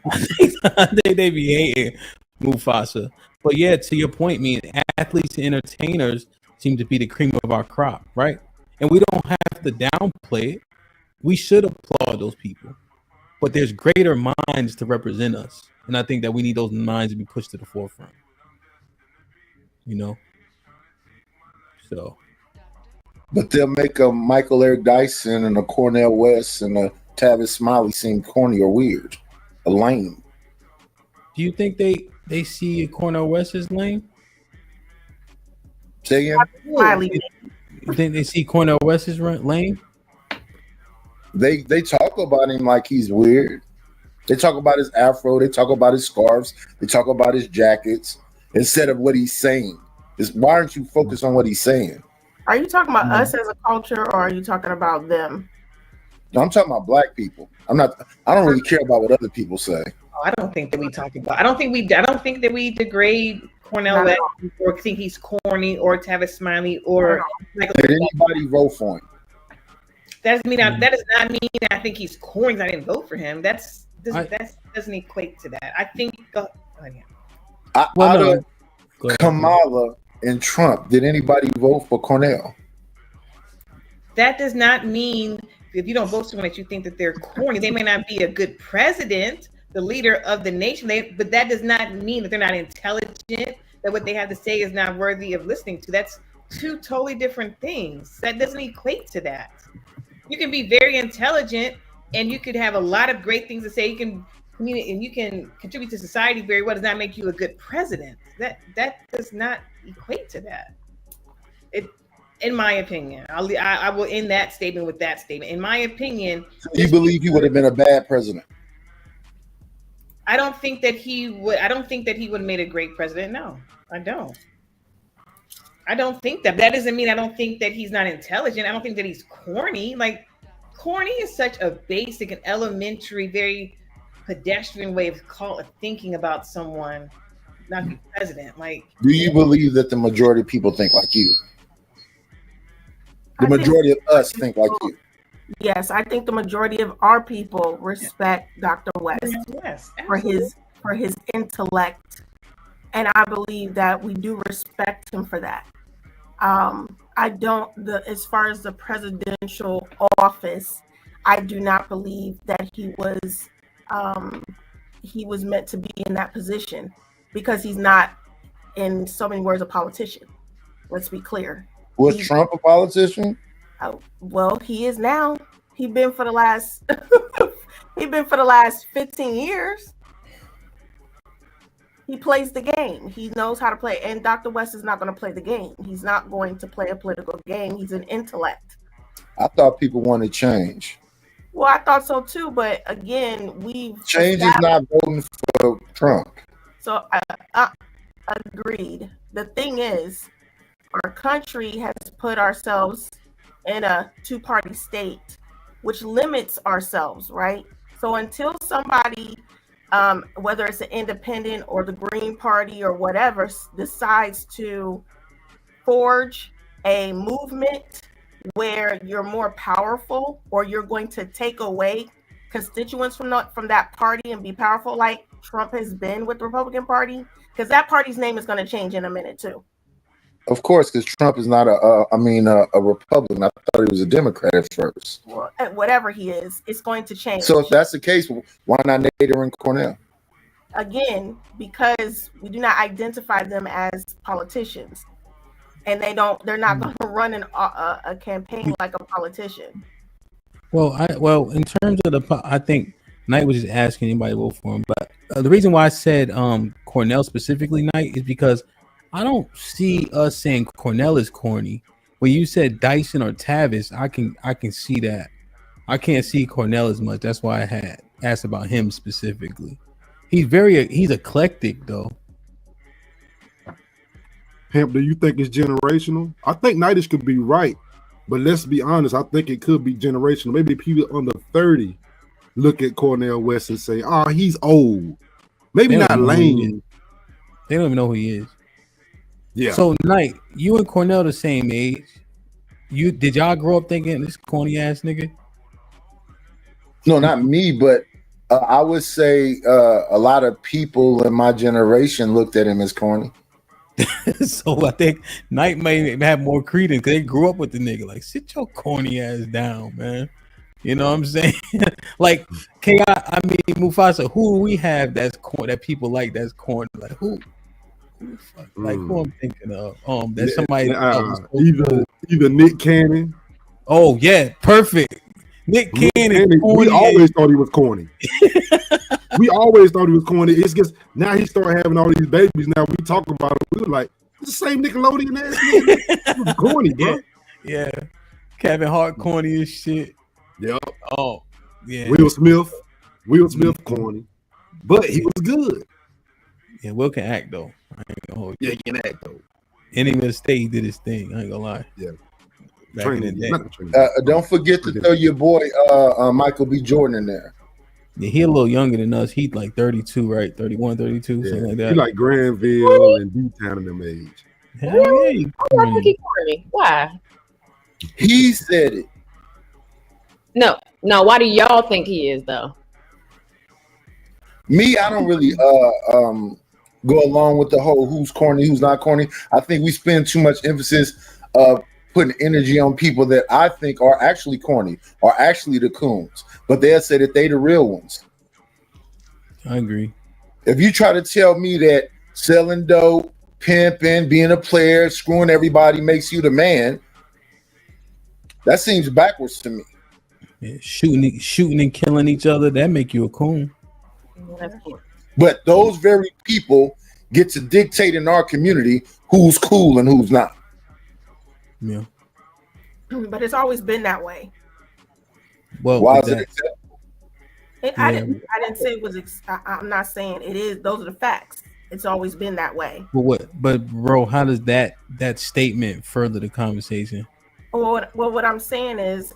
I think they be hating Mufasa. But yeah, to your point, athletes and entertainers seem to be the cream of our crop, right? And we don't have to downplay it. We should applaud those people. But there's greater minds to represent us. And I think that we need those minds to be pushed to the forefront. You know? So. But they'll make a Michael Eric Dyson and a Cornell West and a Tavis Smiley seem corny or weird, or lame. Do you think they see Cornell West as lame? Say again? You think they see Cornell West as lame? They talk about him like he's weird. They talk about his afro. They talk about his scarves. They talk about his jackets instead of what he's saying. Why aren't you focused on what he's saying? Are you talking about us as a culture, or are you talking about them? No, I'm talking about black people. I don't really care about what other people say. I don't think that we talk about. I don't think that we degrade Cornell West or think he's corny or Tavis Smiley or. Did anybody vote for him? That does not mean I think he's corny. I didn't vote for him. That doesn't equate to that. I think. Kamala and Trump, did anybody vote for Cornell? That does not mean if you don't vote for someone that you think that they're corny. They may not be a good president, the leader of the nation, but that does not mean that they're not intelligent, that what they have to say is not worthy of listening to. That's two totally different things. That doesn't equate to that. You can be very intelligent and you could have a lot of great things to say. You can communicate and you can contribute to society very well. Does not make you a good president. That does not equate to that. In my opinion, I will end that statement with that statement. In my opinion, you believe he would have been a bad president? I don't think that he would. I don't think that he would have made a great president. No, I don't. I don't think that. That doesn't mean I don't think that he's not intelligent. I don't think that he's corny. Like, corny is such a basic and elementary, very pedestrian way of thinking about someone not be president. Like, do you believe that the majority of people think like you? The majority of us think like you. Yes, I think the majority of our people respect Dr. West for his intellect, and I believe that we do respect him for that. I don't, as far as the presidential office, I do not believe that he was meant to be in that position, because he's not, in so many words, a politician. Let's be clear. Was Trump a politician? Well, he is now. He's been for the last 15 years. He plays the game. He knows how to play. And Dr. West is not going to play the game. He's not going to play a political game. He's an intellect. I thought people wanted change. Well, I thought so too. But again, change is not voting for Trump. So I agreed. The thing is, our country has put ourselves in a two-party state, which limits ourselves, right? So until somebody, whether it's an independent or the Green Party or whatever, decides to forge a movement where you're more powerful, or you're going to take away constituents from that party and be powerful, like Trump has been with the Republican Party, because that party's name is going to change in a minute too. Of course, because Trump is not a Republican. I thought he was a Democrat at first. Well, whatever he is, it's going to change. So if that's the case, why not Nader and Cornell? Again, because we do not identify them as politicians, and they're not going to run a campaign like a politician. Well, in terms of I think Knight was just asking anybody to vote for him, but the reason why I said Cornell specifically, Knight, is because I don't see us saying Cornell is corny. When you said Dyson or Tavis, I can see that. I can't see Cornell as much. That's why I had asked about him specifically. He's eclectic though. Hamp, do you think it's generational? I think Knightish could be right, but let's be honest. I think it could be generational. Maybe people under 30 look at Cornell West and say, "Oh, he's old." Maybe not lame. They don't even know who he is. Yeah. So, Knight, you and Cornell the same age. Did y'all grow up thinking this corny ass nigga? No, not me, but I would say a lot of people in my generation looked at him as corny. So I think Knight may have more credence because they grew up with the nigga. Like, sit your corny ass down, man. You know what I'm saying? Like, Mufasa, who do we have that's corny, that people like that's corny? Like, who I'm thinking of? There's somebody either Nick Cannon. Oh yeah, perfect. Nick Cannon. We always thought he was corny. We always thought he was corny. It's just now he started having all these babies. Now we talk about it. We were like, it's the same Nickelodeon ass nigga. He was corny, bro. Yeah. Kevin Hart corny as shit. Yep. Oh, yeah. Will Smith corny, but he was good. Yeah, Will can act though. I ain't gonna hold you. Yeah, he can act though. Enemy of the State, he did his thing. I ain't gonna lie. Yeah. Back in the day. Don't forget to throw your boy Michael B. Jordan in there. Yeah, he a little younger than us. He's like 32, right? 31, 32, Yeah. something like that. He like Granville and D-Town in them age. Hell yeah. I think he's corny. Why? He said it. No. Why do y'all think he is though? Me, I don't really go along with the whole who's corny, who's not corny. I think we spend too much emphasis putting energy on people that I think are actually corny, are actually the coons, but they'll say that they the real ones. I agree. If you try to tell me that selling dope, pimping, being a player, screwing everybody makes you the man, that seems backwards to me. Yeah, shooting and killing each other, that make you a coon. But those very people get to dictate in our community who's cool and who's not. Yeah. But it's always been that way. Well, why is it acceptable? I didn't say it was. I'm not saying it is. Those are the facts. It's always been that way. But bro, how does that statement further the conversation? Well, what I'm saying is,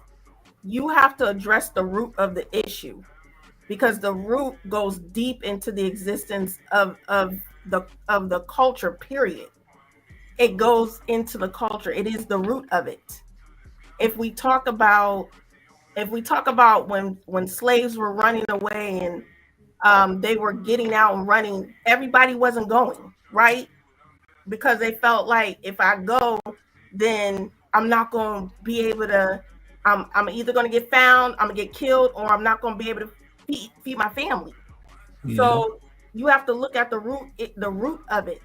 you have to address the root of the issue, because the root goes deep into the existence of the culture. Period. It goes into the culture. It is the root of it. If we talk about when slaves were running away They were getting out and running. Everybody wasn't going, right? Because they felt like if I go, then I'm not going to be able to. I'm either going to get found, I'm going to get killed, or I'm not going to be able to feed my family. Yeah. So you have to look at the root of it.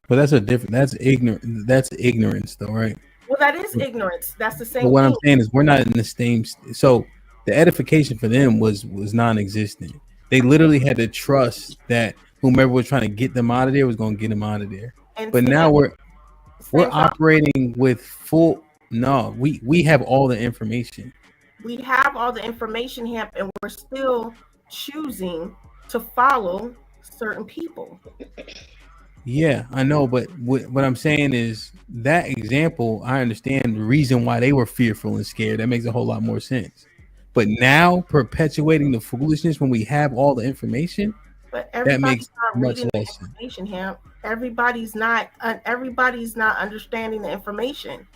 But that's a different. That's ignorant. That's ignorance, though, right? Well, that is ignorance. That's the same. But what thing. I'm saying is, we're not in the same. So the edification for them was non-existent. They literally had to trust that whomever was trying to get them out of there was going to get them out of there. And but now we're operating with full. No, we have all the information. We have all the information, Hamp, and we're still choosing to follow certain people. Yeah, I know, but what I'm saying is that example, I understand the reason why they were fearful and scared. That makes a whole lot more sense. But now perpetuating the foolishness when we have all the information, but that makes not much reading less the information, Hamp. Everybody's not understanding the information.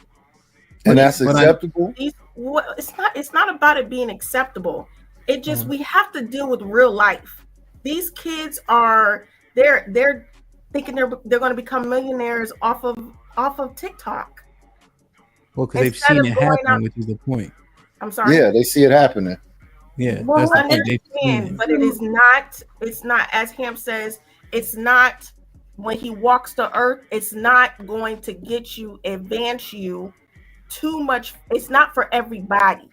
And that's acceptable. It's not about it being acceptable. It just we have to deal with real life. These kids are they're thinking they're going to become millionaires off of TikTok. Well, because they've seen it happen, which is the point. I'm sorry. Yeah, they see it happening. Yeah, well, that's the point. But it is not. It's not, as Hamp says. It's not when he walks the earth. It's not going to advance you too much. It's not for everybody.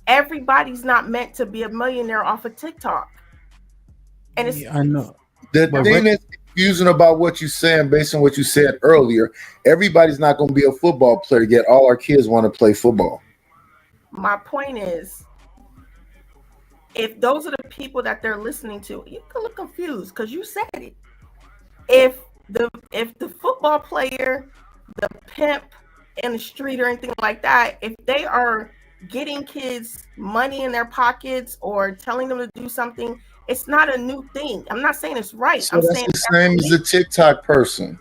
Everybody's not meant to be a millionaire off of TikTok. And it's I know. The thing that's confusing about what you're saying, based on what you said earlier, everybody's not going to be a football player, yet all our kids want to play football. My point is, if those are the people that they're listening to, you can look confused because you said it. If the football player, the pimp in the street or anything like that, if they are getting kids money in their pockets or telling them to do something, it's not a new thing. I'm not saying it's right. So that's the same as the TikTok person.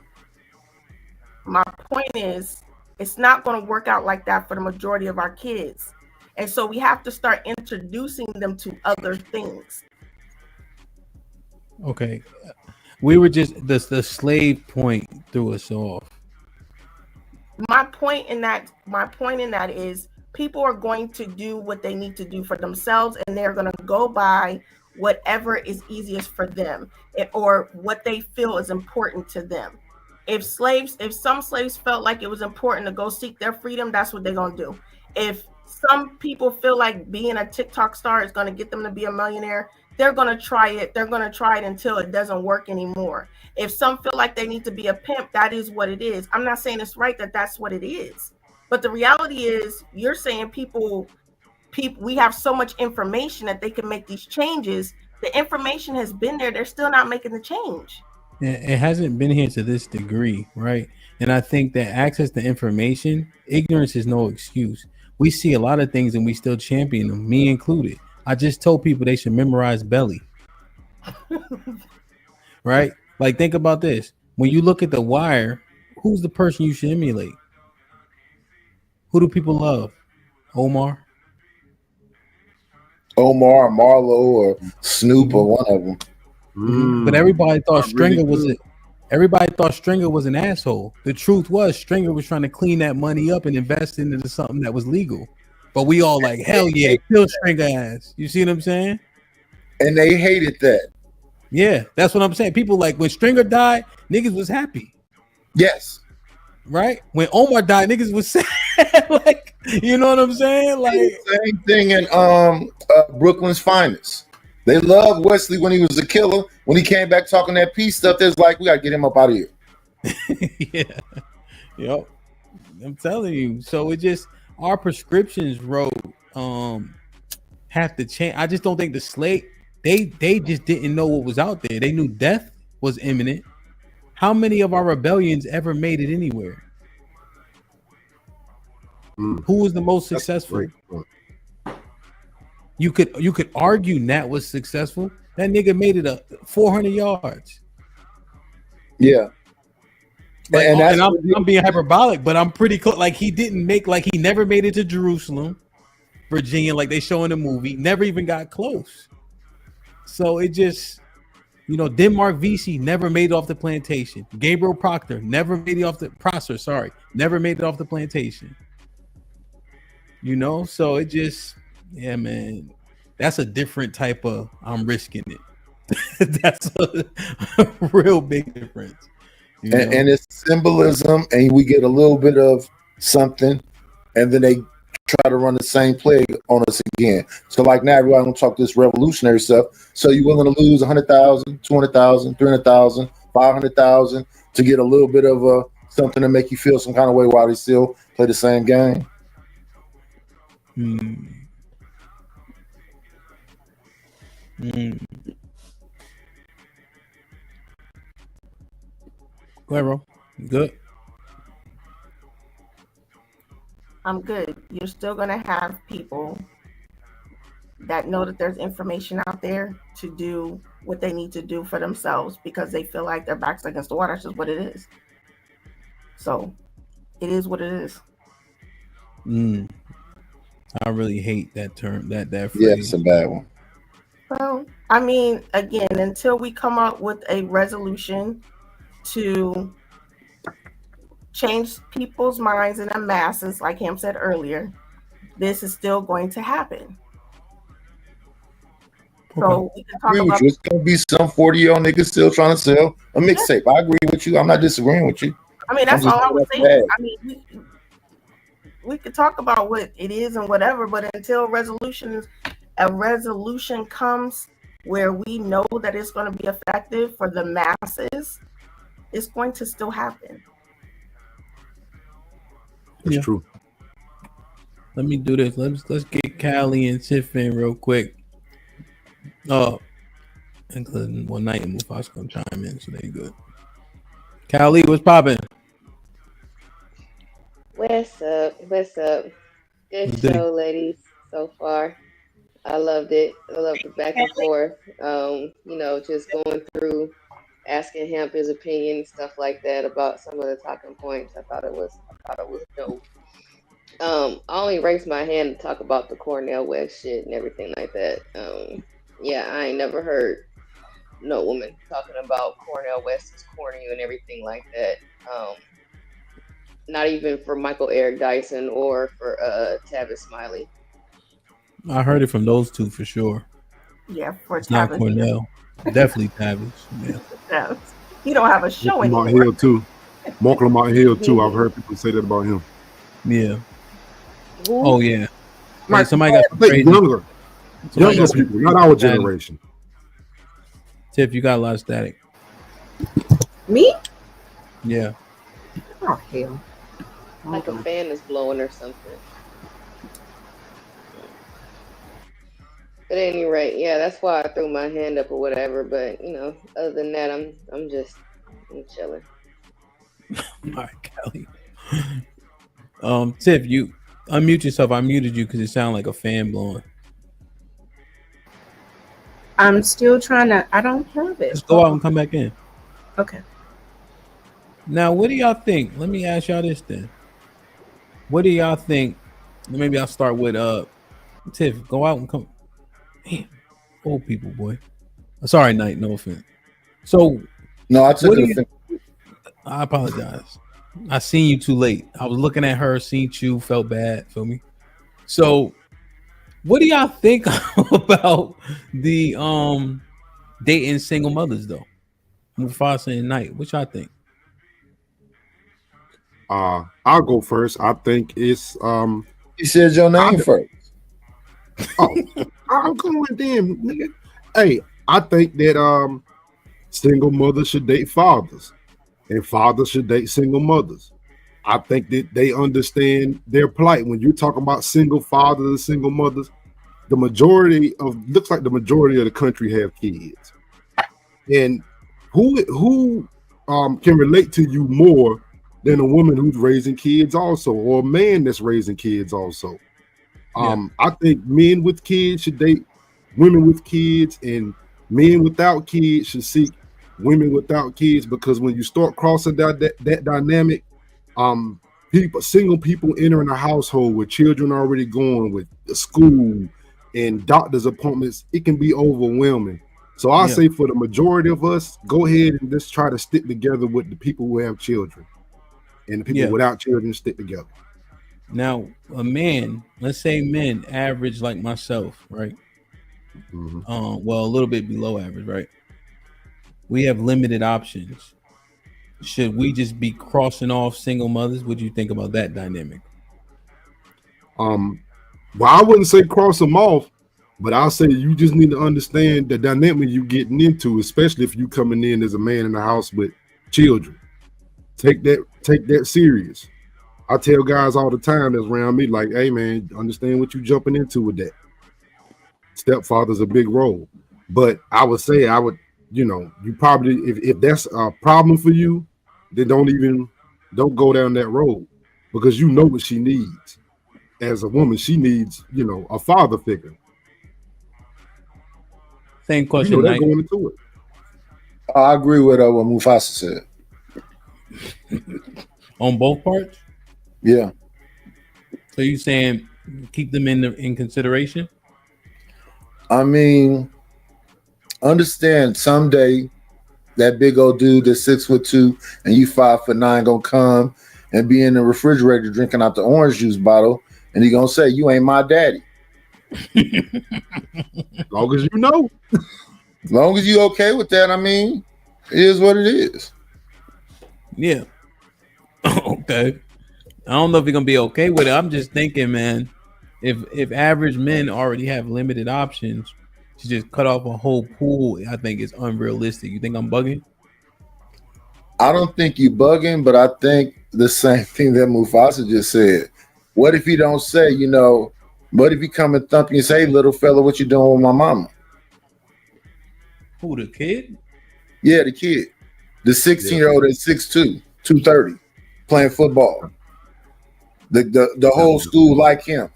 My point is, it's not going to work out like that for the majority of our kids. And so we have to start introducing them to other things. Okay. We were just the slave point threw us off. My point in that is people are going to do what they need to do for themselves, and they're going to go by whatever is easiest for them or what they feel is important to them. If some slaves felt like it was important to go seek their freedom, that's what they're going to do. If some people feel like being a TikTok star is going to get them to be a millionaire, they're going to try it. They're going to try it until it doesn't work anymore. If some feel like they need to be a pimp, that is what it is. I'm not saying it's right that that's what it is. But the reality is, you're saying people, we have so much information that they can make these changes. The information has been there. They're still not making the change. It hasn't been here to this degree, right? And I think that access to information, ignorance is no excuse. We see a lot of things and we still champion them, me included. I just told people they should memorize Belly. Right? Like, think about this. When you look at The Wire, who's the person you should emulate? Who do people love? Omar, Marlo, or Snoop, or one of them. But everybody thought Stringer was an asshole. The truth was Stringer was trying to clean that money up and invest it into something that was legal. But we all like, hell yeah, kill Stringer ass. You see what I'm saying? And they hated that. Yeah, that's what I'm saying. People like, when Stringer died, niggas was happy. Yes. Right? When Omar died, niggas was sad. Like, you know what I'm saying? Like, same thing in Brooklyn's Finest. They loved Wesley when he was a killer. When he came back talking that peace stuff, there's like, we gotta get him up out of here. Yeah. Yep. I'm telling you. So it just, our prescriptions wrote have to change. I just don't think the slave, they just didn't know what was out there. They knew death was imminent. How many of our rebellions ever made it anywhere? Who was the most successful? You could argue Nat was successful. That nigga made it 400 yards. Yeah. Like, and I'm being hyperbolic, but I'm pretty close. Like, he never made it to Jerusalem, Virginia, like they show in the movie. Never even got close. So it just, Denmark Vesey never made it off the plantation. Gabriel Proctor never made it off the never made it off the plantation. So it just, yeah, man, that's a different type of I'm risking it. That's a real big difference. And it's symbolism, and we get a little bit of something, and then they try to run the same play on us again. So like now everybody gonna talk this revolutionary stuff. So you're willing to lose 100,000, 200,000, 300,000, 500,000 to get a little bit of something to make you feel some kind of way while they still play the same game. Go ahead, bro. You good? I'm good. You're still going to have people that know that there's information out there to do what they need to do for themselves because they feel like their back's against the wall. That's just what it is. So it is what it is. I really hate that term, that phrase. Yeah, it's a bad one. Well, I mean, again, until we come up with a resolution to change people's minds in the masses, like Ham said earlier, this is still going to happen. So we can talk about. It's gonna be some 40-year-old niggas still trying to sell a mixtape. I agree with you. I'm not disagreeing with you. I mean, that's all I was saying. I mean, we could talk about what it is and whatever, but until a resolution comes where we know that it's going to be effective for the masses, it's going to still happen. It's true. Let me do this. Let's get Callie and Tiff in real quick. Including one night and Mufasa gonna chime in, so they good. Callie, what's popping? What's up? Good show, ladies, so far. I loved it. I loved the back and forth. Just going through, asking him his opinion, stuff like that about some of the talking points. I thought it was dope. I only raised my hand to talk about the Cornel West shit and everything like that. I ain't never heard no woman talking about Cornel West is corny and everything like that. Not even for Michael Eric Dyson or for Tavis Smiley. I heard it from those two for sure. Yeah, for it's Tavis. Not Cornell. Definitely Tavis. Yeah. He don't have a show anymore. Lamont Hill too. Mark Lamont Hill too. I've heard people say that about him. Yeah. Ooh. Oh yeah. Right, somebody got younger people, not our generation. Tiff, you got a lot of static. Me? Yeah. Oh hell. Like a fan is blowing or something. But at any rate, that's why I threw my hand up or whatever. But other than that, I'm chilling. All right, Callie. Tiff, you unmute yourself. I muted you because it sounded like a fan blowing. I'm still trying to. I don't have it. Just go out and come back in. Okay. Now, what do y'all think? Let me ask y'all this then. What do y'all think? Maybe I'll start with Tiff. Go out and come. Damn, old people, boy. Sorry, Knight. No offense. So, no, I took it. I apologize. I seen you too late. I was looking at her, seen you, felt bad. Feel me? So, what do y'all think about the dating single mothers though? Mufasa and Knight. What y'all think? I'll go first. I think it's You said your name first. Oh, I'm going then, nigga. Hey, I think that single mothers should date fathers, and fathers should date single mothers. I think that they understand their plight. When you're talking about single fathers and single mothers, looks like the majority of the country have kids. And who can relate to you more than a woman who's raising kids also, or a man that's raising kids also? I think men with kids should date women with kids, and men without kids should seek women without kids, because when you start crossing that dynamic, single people entering a household with children already going with the school and doctor's appointments, it can be overwhelming. So I Yeah. say for the majority of us, go ahead and just try to stick together with the people who have children, and the people Yeah. without children stick together. Now, a man, let's say men average like myself, right? Mhm. Well, a little bit below average, right? We have limited options. Should we just be crossing off single mothers? What do you think about that dynamic? Well, I wouldn't say cross them off, but I'll say you just need to understand the dynamic you getting into, especially if you coming in as a man in the house with children. Take that serious. I tell guys all the time that's around me, like, hey man, understand what you jumping into with that. Stepfather's a big role. But I would say you probably if that's a problem for you, then don't go down that road, because you know what she needs. As a woman, she needs, a father figure. Same You question, know they're Knight. going into it. I agree with what Mufasa said. On both parts? Yeah. So you saying keep them in consideration? I mean, understand someday that big old dude that's 6'2" and you 5'9" gonna come and be in the refrigerator drinking out the orange juice bottle, and he gonna say, "You ain't my daddy." Long as you know. As long as you okay with that, I mean, it is what it is. Yeah. Okay. I don't know if you're gonna be okay with it. I'm just thinking, man, if average men already have limited options, to just cut off a whole pool, I think it's unrealistic. You think I'm bugging? I don't think you bugging, but I think the same thing that Mufasa just said. What if he don't say, what if he come and thump you and say, "Hey, little fella, what you doing with my mama?" Who, the kid? Yeah, the kid. The 16-year-old at 6'2", 230, playing football. The whole school like him.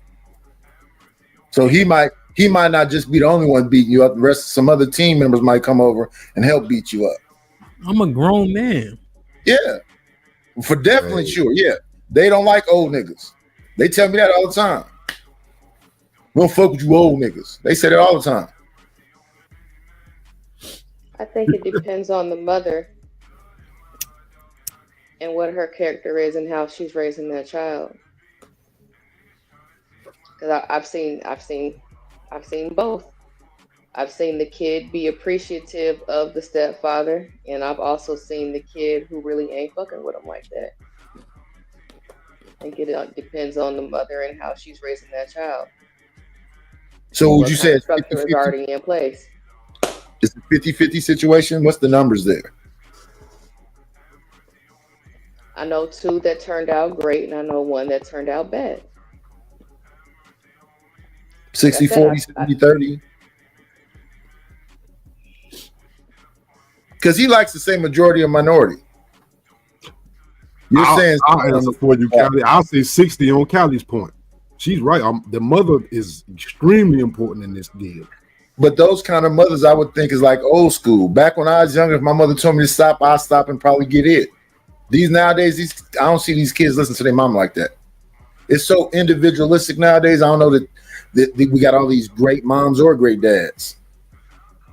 So he might not just be the only one beating you up. The rest of some other team members might come over and help beat you up. I'm a grown man. Yeah. For definitely sure. Yeah. They don't like old niggas. They tell me that all the time. We don't fuck with you old niggas. They say that all the time. I think it depends on the mother and what her character is and how she's raising that child. Because I've seen both. I've seen the kid be appreciative of the stepfather, and I've also seen the kid who really ain't fucking with him like that. I think it depends on the mother and how she's raising that child. So would you say it's structure is already in place? It's a 50-50 situation? What's the numbers there? I know 2 that turned out great, and I know 1 that turned out bad. 60-40, 70-30. Because he likes to say majority or minority. You're saying I'll answer for you, Callie. I'll say 60 on Callie's point. She's right. The mother is extremely important in this deal. But those kind of mothers, I would think, is like old school. Back when I was younger, if my mother told me to stop, I'd stop and probably get it. Nowadays, I don't see these kids listen to their mom like that. It's so individualistic nowadays. I don't know that we got all these great moms or great dads.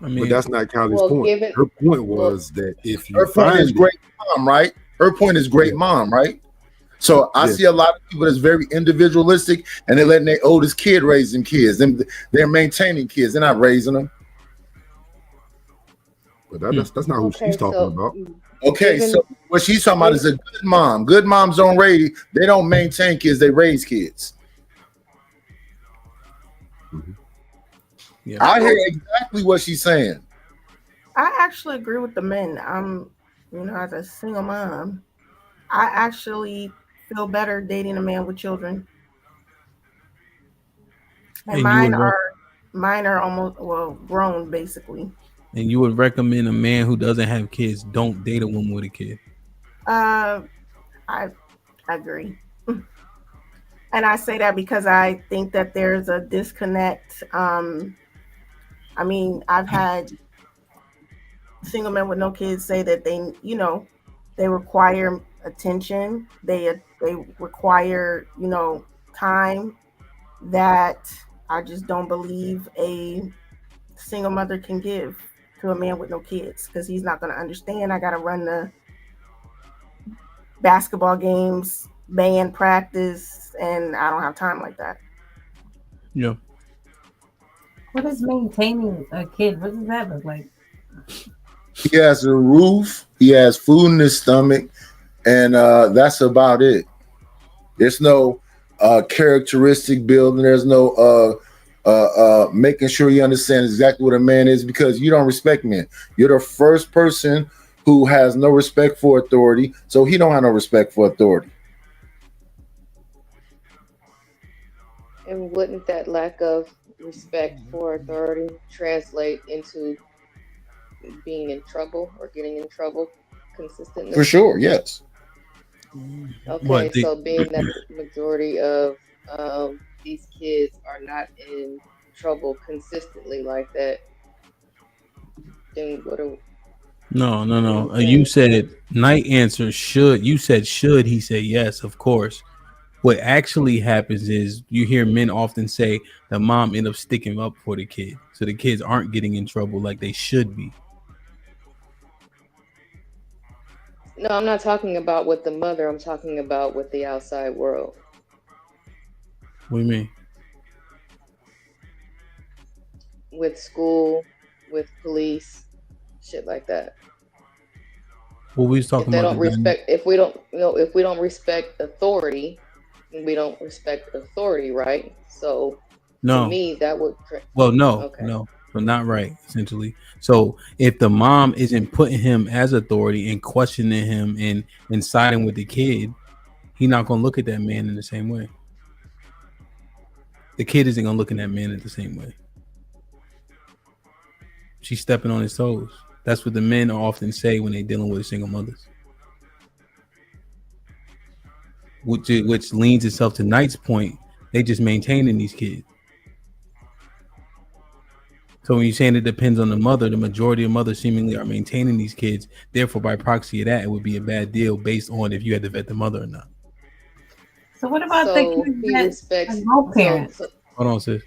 I mean, but that's not Callie's point. Her point was that if you her point is great mom, right? Her point is great mom, right? So I see a lot of people that's very individualistic, and they're letting their oldest kid raise them kids. They're maintaining kids. They're not raising them. But that's not who she's talking about. Okay, so what she's talking about is a good mom. Good moms don't raise. They don't maintain kids. They raise kids. Mm-hmm. Yeah. I hear exactly what she's saying. I actually agree with the men. As a single mom, I actually feel better dating a man with children. And mine are almost grown basically. And you would recommend a man who doesn't have kids don't date a woman with a kid? I agree. And I say that because I think that there's a disconnect. I've had single men with no kids say that they require attention. They require, time that I just don't believe a single mother can give. to a man with no kids because he's not going to understand. I got to run the basketball games, band practice, and I don't have time like that. Yeah. What is maintaining a kid? What does that look like? He has a roof, he has food in his stomach, and that's about it. There's no characteristic building. There's no making sure you understand exactly what a man is, because you don't respect men. You're the first person who has no respect for authority, so he don't have no respect for authority. And wouldn't that lack of respect for authority translate into being in trouble or getting in trouble consistently? For sure, yes. Okay, so being that the majority of these kids are not in trouble consistently like that, then what are No. You said Knight answer should. You said should. He said yes, of course. What actually happens is you hear men often say the mom end up sticking up for the kid, so the kids aren't getting in trouble like they should be. No, I'm not talking about with the mother. I'm talking about with the outside world. What do you mean? With school, with police, shit like that. What we was talking If they about? don't respect, if we don't respect authority, we don't respect authority, right? So No. to me, that would. Well, no, Okay. no, but not right. Essentially, so if the mom isn't putting him as authority and questioning him and siding with the kid, he's not gonna look at that man in the same way. The kid isn't gonna look at that man in the same way. She's stepping on his toes. That's what the men often say when they're dealing with single mothers. Which leans itself to Knight's point. They just maintaining these kids. So when you're saying it depends on the mother, the majority of mothers seemingly are maintaining these kids. Therefore, by proxy of that, it would be a bad deal based on if you had to vet the mother or not. So what about So the he kids respects. that no parents? Hold on, sis.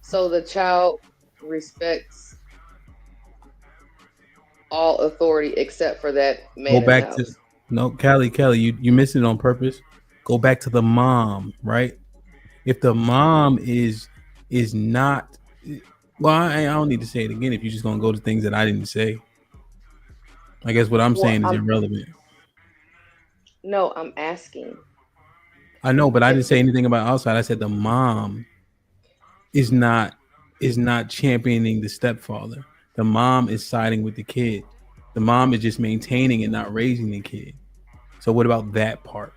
So the child respects all authority except for that man. Go back in the to house. no, Callie, you missed it on purpose. Go back to the mom, right? If the mom is not, well, I don't need to say it again. If you're just gonna go to things that I didn't say, I guess what I'm saying is irrelevant. No, I'm asking. I know, but I didn't say anything about outside. I said the mom is not championing the stepfather. The mom is siding with the kid. The mom is just maintaining and not raising the kid. So what about that part?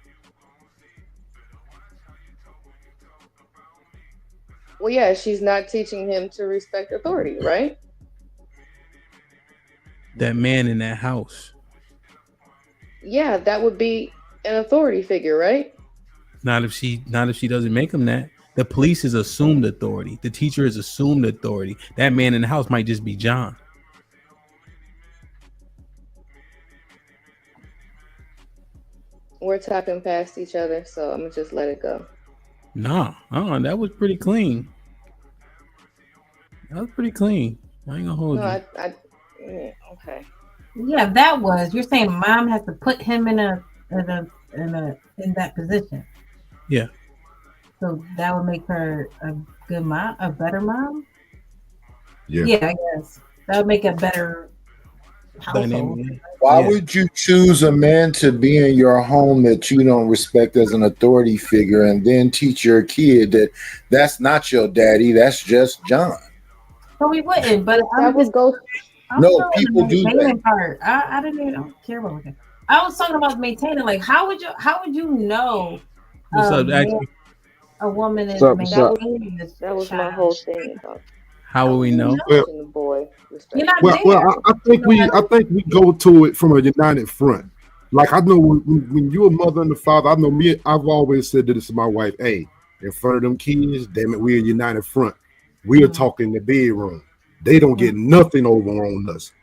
Well, yeah, she's not teaching him to respect authority, right? That man in that house. Yeah, that would be an authority figure, right? Not if she doesn't make him that. The police is assumed authority. The teacher is assumed authority. That man in the house might just be John. We're talking past each other, so I'm gonna just let it go. Nah, that was pretty clean. That was pretty clean. I ain't gonna hold you. Yeah, okay. Yeah, that was. You're saying mom has to put him in that position. Yeah. So that would make her a good mom, a better mom. Yeah. Yeah, I guess that would make a better household. Why would you choose a man to be in your home that you don't respect as an authority figure, and then teach your kid that that's not your daddy, that's just John? So we wouldn't, but I would go. No, people do that. Part. I don't care about that. I was talking about maintaining. Like, how would you know? What's up, a woman is maintaining this. That was my whole thing. How will we know? The boy. Well, I think we go to it from a united front. Like, I know when you're a mother and a father, I know me. I've always said this to my wife. Hey, in front of them kids, damn it, we're a united front. We are talking the bedroom. They don't get nothing over on us.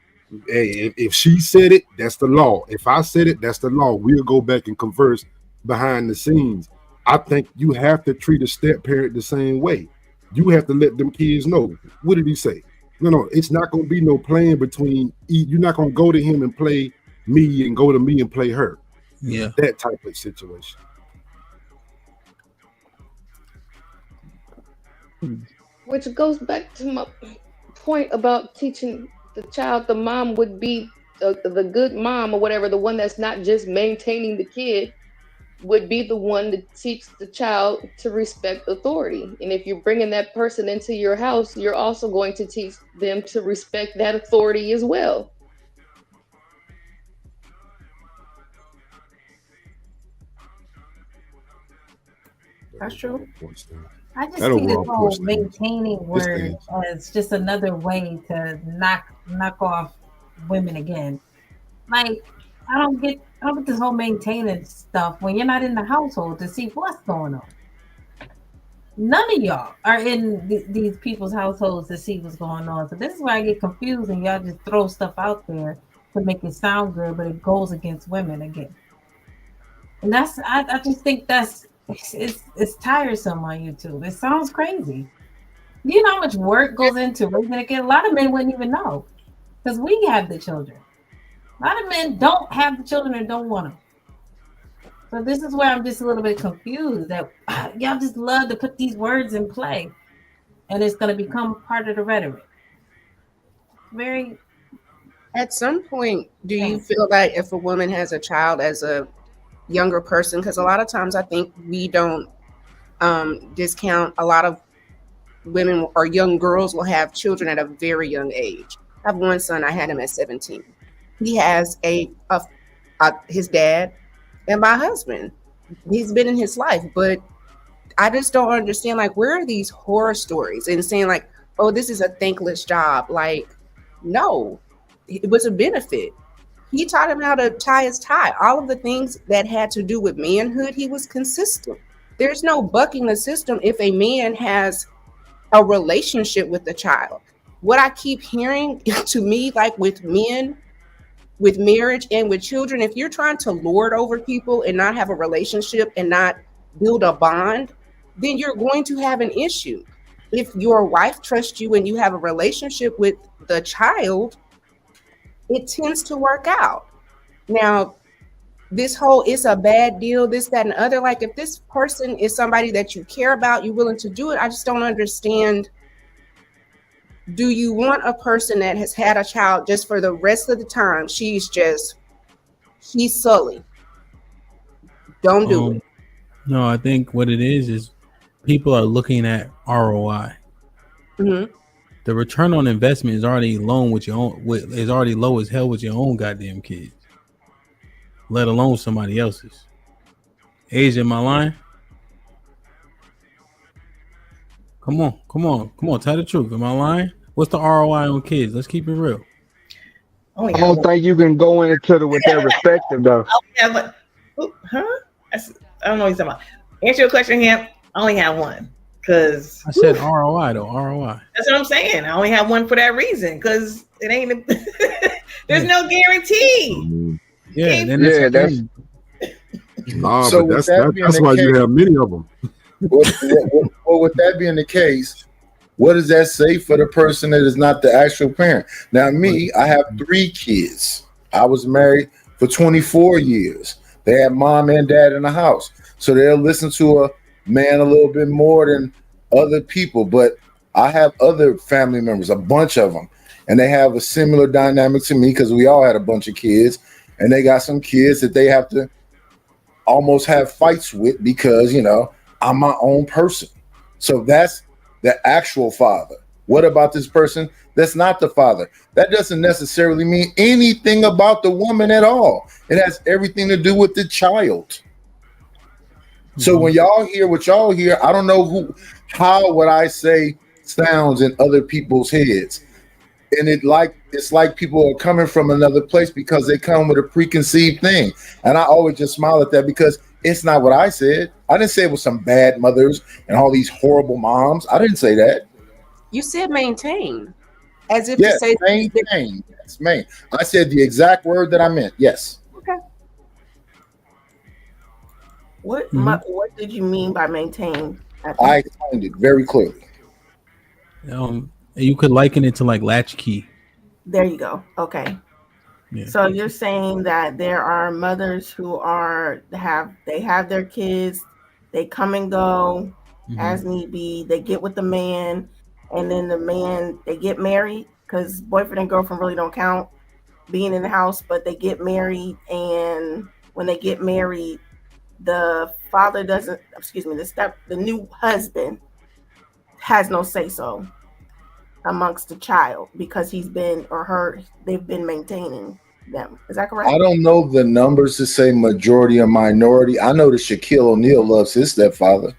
Hey, if she said it, that's the law. If I said it, that's the law. We'll go back and converse behind the scenes. I think you have to treat a step parent the same way. You have to let them kids know. What did he say? No, it's not going to be no playing between. You're not going to go to him and play me and go to me and play her. Yeah, that type of situation. Which goes back to my point about teaching the child. The mom would be the good mom or whatever, the one that's not just maintaining the kid, would be the one to teach the child to respect authority. And if you're bringing that person into your house, you're also going to teach them to respect that authority as well. That's true. I just see this whole maintaining word as just another way to knock off women again. Like I don't get this whole maintaining stuff when you're not in the household to see what's going on. None of y'all are in these people's households to see what's going on. So this is why I get confused and y'all just throw stuff out there to make it sound good, but it goes against women again. And that's I just think that's it's tiresome on YouTube. It sounds crazy. You know how much work goes into raising a kid? A lot of men wouldn't even know because we have the children. A lot of men don't have the children and don't want them. So this is where I'm just a little bit confused that y'all just love to put these words in play and it's going to become part of the rhetoric. Very. At some point, do you feel like if a woman has a child as a younger person, because a lot of times I think we don't discount a lot of women or young girls will have children at a very young age. I have one son, I had him at 17. He has his dad and my husband. He's been in his life, but I just don't understand, like, where are these horror stories and saying like, oh, this is a thankless job? Like, no, it was a benefit. He taught him how to tie his tie. All of the things that had to do with manhood, he was consistent. There's no bucking the system if a man has a relationship with the child. What I keep hearing to me, like with men, with marriage and with children, if you're trying to lord over people and not have a relationship and not build a bond, then you're going to have an issue. If your wife trusts you and you have a relationship with the child, it tends to work out. Now, this whole it's a bad deal, this, that, and other, like if this person is somebody that you care about, you're willing to do it. I just don't understand. Do you want a person that has had a child just for the rest of the time? She's sully. Don't do it. No, I think what it is people are looking at ROI. Mm-hmm. The return on investment is already low with your own. Is already low as hell with your own goddamn kids, let alone somebody else's. Age, am I lying? Come on. Tell the truth. Am I lying? What's the ROI on kids? Let's keep it real. I don't think you can go into it with that perspective, though. I don't know what you're talking about. Answer your question, Hamp. I only have one. Because I said ROI though. ROI. That's what I'm saying. I only have one for that reason. Because it ain't there's no guarantee. Yeah, that's Nah, So but with that's that being the why you case- have many of them. Well, with that being the case, what does that say for the person that is not the actual parent? Now, me, I have 3 kids. I was married for 24 years. They had mom and dad in the house. So they'll listen to a man a little bit more than other people. But I have other family members, a bunch of them, and they have a similar dynamic to me because we all had a bunch of kids, and they got some kids that they have to almost have fights with because, I'm my own person. So that's the actual father. What about this person that's not the father? That doesn't necessarily mean anything about the woman at all. It has everything to do with the child. So when y'all hear what y'all hear, I don't know how what I say sounds in other people's heads. And it's like people are coming from another place because they come with a preconceived thing. And I always just smile at that because it's not what I said. I didn't say it was some bad mothers and all these horrible moms. I didn't say that. You said maintain, as if Yes, to say maintain. Yes, main. I said the exact word that I meant. Yes. Okay. What did you mean by maintain? I explained it very clearly. And you could liken it to like latchkey. There you go. Okay. Yeah. So you're saying that there are mothers who have their kids, they come and go as need be, they get with the man, and then the man they get married because boyfriend and girlfriend really don't count being in the house, but they get married, and when they get married, the father doesn't excuse me, the new husband has no say so amongst the child because he's been or her they've been maintaining them. Is that correct? I don't know the numbers to say majority or minority. I know that Shaquille O'Neal loves his stepfather.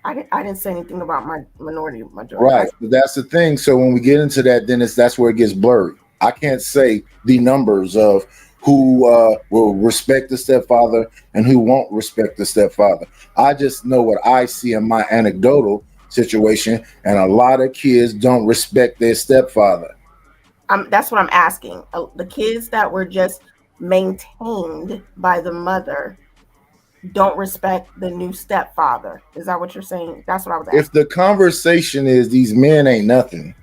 I didn't say anything about my minority majority. Right, but that's the thing. So when we get into that, then that's where it gets blurry. I can't say the numbers of who will respect the stepfather and who won't respect the stepfather. I just know what I see in my anecdotal situation, and a lot of kids don't respect their stepfather. That's what I'm asking. The kids that were just maintained by the mother don't respect the new stepfather. Is that what you're saying? That's what I was asking. If the conversation is these men ain't nothing,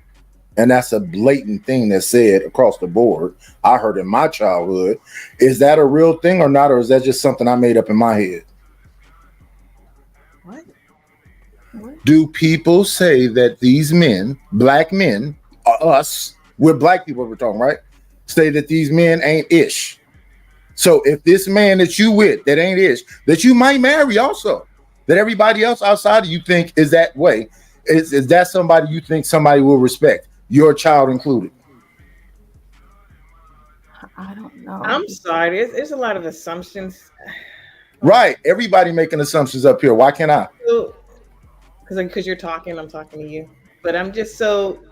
and that's a blatant thing that's said across the board, I heard in my childhood, is that a real thing or not, or is that just something I made up in my head? What? Do people say that these men, black men, us, we're black people we're talking, right? Say that these men ain't ish. So if this man that you with that ain't ish, that you might marry also, that everybody else outside of you think is that way, is that somebody you think somebody will respect, your child included? I don't know. I'm sorry. There's a lot of assumptions. Right. Everybody making assumptions up here. Why can't I? Because you're talking, I'm talking to you. But I'm just so...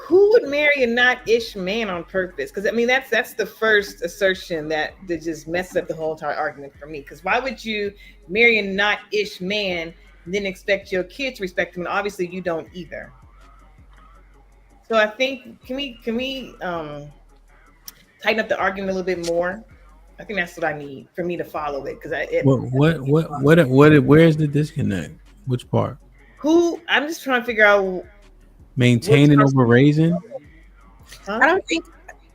Who would marry a not-ish man on purpose? Because I mean, that's the first assertion that just messes up the whole entire argument for me. Because why would you marry a not-ish man and then expect your kid to respect him? And obviously, you don't either. So I think can we tighten up the argument a little bit more? I think that's what I need for me to follow it. Because where's the disconnect? Which part? I'm just trying to figure out. Maintaining over raising? Huh? I don't think.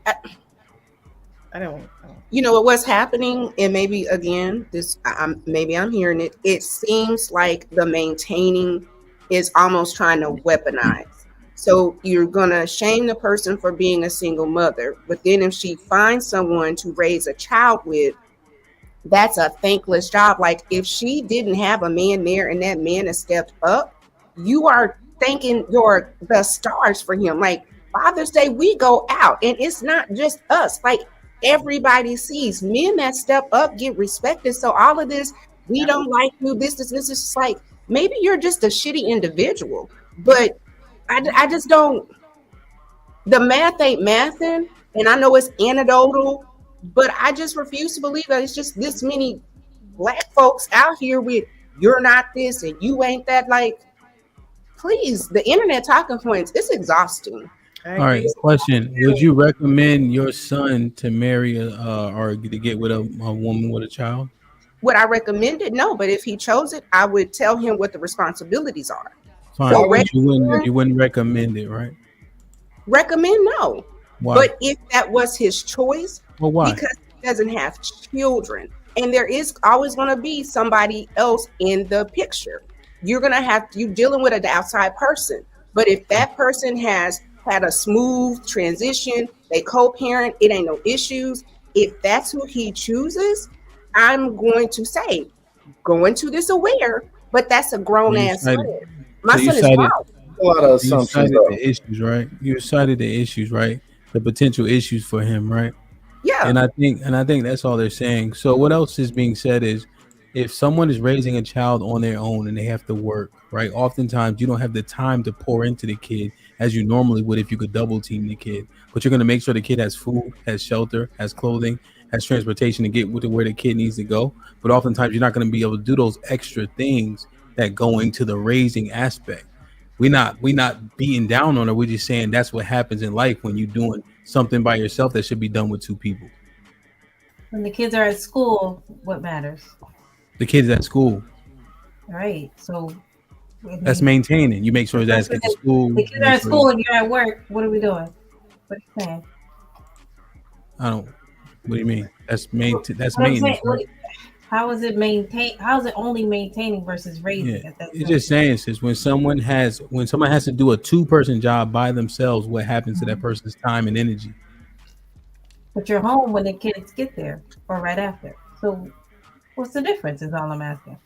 I don't. You know what's happening, and maybe again, maybe I'm hearing it. It seems like the maintaining is almost trying to weaponize. So you're gonna shame the person for being a single mother, but then if she finds someone to raise a child with, that's a thankless job. Like if she didn't have a man there and that man has stepped up, you are thanking the stars for him. Like Father's Day, we go out and it's not just us. Like everybody sees men that step up get respected. So all of this, we don't like you, this is just like, maybe you're just a shitty individual, but I just don't, the math ain't mathing. And I know it's anecdotal, but I just refuse to believe that it's just this many black folks out here with you're not this and you ain't that. Like, please, the internet talking points, it's exhausting. All right, question. Would you recommend your son to marry or to get with a woman with a child? Would I recommend it? No, but if he chose it, I would tell him what the responsibilities are. Fine, So you wouldn't recommend it, right? Recommend no. Why? But if that was his choice, well, why? Because he doesn't have children, and there is always going to be somebody else in the picture. You're dealing with an outside person. But if that person has had a smooth transition, they co-parent, it ain't no issues. If that's who he chooses, I'm going to say, go into this aware, but that's a grown ass son. My son is grown. A lot of assumptions. The issues, right? You cited the issues, right? The potential issues for him, right? Yeah. And I think that's all they're saying. So what else is being said is, if someone is raising a child on their own and they have to work, right? Oftentimes you don't have the time to pour into the kid as you normally would if you could double team the kid. But you're going to make sure the kid has food, has shelter, has clothing, has transportation to get to where the kid needs to go. But oftentimes you're not going to be able to do those extra things that go into the raising aspect. We're not beating down on it. We're just saying that's what happens in life when you're doing something by yourself that should be done with two people. When the kids are at school, what matters? The kids at school. Right. So That's maintaining. You make sure that's get to school. The kids are at school and you're at work. What are we doing? What are you saying? I don't. What do you mean? That's maintenance. Right? How is it maintain? How is it only maintaining versus raising? Yeah. It's just saying, sis, when someone has to do a 2-person job by themselves, what happens to that person's time and energy? But you're home when the kids get there or right after. So what's the difference is all I'm asking.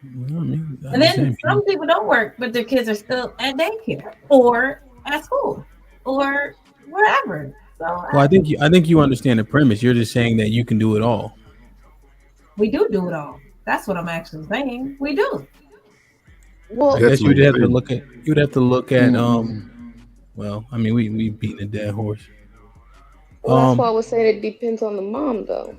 And then some people don't work, but their kids are still at daycare or at school or wherever. So well, I think you understand the premise. You're just saying that you can do it all. We do it all. That's what I'm actually saying. We do. Well, I guess you'd have to look at well, I mean we beating a dead horse. Well, that's why I was saying it depends on the mom, though.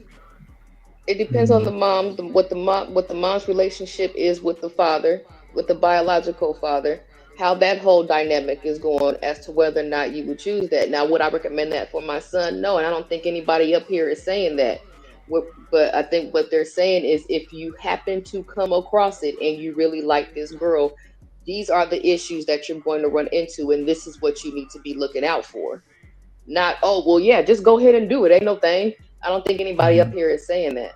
It depends on the mom, what the mom's relationship is with the father, with the biological father, how that whole dynamic is going as to whether or not you would choose that. Now, would I recommend that for my son? No, and I don't think anybody up here is saying that. But I think what they're saying is if you happen to come across it and you really like this girl, these are the issues that you're going to run into, and this is what you need to be looking out for. Not, oh, well, yeah, just go ahead and do it. Ain't no thing. I don't think anybody up here is saying that.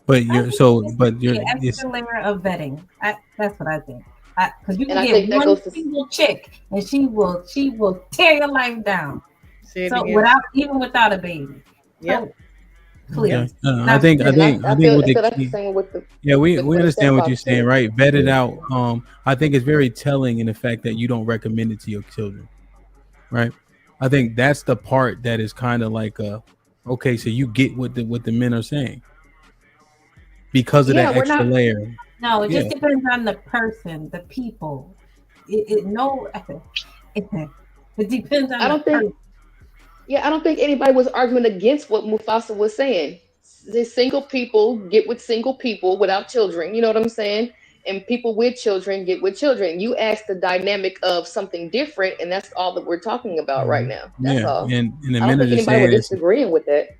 But you're extra layer of vetting. That's what I think. Because you can get one single chick and she will tear your life down. So without a baby. Yeah. Okay. I think we understand what you're saying, right? Vet it out. I think it's very telling in the fact that you don't recommend it to your children, right? I think that's the part that is kind of like okay, so you get what the men are saying because of that extra layer. No, it just depends on the person, the people. It depends on. I don't think anybody was arguing against what Mufasa was saying. The single people get with single people without children. You know what I'm saying? And people with children get with children. You asked the dynamic of something different, and that's all that we're talking about right now. That's all. And the I don't think anybody was disagreeing with that.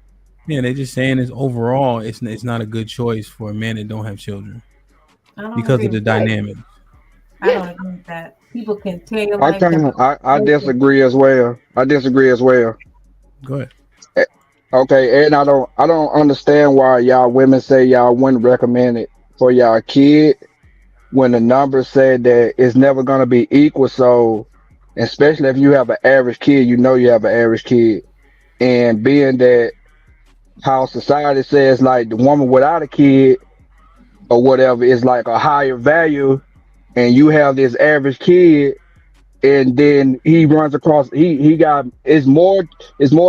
Yeah, they're just saying is overall, it's not a good choice for a man that don't have children because of the dynamic. I don't agree with that. People can tear your life down. I disagree as well. Go ahead. Okay, and I don't understand why y'all women say y'all wouldn't recommend it for y'all kid when the numbers said that it's never gonna be equal. So, especially if you have an average kid, you know you have an average kid, and being that how society says like the woman without a kid or whatever is like a higher value, and you have this average kid. And then he runs across. He got it's more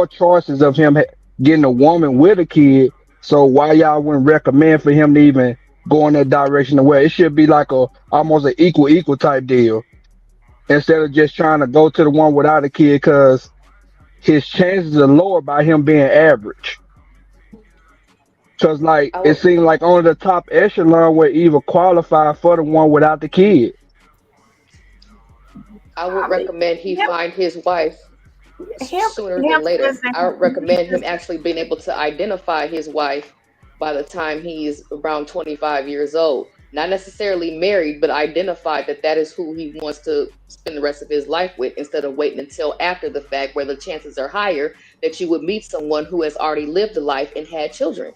choices of him getting a woman with a kid. So why y'all wouldn't recommend for him to even go in that direction? Where it should be like almost an equal type deal, instead of just trying to go to the one without a kid because his chances are lower by him being average. Because like it seemed like only the top echelon would even qualify for the one without the kid. I would recommend he find his wife sooner than later. I would recommend him actually being able to identify his wife by the time he's around 25 years old. Not necessarily married, but identify that is who he wants to spend the rest of his life with, instead of waiting until after the fact, where the chances are higher that you would meet someone who has already lived a life and had children.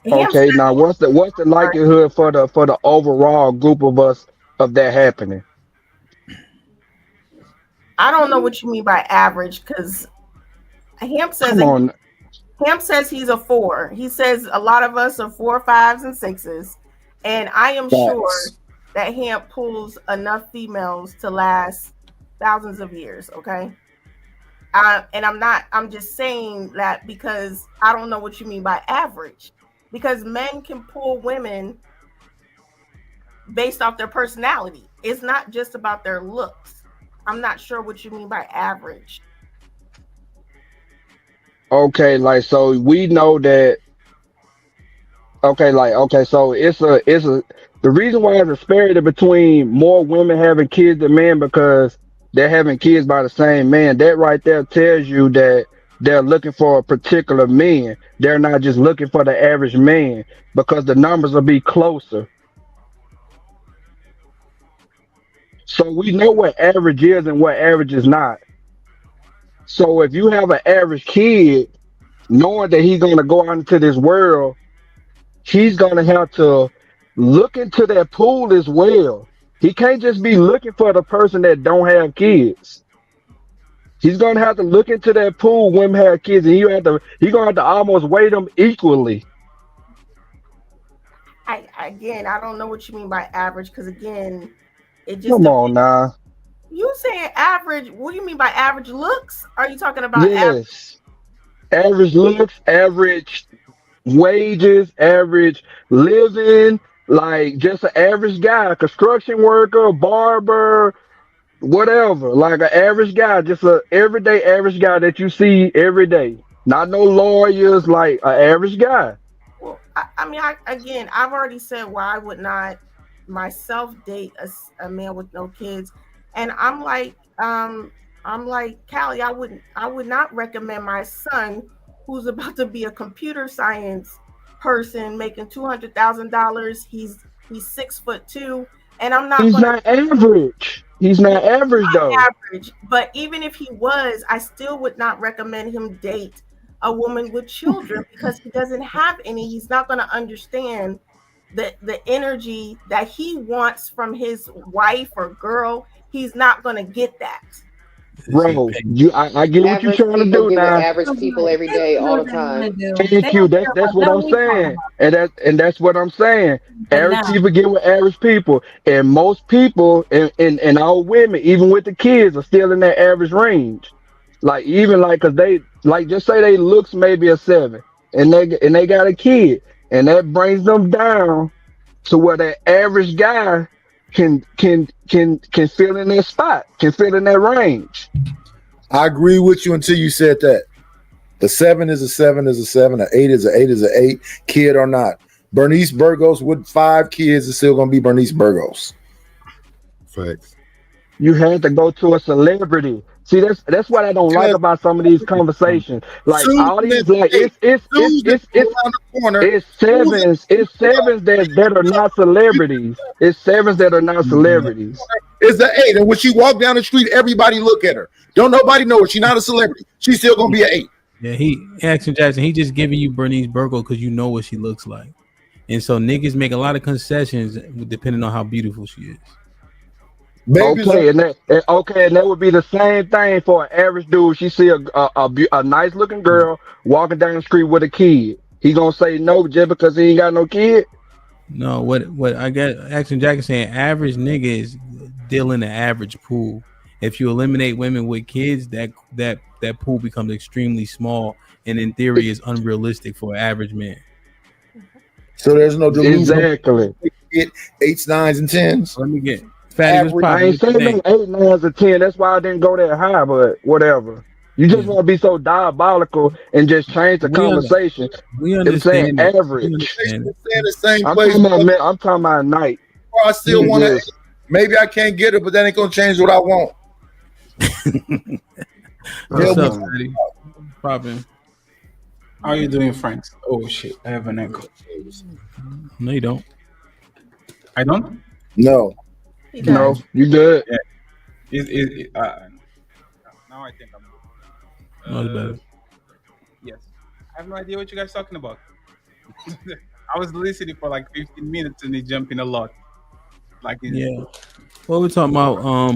Okay, now what's the likelihood for the overall group of us of that happening? I don't know what you mean by average, because Hamp says he's a 4. He says a lot of us are 4, 5s, and 6s, and I am sure that Hamp pulls enough females to last thousands of years. Okay, and I'm just saying that because I don't know what you mean by average, because men can pull women based off their personality. It's not just about their looks. I'm not sure what you mean by average. Okay, like so we know that. So it's the reason why there's a disparity between more women having kids than men, because they're having kids by the same man. That right there tells you that they're looking for a particular man. They're not just looking for the average man, because the numbers will be closer. So we know what average is and what average is not. So if you have an average kid, knowing that he's gonna go out into this world, he's gonna have to look into that pool as well. He can't just be looking for the person that don't have kids. He's gonna have to look into that pool when have kids, and he's gonna have to almost weigh them equally. I don't know what you mean by average, because again, it just Come on now. You saying average? What do you mean by average looks? Are you talking about Yes. Average looks, average wages, average living, like just an average guy, construction worker, barber, whatever. Like an average guy, just a everyday average guy that you see every day. Not no lawyers, like an average guy. Well, I mean, I've already said why I would not myself date a man with no kids, and I'm like Callie. I would not recommend my son, who's about to be a computer science person, making $200,000. He's 6'2", and I'm not. He's not average. He's not average though. Average, but even if he was, I still would not recommend him date a woman with children because he doesn't have any. He's not going to understand the energy that he wants from his wife or girl. He's not going to get that. Bro, I get what you're trying to do now. Average people every day, all the time. Thank you. That's what I'm saying, and that's what I'm saying. Average people get with average people, and most people and all women, even with the kids, are still in that average range. Like even like, cause they like just say they looks maybe a 7, and they got a kid, and that brings them down to where that average guy can fill in that spot, can fill in that range. I agree with you until you said that. The 7 is a 7 is a 7, an 8 is an 8 is an 8, kid or not. Bernice Burgos with 5 kids is still gonna be Bernice Burgos. Facts. You had to go to a celebrity. See, that's what I don't like about some of these conversations. Like all these, like it's sevens that are not celebrities. It's sevens that are not celebrities. It's the 8, and when she walk down the street, everybody look at her. Don't nobody know her. She's not a celebrity. She's still gonna be an 8. Yeah, Action Jackson, he just giving you Bernice Burgo because you know what she looks like, and so niggas make a lot of concessions depending on how beautiful she is. Okay, and that would be the same thing for an average dude. She see a nice looking girl walking down the street with a kid. He gonna say no just because he ain't got no kid? No, what I got Action Jackson saying, average nigga is dealing the average pool. If you eliminate women with kids, that pool becomes extremely small, and in theory is unrealistic for an average man. So there's no delusion. Exactly. 8s, 9s, and 10s. Let me get. I ain't saying 8, 9s, or 10. That's why I didn't go that high, but whatever. You just want to be so diabolical and just change the conversation. We understand. Average. The same I'm place. I'm talking about night. I still want to. Maybe I can't get it, but that ain't gonna change what I want. What's up, Eddie? Poppin'. How are you doing, friends? Oh shit, I have an echo. No, you don't. I don't? No. No, you good. Yeah. Now I think I'm good. No, it's better. Yes. I have no idea what you guys are talking about. I was listening for like 15 minutes and they jump in a lot. Yeah. What we're talking about,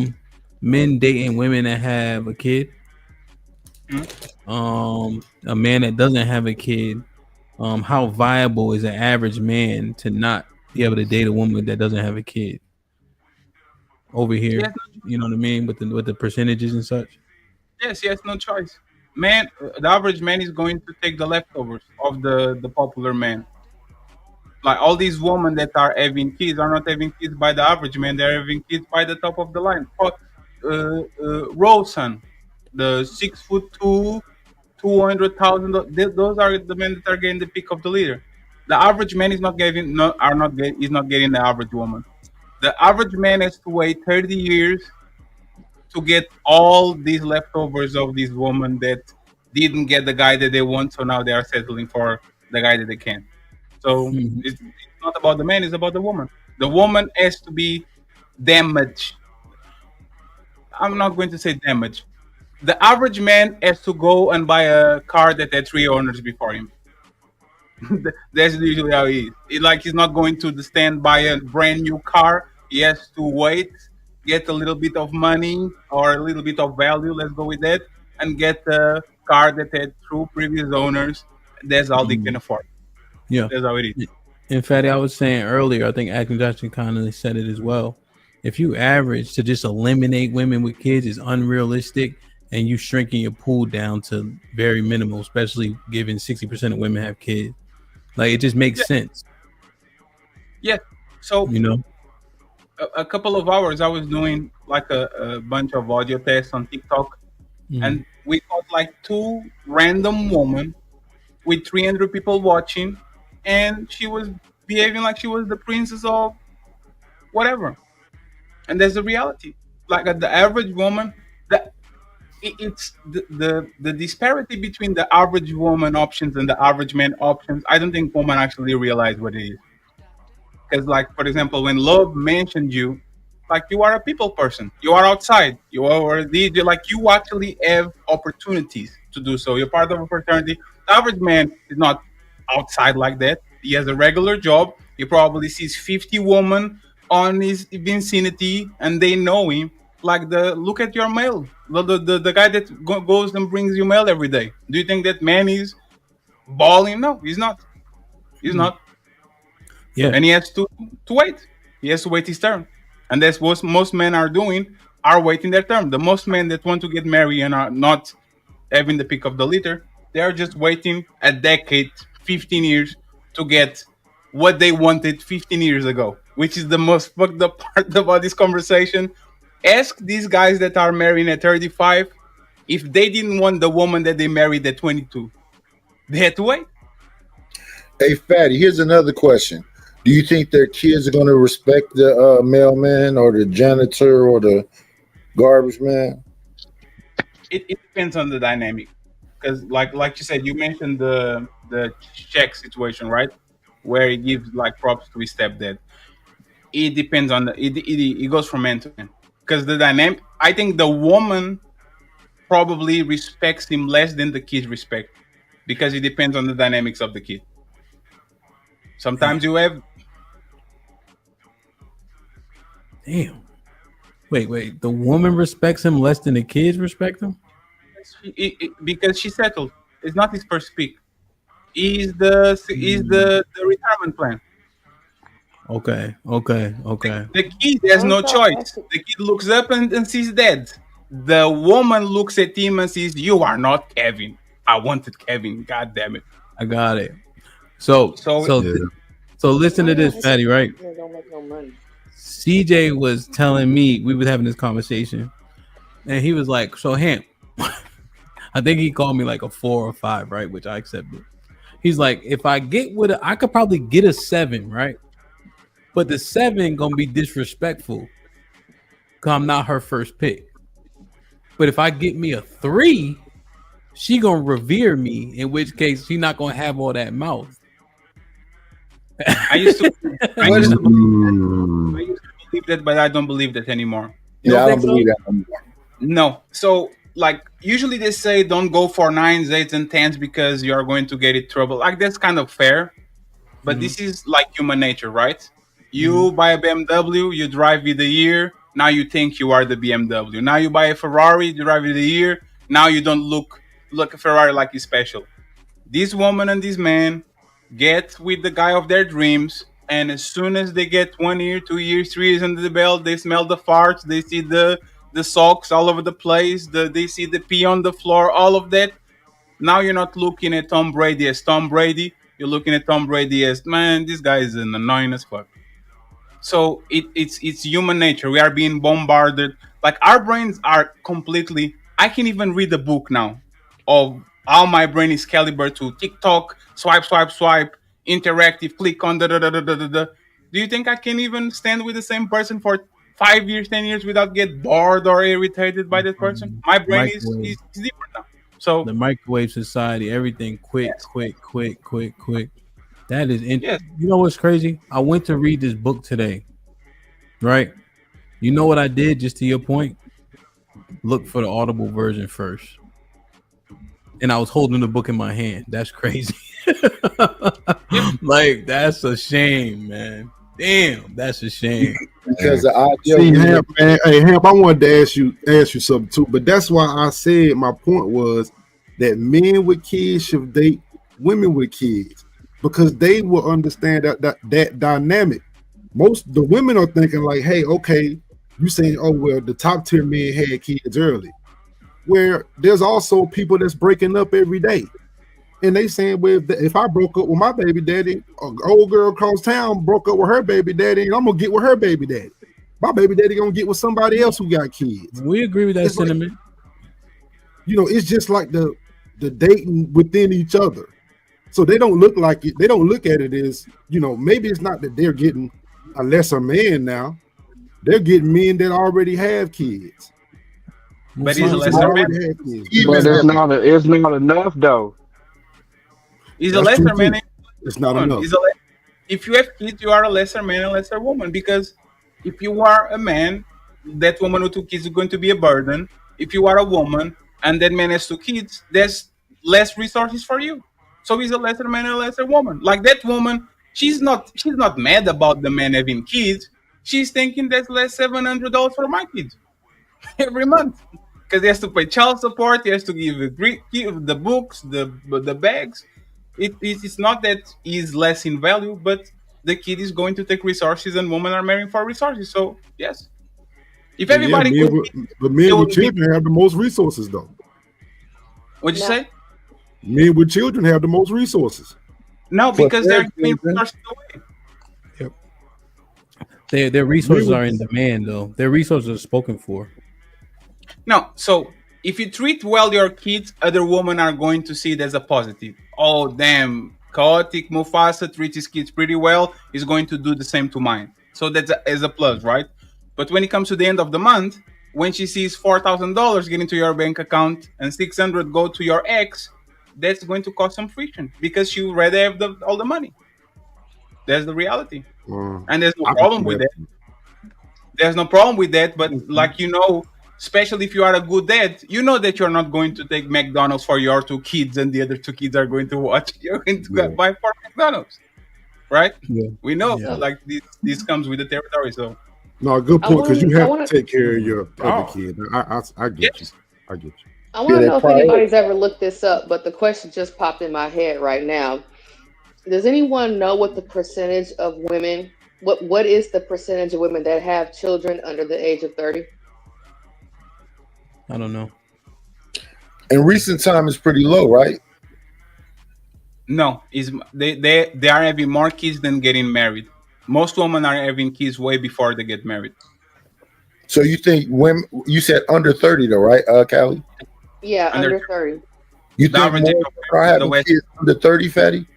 men dating women that have a kid. A man that doesn't have a kid. How viable is an average man to not be able to date a woman that doesn't have a kid? Over here, you know what I mean, with the percentages and such. Yes, he has no choice. Man, the average man is going to take the leftovers of the popular man. Like all these women that are having kids are not having kids by the average man; they're having kids by the top of the line. Rosen, the 6'2", 200,000. Those are the men that are getting the pick of the leader. The average man is not getting the average woman. The average man has to wait 30 years to get all these leftovers of these women that didn't get the guy that they want, so now they are settling for the guy that they can. So it's not about the man, it's about the woman. The woman has to be damaged I'm not going to say damage. The average man has to go and buy a car that had three owners before him. That's usually how he is. Like he's not going to the stand buy a brand new car. He has to wait, get a little bit of money or a little bit of value. Let's go with that, and get a car that had two previous owners. That's all they can afford. Yeah. That's how it is. In fact, I was saying earlier, I think Acting Johnson kind of said it as well. If you average to just eliminate women with kids is unrealistic, and you shrinking your pool down to very minimal, especially given 60% of women have kids. Like it just makes sense. Yeah. So You know. a couple of hours, I was doing like a bunch of audio tests on TikTok, and we got like two random women with 300 people watching, and she was behaving like she was the princess of whatever. And there's the reality. Like the average woman, it's the disparity between the average woman options and the average man options. I don't think women actually realize what it is. Because, like, for example, when Love mentioned you, like, you are a people person. You are outside. You are a DJ. Like, you actually have opportunities to do so. You're part of a fraternity. The average man is not outside like that. He has a regular job. He probably sees 50 women on his vicinity, and they know him. Like, look at your mail. The guy that goes and brings you mail every day. Do you think that man is balling? No, he's not. He's not. Yeah. And he has to wait. He has to wait his turn. And that's what most men are doing, are waiting their turn. The most men that want to get married and are not having the pick of the litter, they are just waiting a decade, 15 years to get what they wanted 15 years ago, which is the most fucked up part about this conversation. Ask these guys that are marrying at 35 if they didn't want the woman that they married at 22. They had to wait. Hey, Fatty, here's another question. Do you think their kids are going to respect the mailman or the janitor or the garbage man? It depends on the dynamic, because like you said, you mentioned the check situation, right, where he gives like props to his stepdad. It depends on it goes from man to man, because the dynamic, I think the woman probably respects him less than the kids respect, because it depends on the dynamics of the kid. Sometimes you have Damn. Wait. The woman respects him less than the kids respect him? because she settled. It's not his first pick. He's the retirement plan. Okay. The kid has no choice. The kid looks up and sees dad. The woman looks at him and says, "You are not Kevin. I wanted Kevin. God damn it." I got it. So listen to this, Fatty, right? Don't make no money. CJ was telling me, we was having this conversation, and he was like, "So Hamp," I think he called me like a 4 or 5, right? Which I accepted. He's like, "If I get with I could probably get a 7, right? But the 7 gonna be disrespectful, cause I'm not her first pick. But if I get me a 3, she gonna revere me. In which case, she not gonna have all that mouth." I used to believe that, but I don't believe that anymore. Yeah, I don't believe that anymore. No. So, like, usually they say don't go for 9s, 8s, and 10s because you are going to get in trouble. Like, that's kind of fair. But this is like human nature, right? You buy a BMW, you drive it a year, now you think you are the BMW. Now you buy a Ferrari, you drive it a year, now you don't look a Ferrari like it's special. This woman and this man get with the guy of their dreams, and as soon as they get 1 year, 2 years, 3 years under the belt, they smell the farts, they see the socks all over the place, they see the pee on the floor, all of that. Now you're not looking at Tom Brady as Tom Brady, you're looking at Tom Brady as, man, this guy is an annoying as fuck. So it's human nature. We are being bombarded. Like, our brains are completely. I can even read a book now of how my brain is calibrated to TikTok, swipe, interactive, click on da da da da da da. Do you think I can even stand with the same person for 5 years, 10 years without get bored or irritated by that person? My brain is different now. So the microwave society, everything quick. That is You know what's crazy? I went to read this book today, right? You know what I did, just to your point? look for the Audible version first. And I was holding the book in my hand. That's crazy. Like, that's a shame, man. Damn, that's a shame. Because the idea. See, Hamp, man, hey Hamp, I wanted to ask you something too, but that's why I said my point was that men with kids should date women with kids because they will understand that dynamic. Most the women are thinking like, hey, okay, you saying, oh well, the top tier men had kids early. Where there's also people that's breaking up every day. And they saying, well, if I broke up with my baby daddy, an old girl across town broke up with her baby daddy, and I'm gonna get with her baby daddy. My baby daddy gonna get with somebody else who got kids. We agree with that It's like, sentiment. it's just like the dating within each other. So they don't look like it. They don't look at it as, maybe it's not that they're getting a lesser man now. They're getting men that already have kids. But he's a lesser man. But it's not enough though. He's a lesser man. It's not enough. If you have kids, you are a lesser man and lesser woman. Because if you are a man, that woman with 2 kids is going to be a burden. If you are a woman and that man has 2 kids, there's less resources for you. So he's a lesser man and a lesser woman. Like that woman, she's not mad about the man having kids. She's thinking that's less $700 for my kids every month. Because he has to pay child support, he has to give the books, the bags. It's not that he's less in value, but the kid is going to take resources, and women are marrying for resources. So yes, if everybody men with children have the most resources, though. What'd you say? Men with children have the most resources. No, because they're giving resources away. Their resources are in demand, though. Their resources are spoken for. No, so if you treat well your kids, other women are going to see it as a positive. Oh, damn, chaotic Mufasa treats his kids pretty well. He's going to do the same to mine. So that's as a plus, right? But when it comes to the end of the month, when she sees $4,000 get into your bank account and $600 go to your ex, that's going to cause some friction because she would rather have all the money. That's the reality. And there's no problem with that. There's no problem with that. But especially if you are a good dad, you know that you're not going to take McDonald's for your 2 kids and the other 2 kids are going to watch. You're going to buy 4 McDonald's, right? Yeah. We know, like this comes with the territory. So, no, good point, because you have to take care of your other kid. I get you. I get you. I want to know if anybody's ever looked this up, but the question just popped in my head right now. Does anyone know what the percentage of women? What is the percentage of women that have children under the age of 30? I don't know. In recent time, it's pretty low, right? No, they are having more kids than getting married. Most women are having kids way before they get married. So you think women? You said under 30, though, right, Callie? Yeah, under 30. You think more are having kids under 30, Fatty?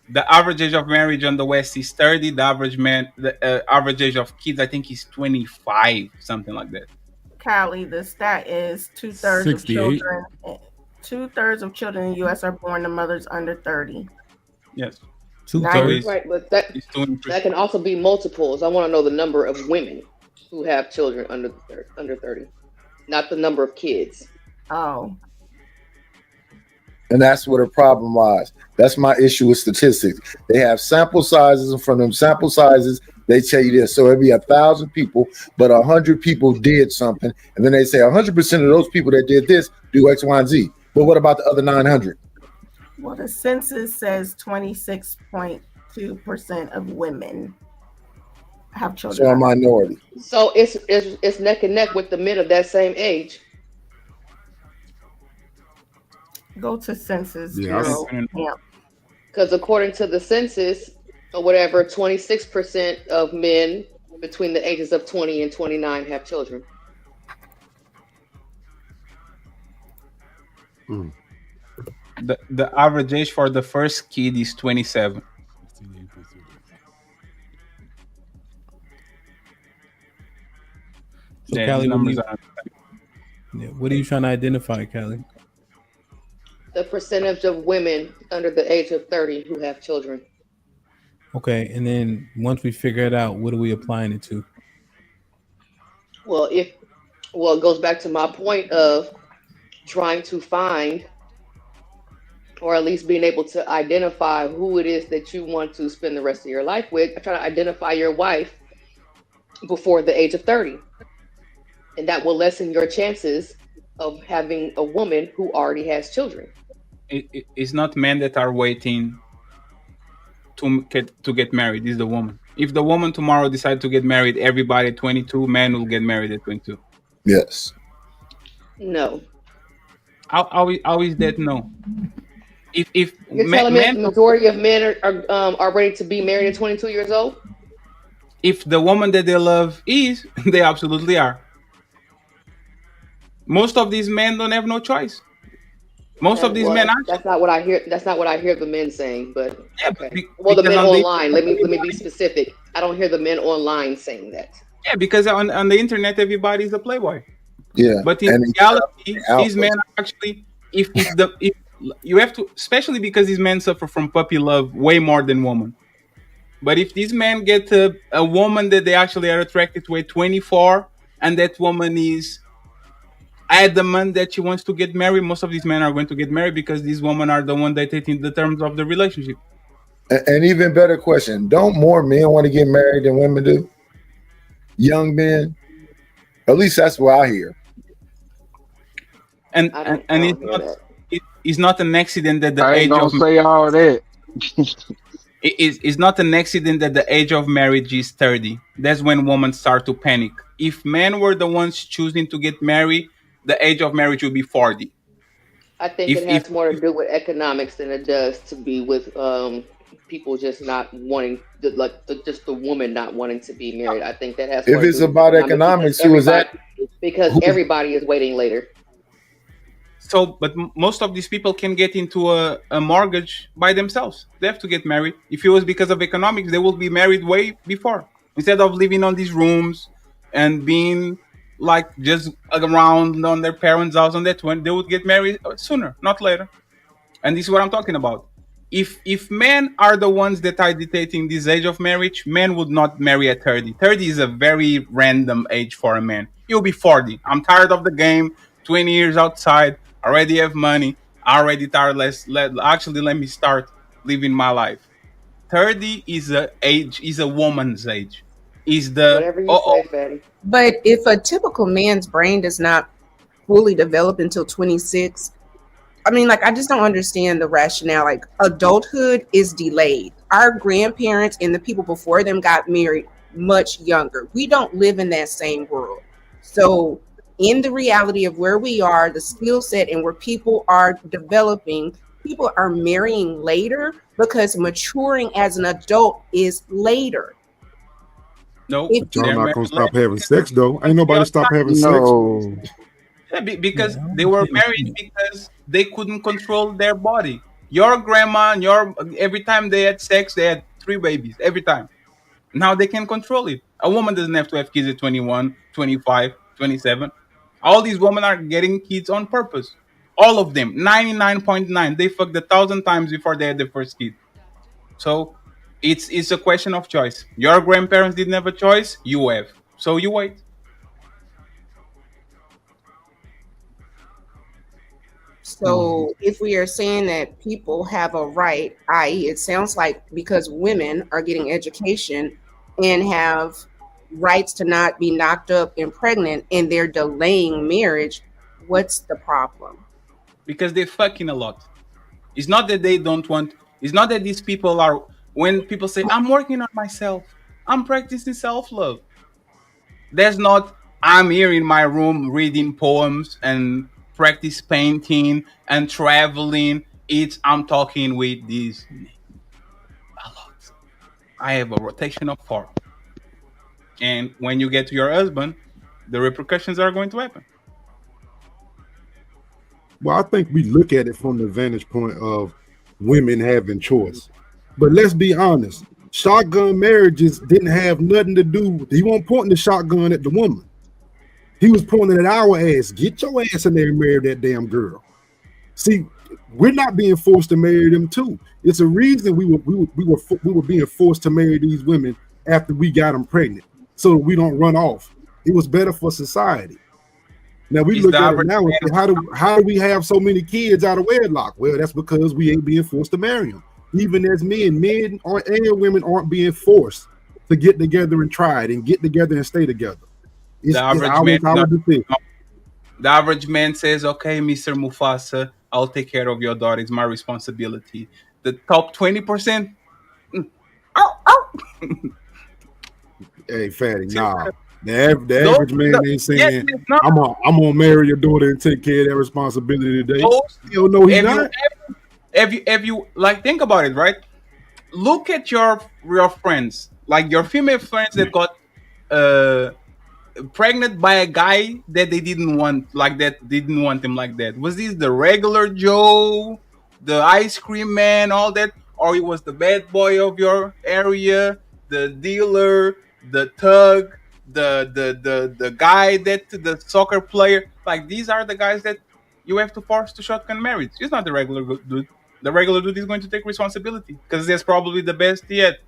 The average age of marriage on the West is 30. The average age of kids, I think, is 25, something like that. Callie, the stat is 2/3 of children. 2/3 of children in the U.S. are born to mothers under 30. Yes, 2/3. Right, but that can also be multiples. I want to know the number of women who have children under 30, not the number of kids. Oh. And that's where the problem lies. That's my issue with statistics. They have sample sizes, and from them sample sizes, they tell you this. So it'd be 1,000 people, but 100 people did something. And then they say 100% of those people that did this do X, Y, and Z. But what about the other 900? Well, the census says 26.2% of women have children. So a minority. So it's neck and neck with the men of that same age. Go to census. Because according to the census, or whatever, 26% of men between the ages of 20 and 29 have children. The average age for the first kid is 27. So, Callie, what are you trying to identify, Callie? The percentage of women under the age of 30 who have children. Okay, and then once we figure it out, what are we applying it to? Well, Well, it goes back to my point of trying to find, or at least being able to identify who it is that you want to spend the rest of your life with. Try to identify your wife before the age of 30. And that will lessen your chances of having a woman who already has children. It's not men that are waiting to get married. It's the woman. If the woman tomorrow decide to get married, everybody at 22, men will get married at 22. Yes. No. How is that no? If You're telling me men, the majority of men are ready to be married at 22 years old? if the woman that they love is, they absolutely are. Most of these men don't have no choice. Most of these men Well, actually, that's not what I hear. That's not what I hear the men saying. But yeah, okay. Well, the because men on the online. Let me be specific. I don't hear the men online saying that. yeah, because on the internet everybody's a playboy. Yeah. But in And reality, these alpha. men are actually, if you have to, especially because these men suffer from puppy love way more than women. But if these men get a woman that they actually are attracted to at 24, and that woman is adamant that she wants to get married, most of these men are going to get married because these women are the one dictating the terms of the relationship. An even better question: don't more men want to get married than women do? Young men, at least that's what I hear. And I and don't hear that. it's not an accident that the I ain't age gonna of say all that. it's not an accident that the age of marriage is 30. That's when women start to panic. If men were the ones choosing to get married, the age of marriage would be 40. I think it If has more to do with economics than it does to be with people just not wanting just the woman not wanting to be married. I think that has more If to it's do with about economics economics, who is that? because Who, everybody is waiting later. so, but most of these people can get into a mortgage by themselves. They have to get married. If it was because of economics, they will be married way before. Instead of living on these rooms and being like just around on their parents' house on that one, they would get married sooner, not later. And this is what I'm talking about. If men are the ones that are dictating this age of marriage, men would not marry at 30. 30 is a very random age for a man. You'll be 40. I'm tired of the game. 20 years outside. Already have money. Already tired. Let me start living my life. 30 is a age. Is a woman's age. Is the Whatever you say, Fatty. But if a typical man's brain does not fully develop until 26, I mean, like, I just don't understand the rationale. Like, adulthood is delayed. Our grandparents and the people before them got married much younger. We don't live in that same world. So, in the reality of where we are, the skill set, and where people are developing, people are marrying later because maturing as an adult is later. no. If But y'all you, not They're gonna stop having sex though. Ain't nobody married. stop having sex. No. Yeah, because they were married because they couldn't control their body. Your grandma and your every time they had sex, they had 3 babies every time. Now they can control it. A woman doesn't have to have kids at 21, 25, 27. All these women are getting kids on purpose. All of them, 99.9. They fucked 1,000 times before they had the first kid. So it's a question of choice. Your grandparents didn't have a choice, you have. So you wait. so if we are saying that people have a right, i.e., it sounds like because women are getting education and have rights to not be knocked up and pregnant and they're delaying marriage, what's the problem? Because they're fucking a lot. It's not that they don't want. It's not that these people are. When people say, "I'm working on myself," I'm practicing self-love. There's not. I'm here in my room reading poems and practice painting and traveling. It's I'm talking with these a lot. I have a rotation of 4, and when you get to your husband, the repercussions are going to happen. Well, I think we look at it from the vantage point of women having choice. But let's be honest, shotgun marriages didn't have nothing to do. He wasn't pointing the shotgun at the woman. He was pointing at our ass. Get your ass in there and marry that damn girl. See, we're not being forced to marry them too. It's a reason we were being forced to marry these women after we got them pregnant, so that we don't run off. It was better for society. Now we Is look the at it average now and man say, how do we have so many kids out of wedlock? Well, that's because we ain't being forced to marry them. Even as men aren't, and women aren't being forced to get together and try it and get together and stay together. the It's average man is our not decision. the average man says, okay, Mr. Mufasa, I'll take care of your daughter. It's my responsibility. The top 20%, Hey, fatty, see, nah. The those, average man ain't yes, saying, no, I'm gonna marry your daughter and take care of that responsibility today. those, Hell no, he if you, not. if you, like, think about it, right? Look at your friends, like your female friends that got uh pregnant by a guy that they didn't want, like that didn't want him like that. Was this the regular Joe, the ice cream man, all that, or it was the bad boy of your area, the dealer, the thug, the guy that the soccer player? Like these are the guys that you have to force to shotgun marriage. It's not the regular dude. The regular dude is going to take responsibility because that's probably the best yet.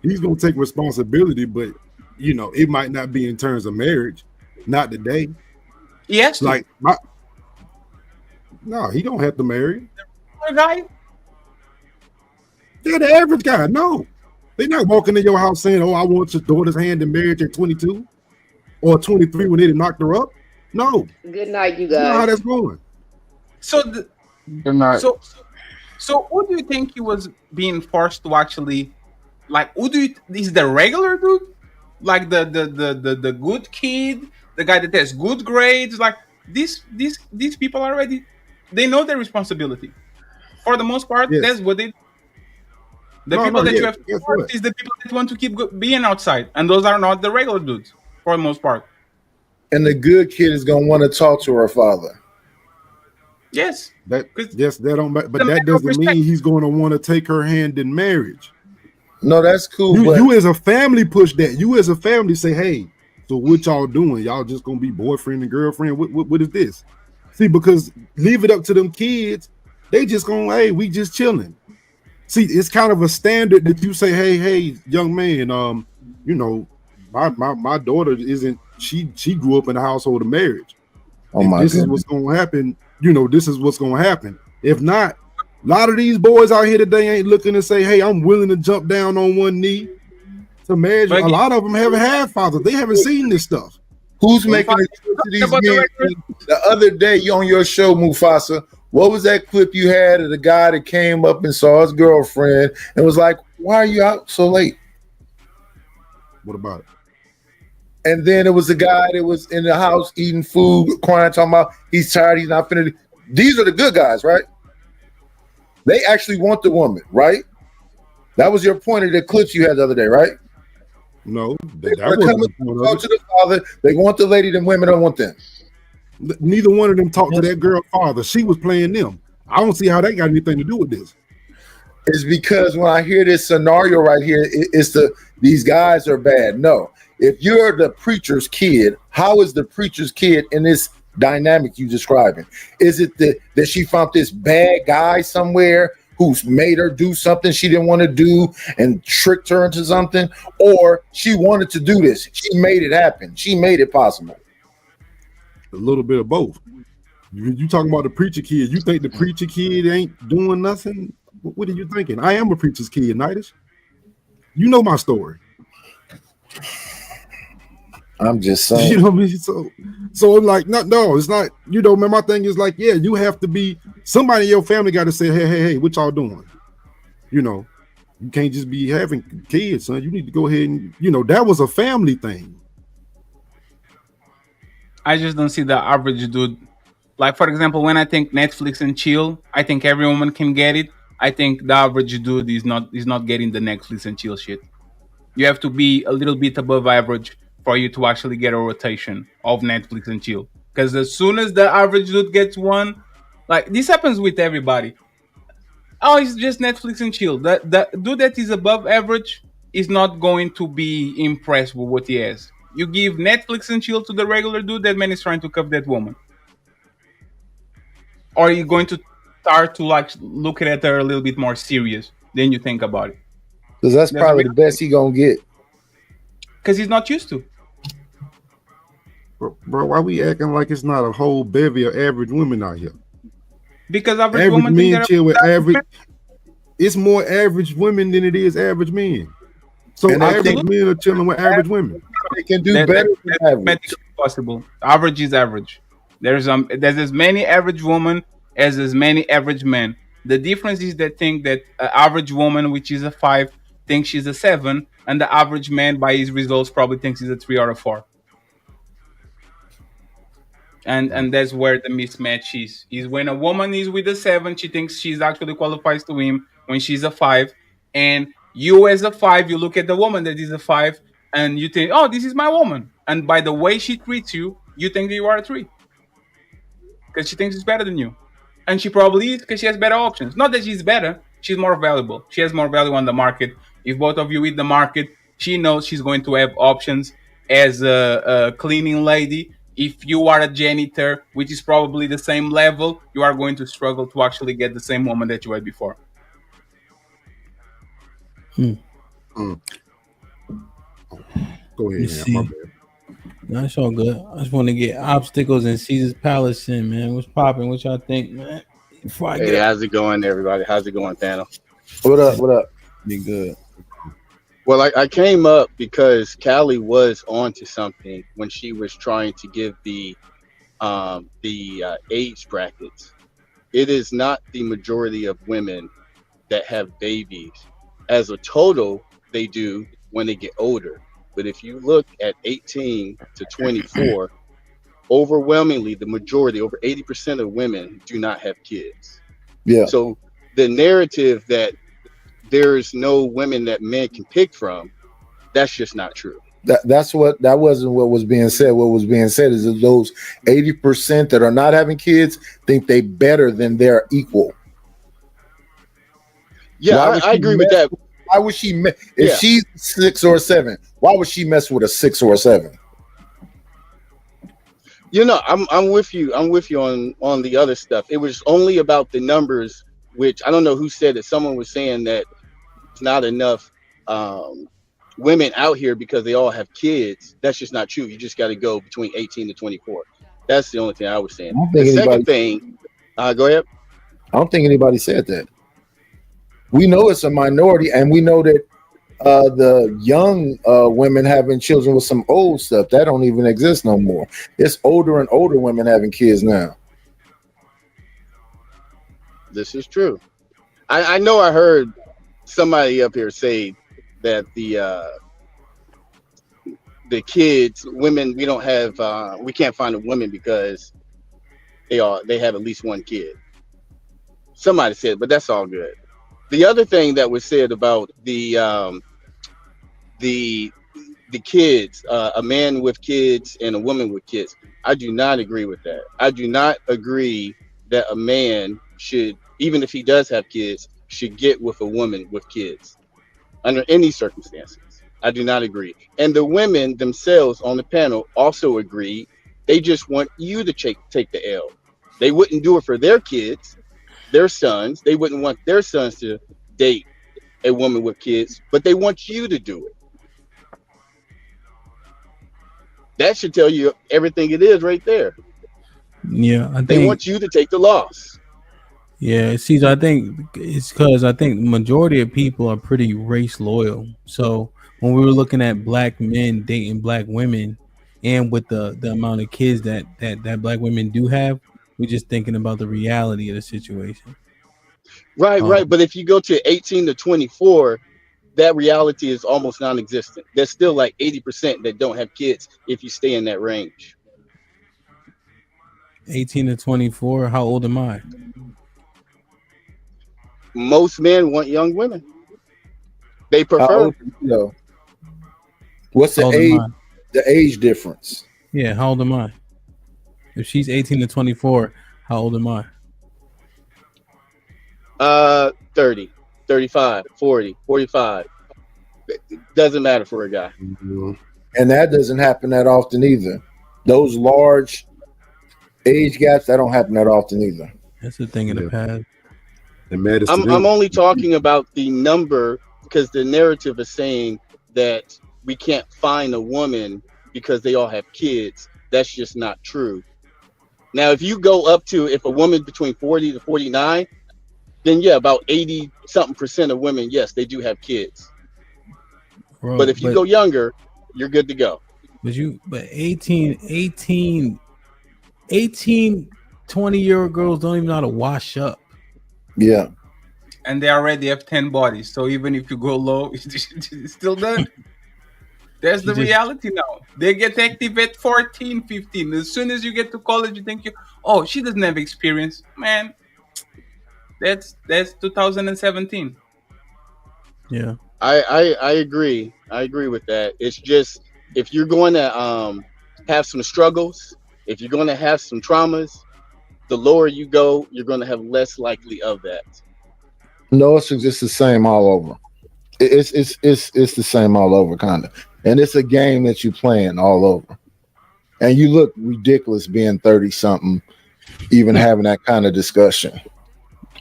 He's gonna take responsibility, but it might not be in terms of marriage. Not today. He has to. Like no, he don't have to marry. The guy. Yeah, the average guy. No, they're not walking in your house saying, "Oh, I want your daughter's hand in marriage at 22 or 23 when they knocked her up." No. Good night, you That's not how guys. that's going. So, Good night. so who do you think he was being forced to actually, like? Who do you is the regular dude, like the good kid, the guy that has good grades? Like these people already, they know their responsibility. For the most part, Yes. that's what they. The No, people that yeah. you have to Guess force what? is the people that want to keep being outside, and those are not the regular dudes for the most part. And the good kid is gonna want to talk to her father. Yes, that don't. But the that matter of doesn't respect. mean he's going to want to take her hand in marriage. No, that's cool. You as a family push that. You as a family say, "Hey, so what y'all doing? Y'all just gonna be boyfriend and girlfriend? What is this?" See, because leave it up to them kids, they just gonna, hey, we just chilling. See, it's kind of a standard that you say, hey, young man, my daughter isn't. She grew up in a household of marriage. Oh If my this is goodness. what's gonna happen. This is what's gonna happen. If not, a lot of these boys out here today ain't looking to say, "Hey, I'm willing to jump down on one knee to marriage." But A lot of them haven't had fathers. They haven't seen this stuff. Who's making a deal to these about the men? The other day, you on your show, Mufasa. What was that clip you had of the guy that came up and saw his girlfriend and was like, "Why are you out so late?" What about it? And then it was the guy that was in the house eating food, crying, talking about he's tired, he's not finished. These are the good guys, right? They actually want the woman, right? That was your point of the clips you had the other day, right? No, They that want to wasn't come the point and of talk it. to the father. They want the lady, the women don't want them. Neither one of them talked to that girl father. She was playing them. I don't see how that got anything to do with this. It's because when I hear this scenario right here, it's these guys are bad. No, if you're the preacher's kid, how is the preacher's kid in this dynamic you describing? Is it that she found this bad guy somewhere who's made her do something she didn't want to do and tricked her into something, or she wanted to do this? She made it happen. She made it possible. A little bit of both. You talking about the preacher kid? You think the preacher kid ain't doing nothing? What are you thinking? I am a preacher's kid, Nidus. You know my story. I'm just saying. You know what I mean? So I'm like, no, it's not. Man, my thing is like, yeah, you have to be somebody in your family got to say, hey, what y'all doing? You can't just be having kids, son. You need to go ahead and that was a family thing. I just don't see the average dude. Like, for example, when I think Netflix and chill, I think every woman can get it. I think the average dude is not getting the Netflix and chill shit. You have to be a little bit above average for you to actually get a rotation of Netflix and chill. Because as soon as the average dude gets one, like this happens with everybody. Oh, it's just Netflix and chill. The dude that is above average is not going to be impressed with what he has. You give Netflix and chill to the regular dude, that man is trying to cuff that woman. Or are you going to start to like look at her a little bit more serious than you think about it? Because that's probably the best he gonna get. Because he's not used to. Bro, why we acting like it's not a whole bevy of average women out here? Because average Average women think men they're chill with average. It's more average women than it is average men. So And they average think men are chilling with average women. they can do that, better than that's average. mathematically possible. Average is average. There's as many average women as many average men. The difference is they think that an average woman, which is a 5, thinks she's a 7, and the average man, by his results, probably thinks he's a 3 or a 4. And that's where the mismatch is when a woman is with a 7, she thinks she's actually qualifies to him when she's a 5, and you as a 5, you look at the woman that is a 5 and you think, oh, this is my woman, and by the way she treats you, you think that you are a 3 because she thinks she's better than you, and she probably is because she has better options. Not that she's better, she's more valuable. She has more value on the market. If both of you hit the market, she knows she's going to have options as a cleaning lady. If you are a janitor, which is probably the same level, you are going to struggle to actually get the same woman that you had before. Go ahead, my bad. No, it's all good. I just want to get obstacles and Caesar's Palace in, man. What's popping? What y'all think, man? Before I Hey, how's it going, everybody? How's it going, panel? What up? What up? Be good. Well, I came up because Callie was onto something when she was trying to give the age brackets. It is not the majority of women that have babies. As a total, they do when they get older. But if you look at 18 to 24, overwhelmingly, the majority, over 80% of women do not have kids. Yeah. So the narrative that there's no women that men can pick from, that's just not true. That wasn't what was being said. What was being said is that those 80% that are not having kids think they better than their equal. Yeah, I agree with that. Why would she if she's 6 or 7? Why would she mess with a 6 or a 7? You know, I'm with you. I'm with you on the other stuff. It was only about the numbers, which I don't know who said it. Someone was saying that it's not enough women out here because they all have kids. That's just not true. You just got to go between 18 to 24. That's the only thing I was saying. The second thing, go ahead. I don't think anybody said that. We know it's a minority, and we know that the young women having children with some old stuff that don't even exist no more. It's older and older women having kids now. This is true. I know I heard somebody up here say that the kids, women, we don't have, we can't find a woman because they have at least one kid. Somebody said, but that's all good. The other thing that was said about the kids, a man with kids and a woman with kids, I do not agree with that. I do not agree that a man should, even if he does have kids, should get with a woman with kids under any circumstances. I do not agree. And the women themselves on the panel also agree. They just want you to take the L. They wouldn't do it for their kids, their sons. They wouldn't want their sons to date a woman with kids, but they want you to do it. That should tell you everything it is right there. Yeah, I think they want you to take the loss. Yeah, Caesar, I think it's because I think the majority of people are pretty race loyal. So when we were looking at black men dating black women, and with the amount of kids that black women do have, we're just thinking about the reality of the situation. Right. But if you go to 18 to 24, that reality is almost non-existent. There's still like 80% that don't have kids if you stay in that range. 18 to 24, how old am I? Most men want young women. They prefer. What's the age? The age difference? Yeah, how old am I? If she's 18 to 24, how old am I? 30, 35, 40, 45. It doesn't matter for a guy. Mm-hmm. And that doesn't happen that often either. Those large age gaps, that don't happen that often either. That's the thing in the past. I'm only talking about the number because the narrative is saying that we can't find a woman because they all have kids. That's just not true. Now, if you go up to, if a woman between 40 to 49, then yeah, about 80 something percent of women, yes, they do have kids. Bro, But if you go younger, you're good to go. But 18, 20-year-old girls don't even know how to wash up. Yeah. And they already have 10 bodies. So even if you go low, it's still done. That's the reality now. They get active at 14, 15. As soon as you get to college, you think she doesn't have experience. Man, that's 2017. Yeah. I agree. I agree with that. It's just, if you're going to have some struggles, if you're going to have some traumas, the lower you go, you're going to have less likely of that. No, it's just the same all over. It's the same all over, kind of. And it's a game that you're playing all over. And you look ridiculous being 30 something, even having that kind of discussion.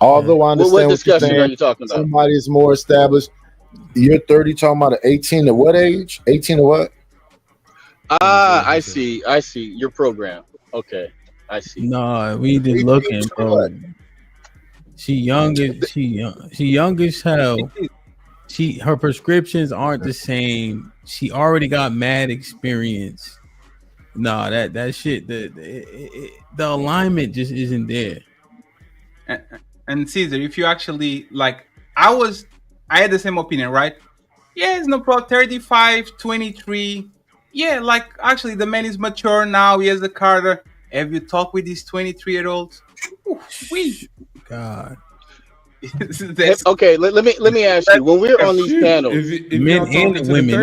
Although I understand what discussion you're saying, are you talking about? Somebody is more established. You're 30 talking about an 18 to what age? 18 to what? I see your program. Okay, I see. No, we just looking, bro. She young as hell. Her prescriptions aren't the same. She already got mad experience. No, that shit, the alignment just isn't there. And Caesar, if you actually I had the same opinion, right? Yeah, it's no problem. 35, 23. Yeah, actually the man is mature now. He has a car. Have you talked with these 23-year-olds? God. Okay, let me ask you. When we're on these panels, men and women,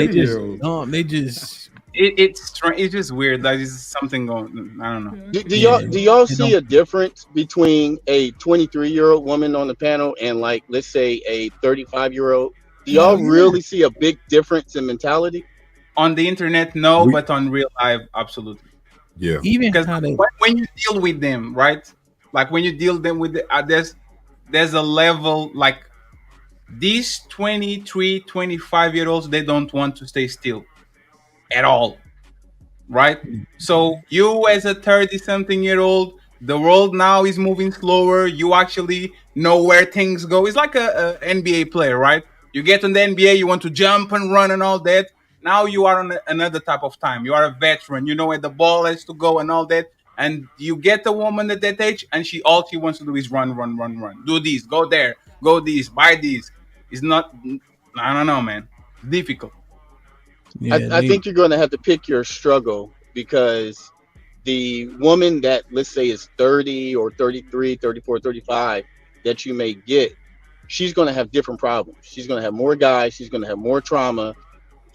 they just it's just weird. Like, there's something going. I don't know. Do y'all see a difference between a 23-year-old woman on the panel and, like, let's say a 35-year-old? Do y'all really see a big difference in mentality? On the internet, no, but on real life, absolutely. Yeah. Even because when you deal with them, right? Like when you deal them with there's a level, like these 23, 25-year-olds, they don't want to stay still at all, right? So you as a 30-something-year-old, the world now is moving slower. You actually know where things go. It's like a NBA player, right? You get in the NBA, you want to jump and run and all that. Now you are on another type of time. You are a veteran. You know where the ball has to go and all that. And you get a woman at that age, and all she wants to do is run. Do this, go there, go this, buy this. It's not, I don't know, man. It's difficult. I think you're going to have to pick your struggle, because the woman that, let's say, is 30 or 33, 34, 35 that you may get, she's going to have different problems. She's going to have more guys. She's going to have more trauma.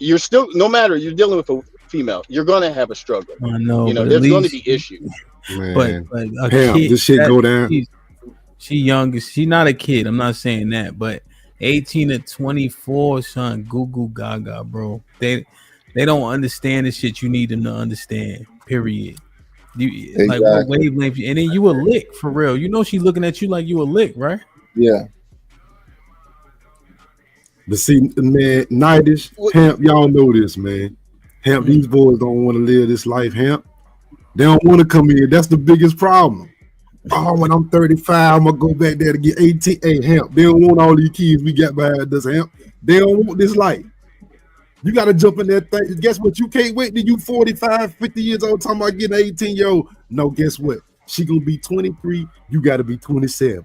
You're still, no matter, you're dealing with a female, you're going to have a struggle. I know, you know, there's going to be issues. Man. But this shit go down. She young. She's not a kid. I'm not saying that, but 18 to 24, son, goo goo gaga, bro. They don't understand the shit you need them to understand. Period. Like what wavelength? And then you a lick for real. You know she's looking at you like you a lick, right? Yeah. But see, man, Nightish, Hamp, y'all know this, man. Hamp, these boys don't want to live this life, Hamp. They don't want to come in. That's the biggest problem. Oh, when I'm 35, I'm going to go back there to get 18. Hey, Hamp, they don't want all these kids we got behind us, Hamp. They don't want this life. You got to jump in that thing. Guess what? You can't wait till you 45, 50 years old talking about getting 18-year-old. No, guess what? She going to be 23. You got to be 27,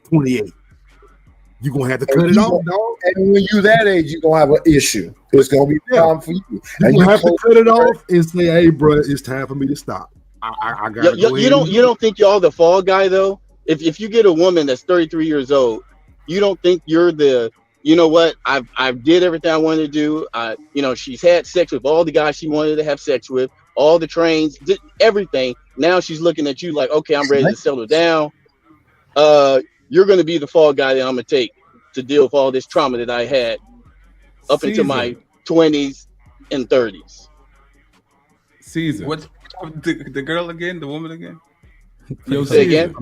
28. You're going to have to cut it off, dog. And when you that age, you're going to have an issue. It's going to be a problem for you. You're going to have to cut it off and say, hey, bro, it's time for me to stop. I got you don't think y'all the fall guy, though? If you get a woman that's 33 years old, you don't think you're the, you know what, I've did everything I wanted to do. You know, she's had sex with all the guys she wanted to have sex with, all the trains, did everything. Now she's looking at you like, okay, I'm ready to settle down. You're going to be the fall guy that I'm going to take to deal with all this trauma that I had up into my 20s and 30s. Caesar. What's the girl again? The woman again? Yo, say again.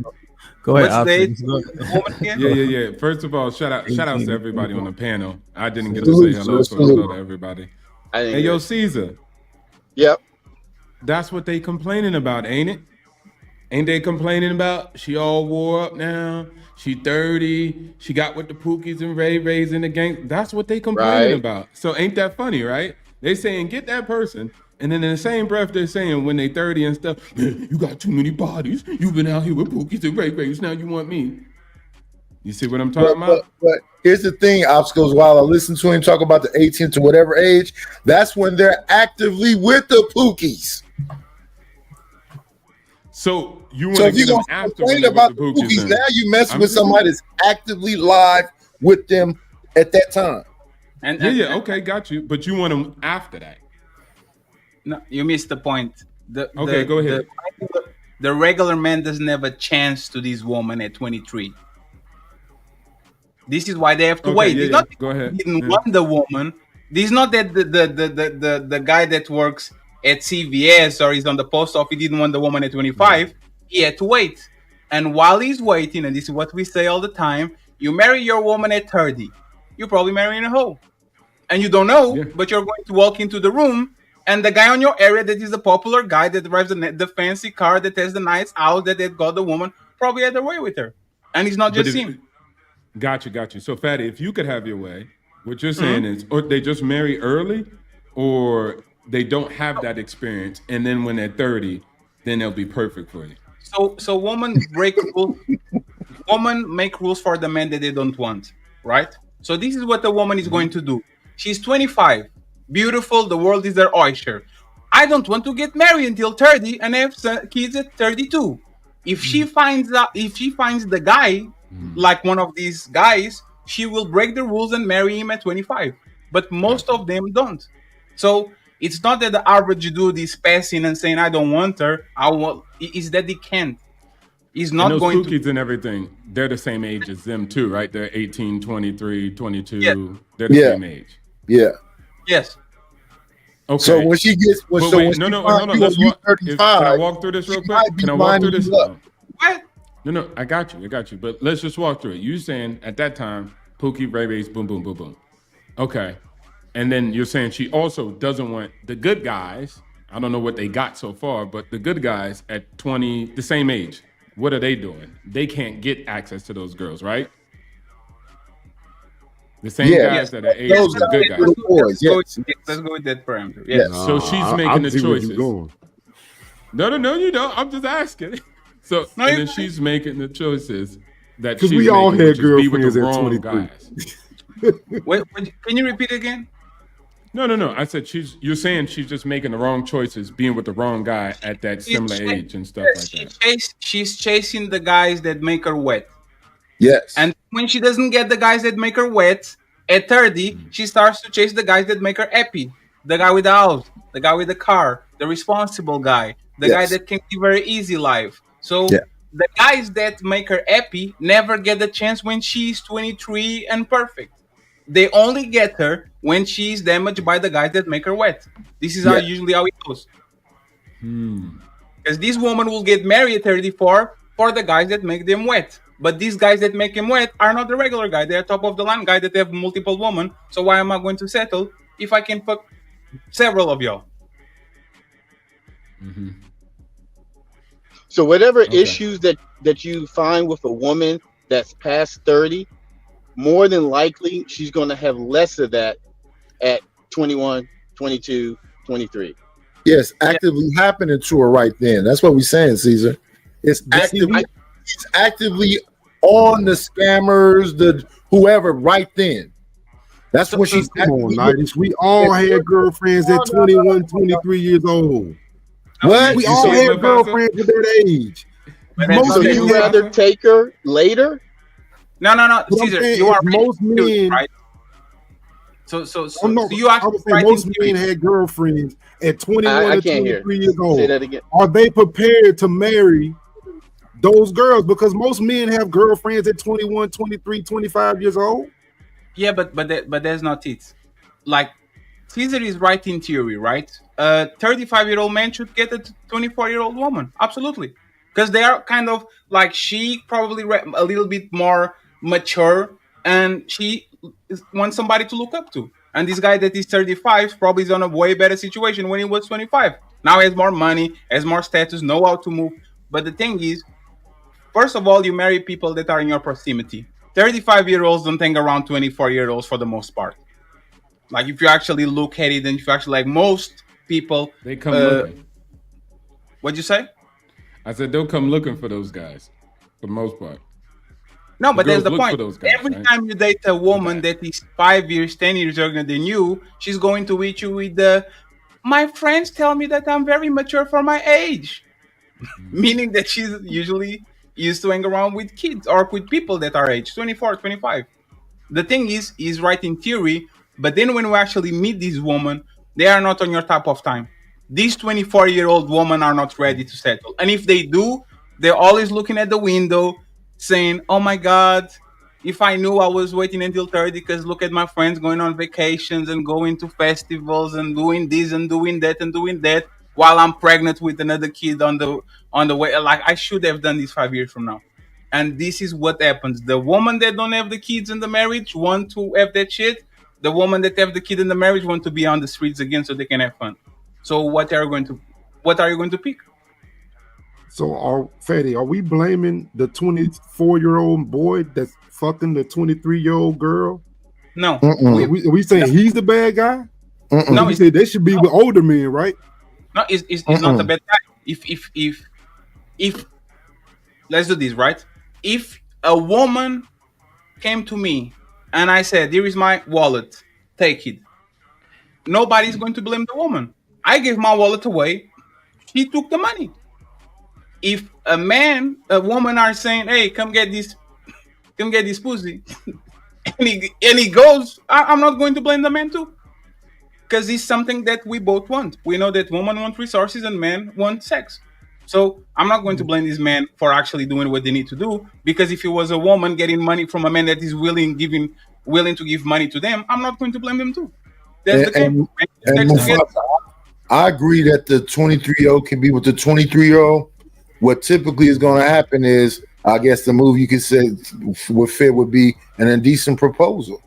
Go ahead. The woman again? Yeah. First of all, shout out to everybody on the panel. I didn't get to say hello, so hello to everybody. Hey, yo, Caesar. Yep. that's what they complaining about, ain't it? Ain't they complaining about she all wore up now? She 30. She got with the Pookies and Ray Rays in the gang. That's what they complaining Right. about. So ain't that funny, right? They saying get that person, and then in the same breath they're saying when they 30 and stuff, you got too many bodies. You've been out here with Pookies and Ray Rays. Now you want me? You see what I'm talking about? But here's the thing, Obstacles. While I listen to him talk about the 18 to whatever age, that's when they're actively with the Pookies. So you want So to if you get them gonna after complain when about the the Pookies? Pookies, Then. now you messing I'm with just- somebody that's actively live with them at that time. Yeah, okay, got you. But you want them after that. No, you missed the point. Okay, go ahead. The regular man doesn't have a chance to this woman at 23. This is why they have to Okay, wait. yeah, It's yeah. not Go ahead. he didn't Yeah. want the woman. This is not that the guy that works at CVS or is on the post office didn't want the woman at 25. He had to wait. And while he's waiting, and this is what we say all the time, you marry your woman at 30. You're probably marrying a hoe. And you don't know, but you're going to walk into the room, and the guy on your area that is the popular guy that drives the fancy car, that has the nice house, that got the woman, probably had their way with her. And it's not But just if- him. Got you. So, Fatty, if you could have your way, what you're saying is, or they just marry early, or they don't have that experience, and then when they're 30, then they'll be perfect for you. So women break rules. Women make rules for the men that they don't want, right? So this is what the woman is going to do. She's 25, beautiful, the world is their oyster. I don't want to get married until 30 and have kids at 32. If she finds the guy like one of these guys, she will break the rules and marry him at 25. But most of them don't. So it's not that the average dude is passing and saying I don't want her. It's that he can't. He's And not those going Pookies to. and everything, they're the same age as them too, right? They're 18, 23, 22. Yeah. They're the Yeah. same age. Yeah. Yes. Okay. So when she gets, But so wait, when no, she no, finds hold on. you Let's you walk. Can 35, I walk through this real she quick? might be Can I walk through lining this? you up. What? No, I got you. But let's just walk through it. You saying at that time, Pookie, Ray Ray's, boom, boom, boom, boom. Okay. And then you're saying she also doesn't want the good guys. I don't know what they got so far, but the good guys at 20, the same age, what are they doing? They can't get access to those girls, right? The same Yeah. guys that are age Those to the good guys, guys. little boys, yes. Let's go with that parameter. Yes. Yes. So she's I making the see where you're choices. going. No, you don't. I'm just asking. So No, and you're then right. she's making the choices that 'Cause she's we all making, had which is be with girlfriends the at wrong 23. guys. Wait, can you repeat again? No. I said you're saying she's just making the wrong choices, being with the wrong guy at that similar age and stuff like that. She's chasing the guys that make her wet. Yes. And when she doesn't get the guys that make her wet, at 30, she starts to chase the guys that make her happy. The guy with the house, the guy with the car, the responsible guy, the guy Yes. that can live very easy life. So Yeah. the guys that make her happy never get the chance when she's 23 and perfect. They only get her when she's damaged by the guys that make her wet. This is Yeah. usually how it goes. Because this woman will get married at 34 for the guys that make them wet. But these guys that make him wet are not the regular guy. They're top of the line guy that have multiple women. So why am I going to settle if I can fuck several of y'all? So whatever issues that you find with a woman that's past 30, more than likely she's going to have less of that at 21, 22, 23. Yes, actively happening to her right then. That's what we're saying, Caesar. It's actively, she's actively on the scammers, the whoever right then. That's when she's Come on, actively Nighties. We all had girlfriends at 21, 23 years old. What? We You all said had Mufasa? girlfriends at that age. So you rather take her later? No, What I'm Caesar, saying you is are most men, right? So you I actually would say right most in men had girlfriends at 21 I or can't hear. 23 years old. Say that again. Are they prepared to marry those girls? Because most men have girlfriends at 21, 23, 25 years old. Yeah, but that's not it. Like Caesar is right in theory, right? A 35-year-old man should get a 24-year-old woman, absolutely, because they are kind of like she probably a little bit more mature, and she wants somebody to look up to. And this guy that is 35 probably is on a way better situation when he was 25. Now he has more money, has more status, know how to move. But the thing is, first of all, you marry people that are in your proximity. 35-year-olds don't hang around 24-year-olds for the most part. Like if you actually look at it, and if you actually like most people, they come looking. What'd you say? I said they'll come looking for those guys for the most part. No, but there's the look point. for those guys, Every right? time you date a woman that is 5 years, 10 years younger than you, she's going to hit you with the, my friends tell me that I'm very mature for my age. Meaning that she's usually used to hang around with kids or with people that are age 24, 25. The thing is, he's right in theory, but then when we actually meet these women, they are not on your top of time. These 24-year-old women are not ready to settle. And if they do, they're always looking at the window saying, oh my God, if I knew I was waiting until 30, because look at my friends going on vacations and going to festivals and doing this and doing that while I'm pregnant with another kid on the way. Like I should have done this 5 years from now. And this is what happens. The woman that don't have the kids in the marriage want to have that shit. The woman that have the kid in the marriage want to be on the streets again so they can have fun. So what are you going to pick? So, Fatty, are we blaming the 24-year-old boy that's fucking the 23-year-old girl? No. Are we saying he's the bad guy? No, he said they should be with older men, right? No, it's not the bad guy. If let's do this, right? If a woman came to me and I said, here is my wallet, take it. Nobody's going to blame the woman. I gave my wallet away. He took the money. If a woman are saying, hey, come get this pussy, and he goes, I'm not going to blame the man too. Because it's something that we both want. We know that women want resources and men want sex. So I'm not going to blame this man for actually doing what they need to do. Because if it was a woman getting money from a man that is willing to give money to them, I'm not going to blame them too. That's the game. And Mufasa, I agree that the 23-year-old can be with the 23-year-old. What typically is going to happen is, I guess the move you could say would be an indecent proposal.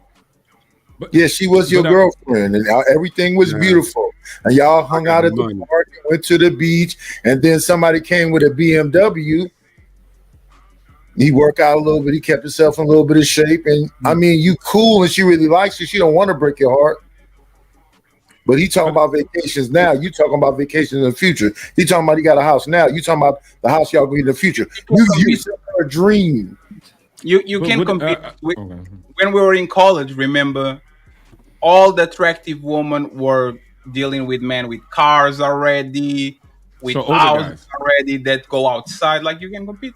But, yeah, she was your girlfriend, and everything was beautiful, and y'all hung out at the park, and went to the beach, and then somebody came with a BMW. He worked out a little bit. He kept himself in a little bit of shape, and I mean, you cool, and she really likes you. She don't want to break your heart. But he talking about vacations now. You talking about vacations in the future. He talking about he got a house now. You talking about the house y'all going in the future. You said a dream. You can compete. When we were in college, remember, all the attractive women were dealing with men with cars already, with houses already that go outside. Like you can compete.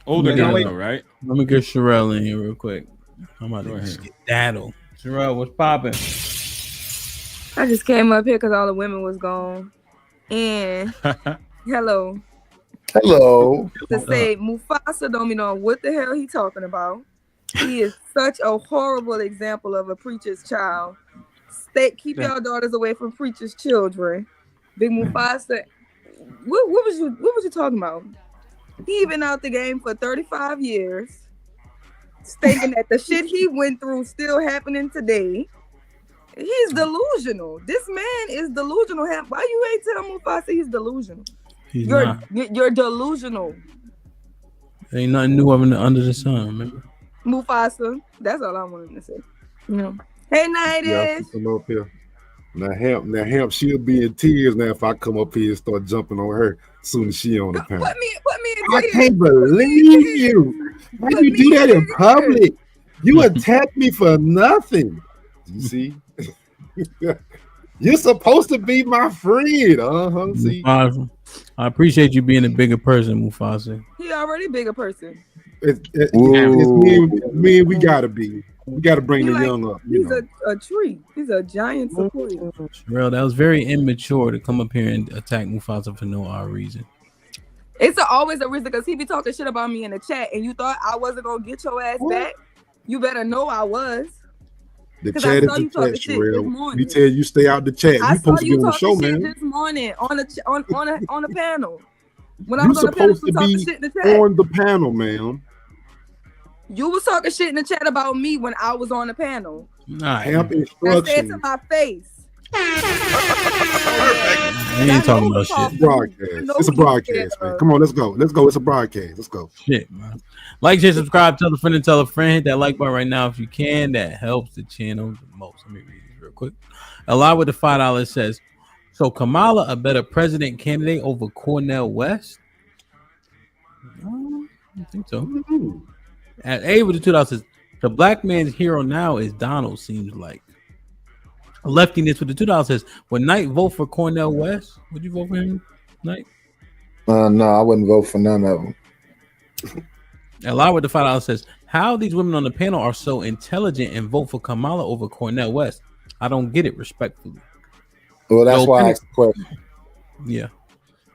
Older guys, though, right? Let me get Sherelle in here real quick. I'm about to skedaddle. Sherelle, what's popping? I just came up here because all the women was gone. And hello. To say Mufasa don't be know what the hell he talking about. He is such a horrible example of a preacher's child. Keep your daughters away from preacher's children. Big Mufasa. What was you talking about? He been out the game for 35 years, thinking that the shit he went through still happening today. He's delusional. This man is delusional. Why you ain't tell Mufasa he's delusional? You're delusional. Ain't nothing new under the sun, remember? Mufasa. That's all I wanted to say. Yeah. Hey, Nightish. Come up here. Now Hamp, she'll be in tears now if I come up here and start jumping on her as soon as she on the panel. Put me in I tears. can't believe you. Why you do that in public? You attacked me for nothing. You see? You're supposed to be my friend. See? I appreciate you being a bigger person, Mufasa. He already bigger person. It's me. We gotta be. We gotta bring the young up. He's a tree. He's a giant sequoia. Sherelle, that was very immature to come up here and attack Mufasa for no odd reason. It's always a reason because he be talking shit about me in the chat, and you thought I wasn't gonna get your ass back. You better know I was. The chat is the chat, Sherelle. We tell you stay out the chat. I You supposed to be on the show, shit man. this morning on a panel. When I You was on the panel, supposed to talking be shit in the chat. on the panel, ma'am. You was talking shit in the chat about me when I was on the panel. Hamp I said instructions. to my face. We ain't talking about shit. Broadcast. It's a broadcast, man. Come on, let's go. Let's go. It's a broadcast. Let's go. Shit, man. Like, share, subscribe, tell a friend and tell a friend. Hit that like button right now if you can. That helps the channel the most. Let me read this real quick. Allow with the $5 says, so Kamala a better president candidate over Cornel West? I think so. At A with the $2 says, the black man's hero now is Donald, seems like. Leftiness with the $2 says, would Knight vote for Cornel West? Would you vote for him, Knight? No, I wouldn't vote for none of them. Allow with the $5 says, how these women on the panel are so intelligent and vote for Kamala over Cornel West? I don't get it, respectfully. Well, that's why I asked the question. Yeah.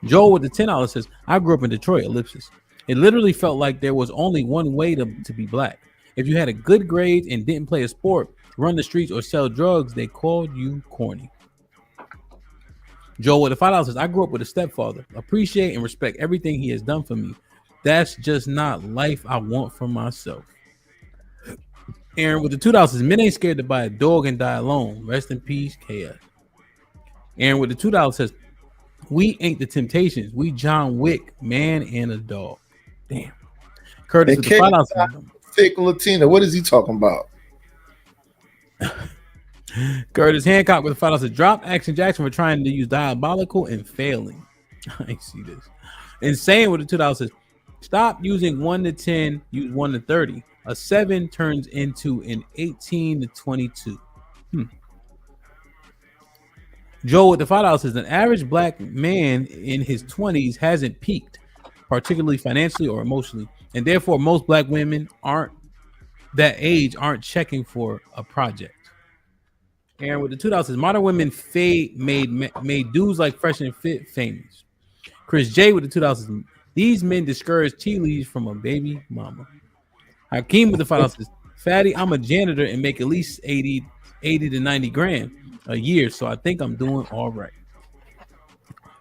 Joel with the $10 says, I grew up in Detroit, ellipsis. It literally felt like there was only one way to be black. If you had a good grade and didn't play a sport, run the streets, or sell drugs, they called you corny. Joel with the $5 says, I grew up with a stepfather. Appreciate and respect everything he has done for me. That's just not life I want for myself. Aaron with the $2 says, men ain't scared to buy a dog and die alone. Rest in peace, KS. Aaron with the $2 says, we ain't the Temptations. We John Wick, man and a dog. Damn. Curtis with the $5 says, fake Latina. What is he talking about? Curtis Hancock with the $5 says, drop Action Jackson for trying to use diabolical and failing. I see this. Insane with the $2 says, stop using 1 to 10, use 1 to 30. A 7 turns into an 18 to 22. Joe with the $5 says, an average black man in his 20s hasn't peaked, particularly financially or emotionally, and therefore most black women aren't aren't checking for a project. Aaron with the $2 says, modern women made dudes like Fresh and Fit famous. Chris J with the $2 says, these men discourage tea leaves from a baby mama. Hakeem with the $5 says, fatty, I'm a janitor and make at least 80 to 90 grand a year, so I think I'm doing all right.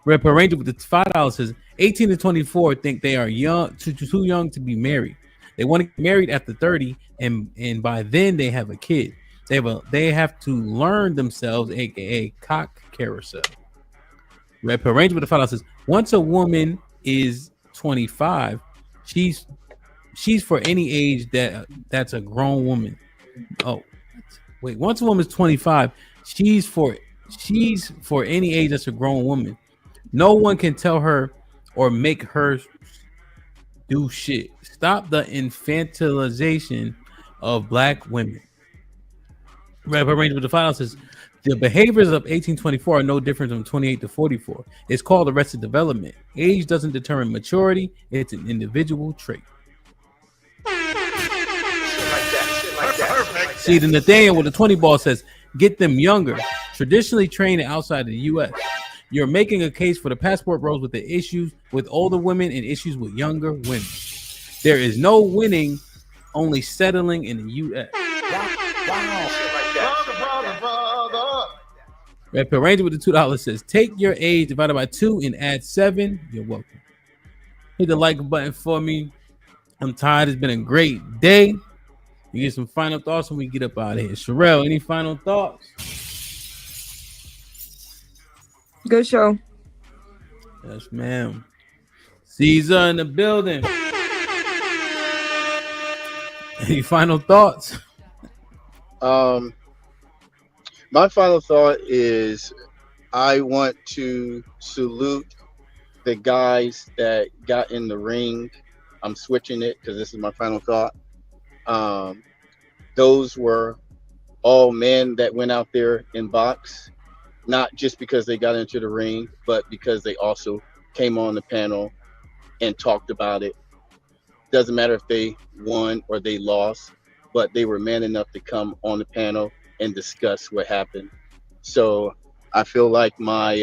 Red Pill Ranger with the $5 says, 18 to 24 think they are young, too young to be married. They want to get married after 30, and by then they have a kid. They have to learn themselves, aka cock carousel. Red Pill Ranger with the $5 says, once a woman is 25, she's for any age that's a grown woman. Oh, wait, once a woman's 25, she's for any age that's a grown woman. No one can tell her or make her do shit. Stop the infantilization of black women. Red Pill Ranger with the $5 says, the behaviors of 1824 are no different from 28 to 44. It's called arrested development. Age doesn't determine maturity. It's an individual trait. See, the Nathaniel with the 20 ball says, get them younger, traditionally trained outside of the U.S. You're making a case for the passport bros with the issues with older women and issues with younger women. There is no winning, only settling in the U.S. Red Pill Ranger with the $2 says, take your age divided by 2 and add 7. You're welcome. Hit the like button for me. I'm tired. It's been a great day. You get some final thoughts when we get up out of here. Sherelle, any final thoughts? Good show. Yes, ma'am. Caesar in the building. Any final thoughts? My final thought is I want to salute the guys that got in the ring. I'm switching it because this is my final thought. Those were all men that went out there and boxed, not just because they got into the ring, but because they also came on the panel and talked about it. Doesn't matter if they won or they lost, but they were man enough to come on the panel and discuss what happened. So I feel like my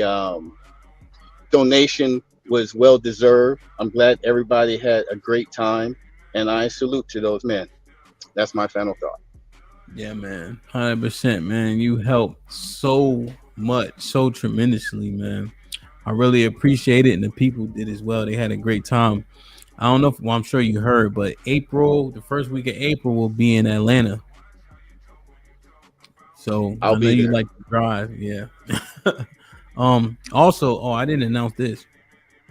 donation was well deserved. I'm glad everybody had a great time, and I salute to those men. That's my final thought. Yeah, man. 100%, man. You helped so much, so tremendously, man. I really appreciate it, and the people did as well. They had a great time. I don't know if, well, I'm sure you heard, but the first week of April, will be in Atlanta. So I'll I know be you there. like to drive, yeah. Also, I didn't announce this.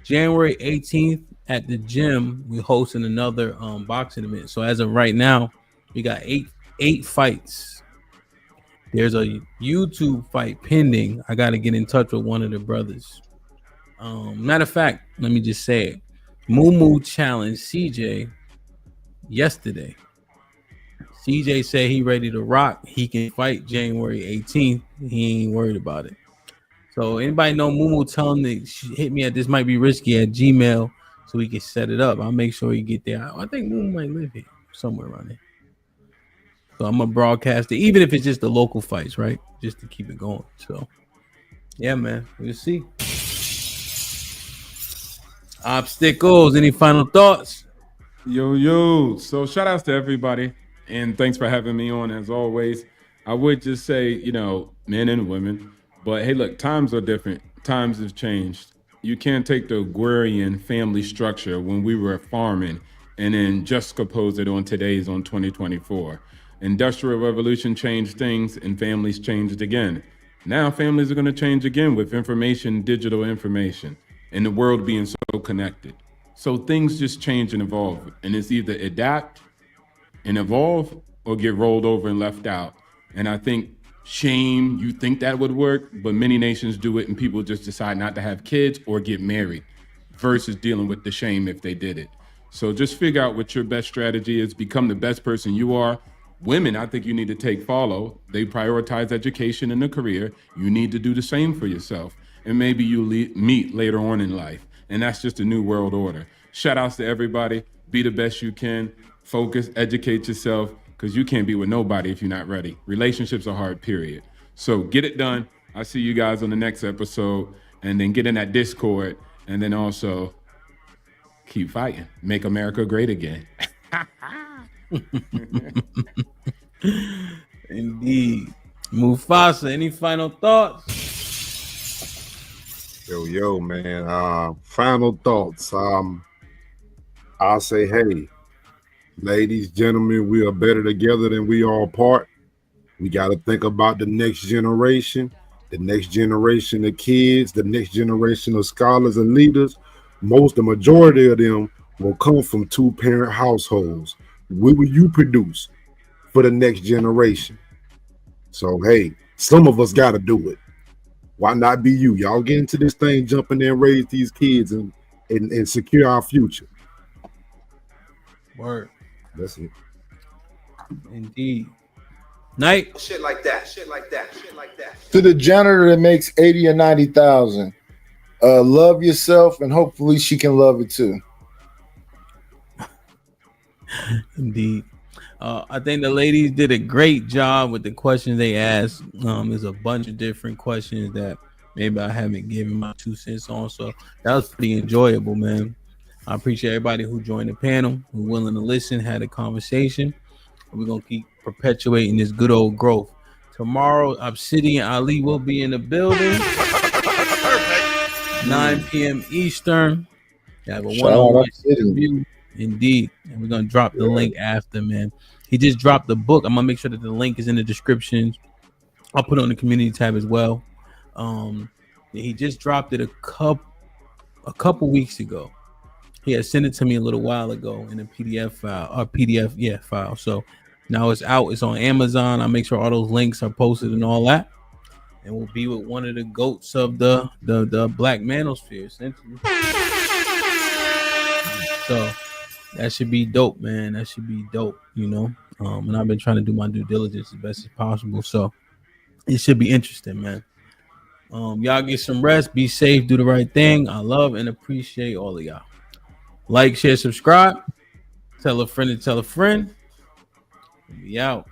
January 18th at the gym, we're hosting another boxing event. So as of right now, we got eight fights. There's a YouTube fight pending. I got to get in touch with one of the brothers. Matter of fact, let me just say it. Moo challenged CJ yesterday. CJ said he ready to rock. He can fight January 18th. He ain't worried about it. So anybody know Moo, tell him to hit me at this might be risky at Gmail so we can set it up. I'll make sure he get there. I think Moo might live here somewhere around here. So I'm gonna broadcast it, even if it's just the local fights, right? Just to keep it going. So yeah, man. We'll see. Obstacles. Any final thoughts? Yo. So shout outs to everybody. And thanks for having me on as always. I would just say, men and women. But hey, look, times are different. Times have changed. You can't take the agrarian family structure when we were farming and then juxtapose it on 2024. Industrial revolution changed things and families changed again. Now families are going to change again with information, digital information, and the world being so connected. So things just change and evolve, and it's either adapt and evolve or get rolled over and left out. And I think shame, you think that would work, but many nations do it and people just decide not to have kids or get married versus dealing with the shame if they did it. So just figure out what your best strategy is, become the best person you are. Women, I think you need to follow. They prioritize education and a career. You need to do the same for yourself. And maybe you meet later on in life. And that's just a new world order. Shout outs to everybody. Be the best you can. Focus, educate yourself, because you can't be with nobody if you're not ready. Relationships are hard, period. So get it done. I'll see you guys on the next episode. And then get in that Discord. And then also keep fighting. Make America great again. Indeed. Mufasa, any final thoughts? Yo, man. Final thoughts. I'll say, hey, ladies, gentlemen, we are better together than we are apart. We got to think about the next generation of kids, the next generation of scholars and leaders. The majority of them will come from two-parent households. What will you produce for the next generation? So, hey, some of us got to do it. Why not be you? Y'all get into this thing, jump in there and raise these kids and secure our future. Word. That's it. Indeed. Night. Shit like that. To the janitor that makes 80 or 90,000, love yourself, and hopefully she can love it too. Indeed. I think the ladies did a great job with the questions they asked. There's a bunch of different questions that maybe I haven't given my 2 cents on. So that was pretty enjoyable, man. I appreciate everybody who joined the panel, who willing to listen, had a conversation. We're going to keep perpetuating this good old growth. Tomorrow, Obsidian Ali will be in the building. 9 p.m. Eastern. You have a one-on-one interview. Indeed. And we're going to drop the link after, man. He just dropped the book. I'm going to make sure that the link is in the description. I'll put it on the community tab as well. He just dropped it a couple weeks ago. He had sent it to me a little while ago in a PDF file. So now it's out. It's on Amazon. I'll make sure all those links are posted and all that. And we'll be with one of the goats of the Black manosphere, essentially. So that should be dope, man. That should be dope, and I've been trying to do my due diligence as best as possible. So it should be interesting, man. Y'all get some rest, be safe, do the right thing. I love and appreciate all of y'all. Like, share, subscribe. Tell a friend to tell a friend. We out.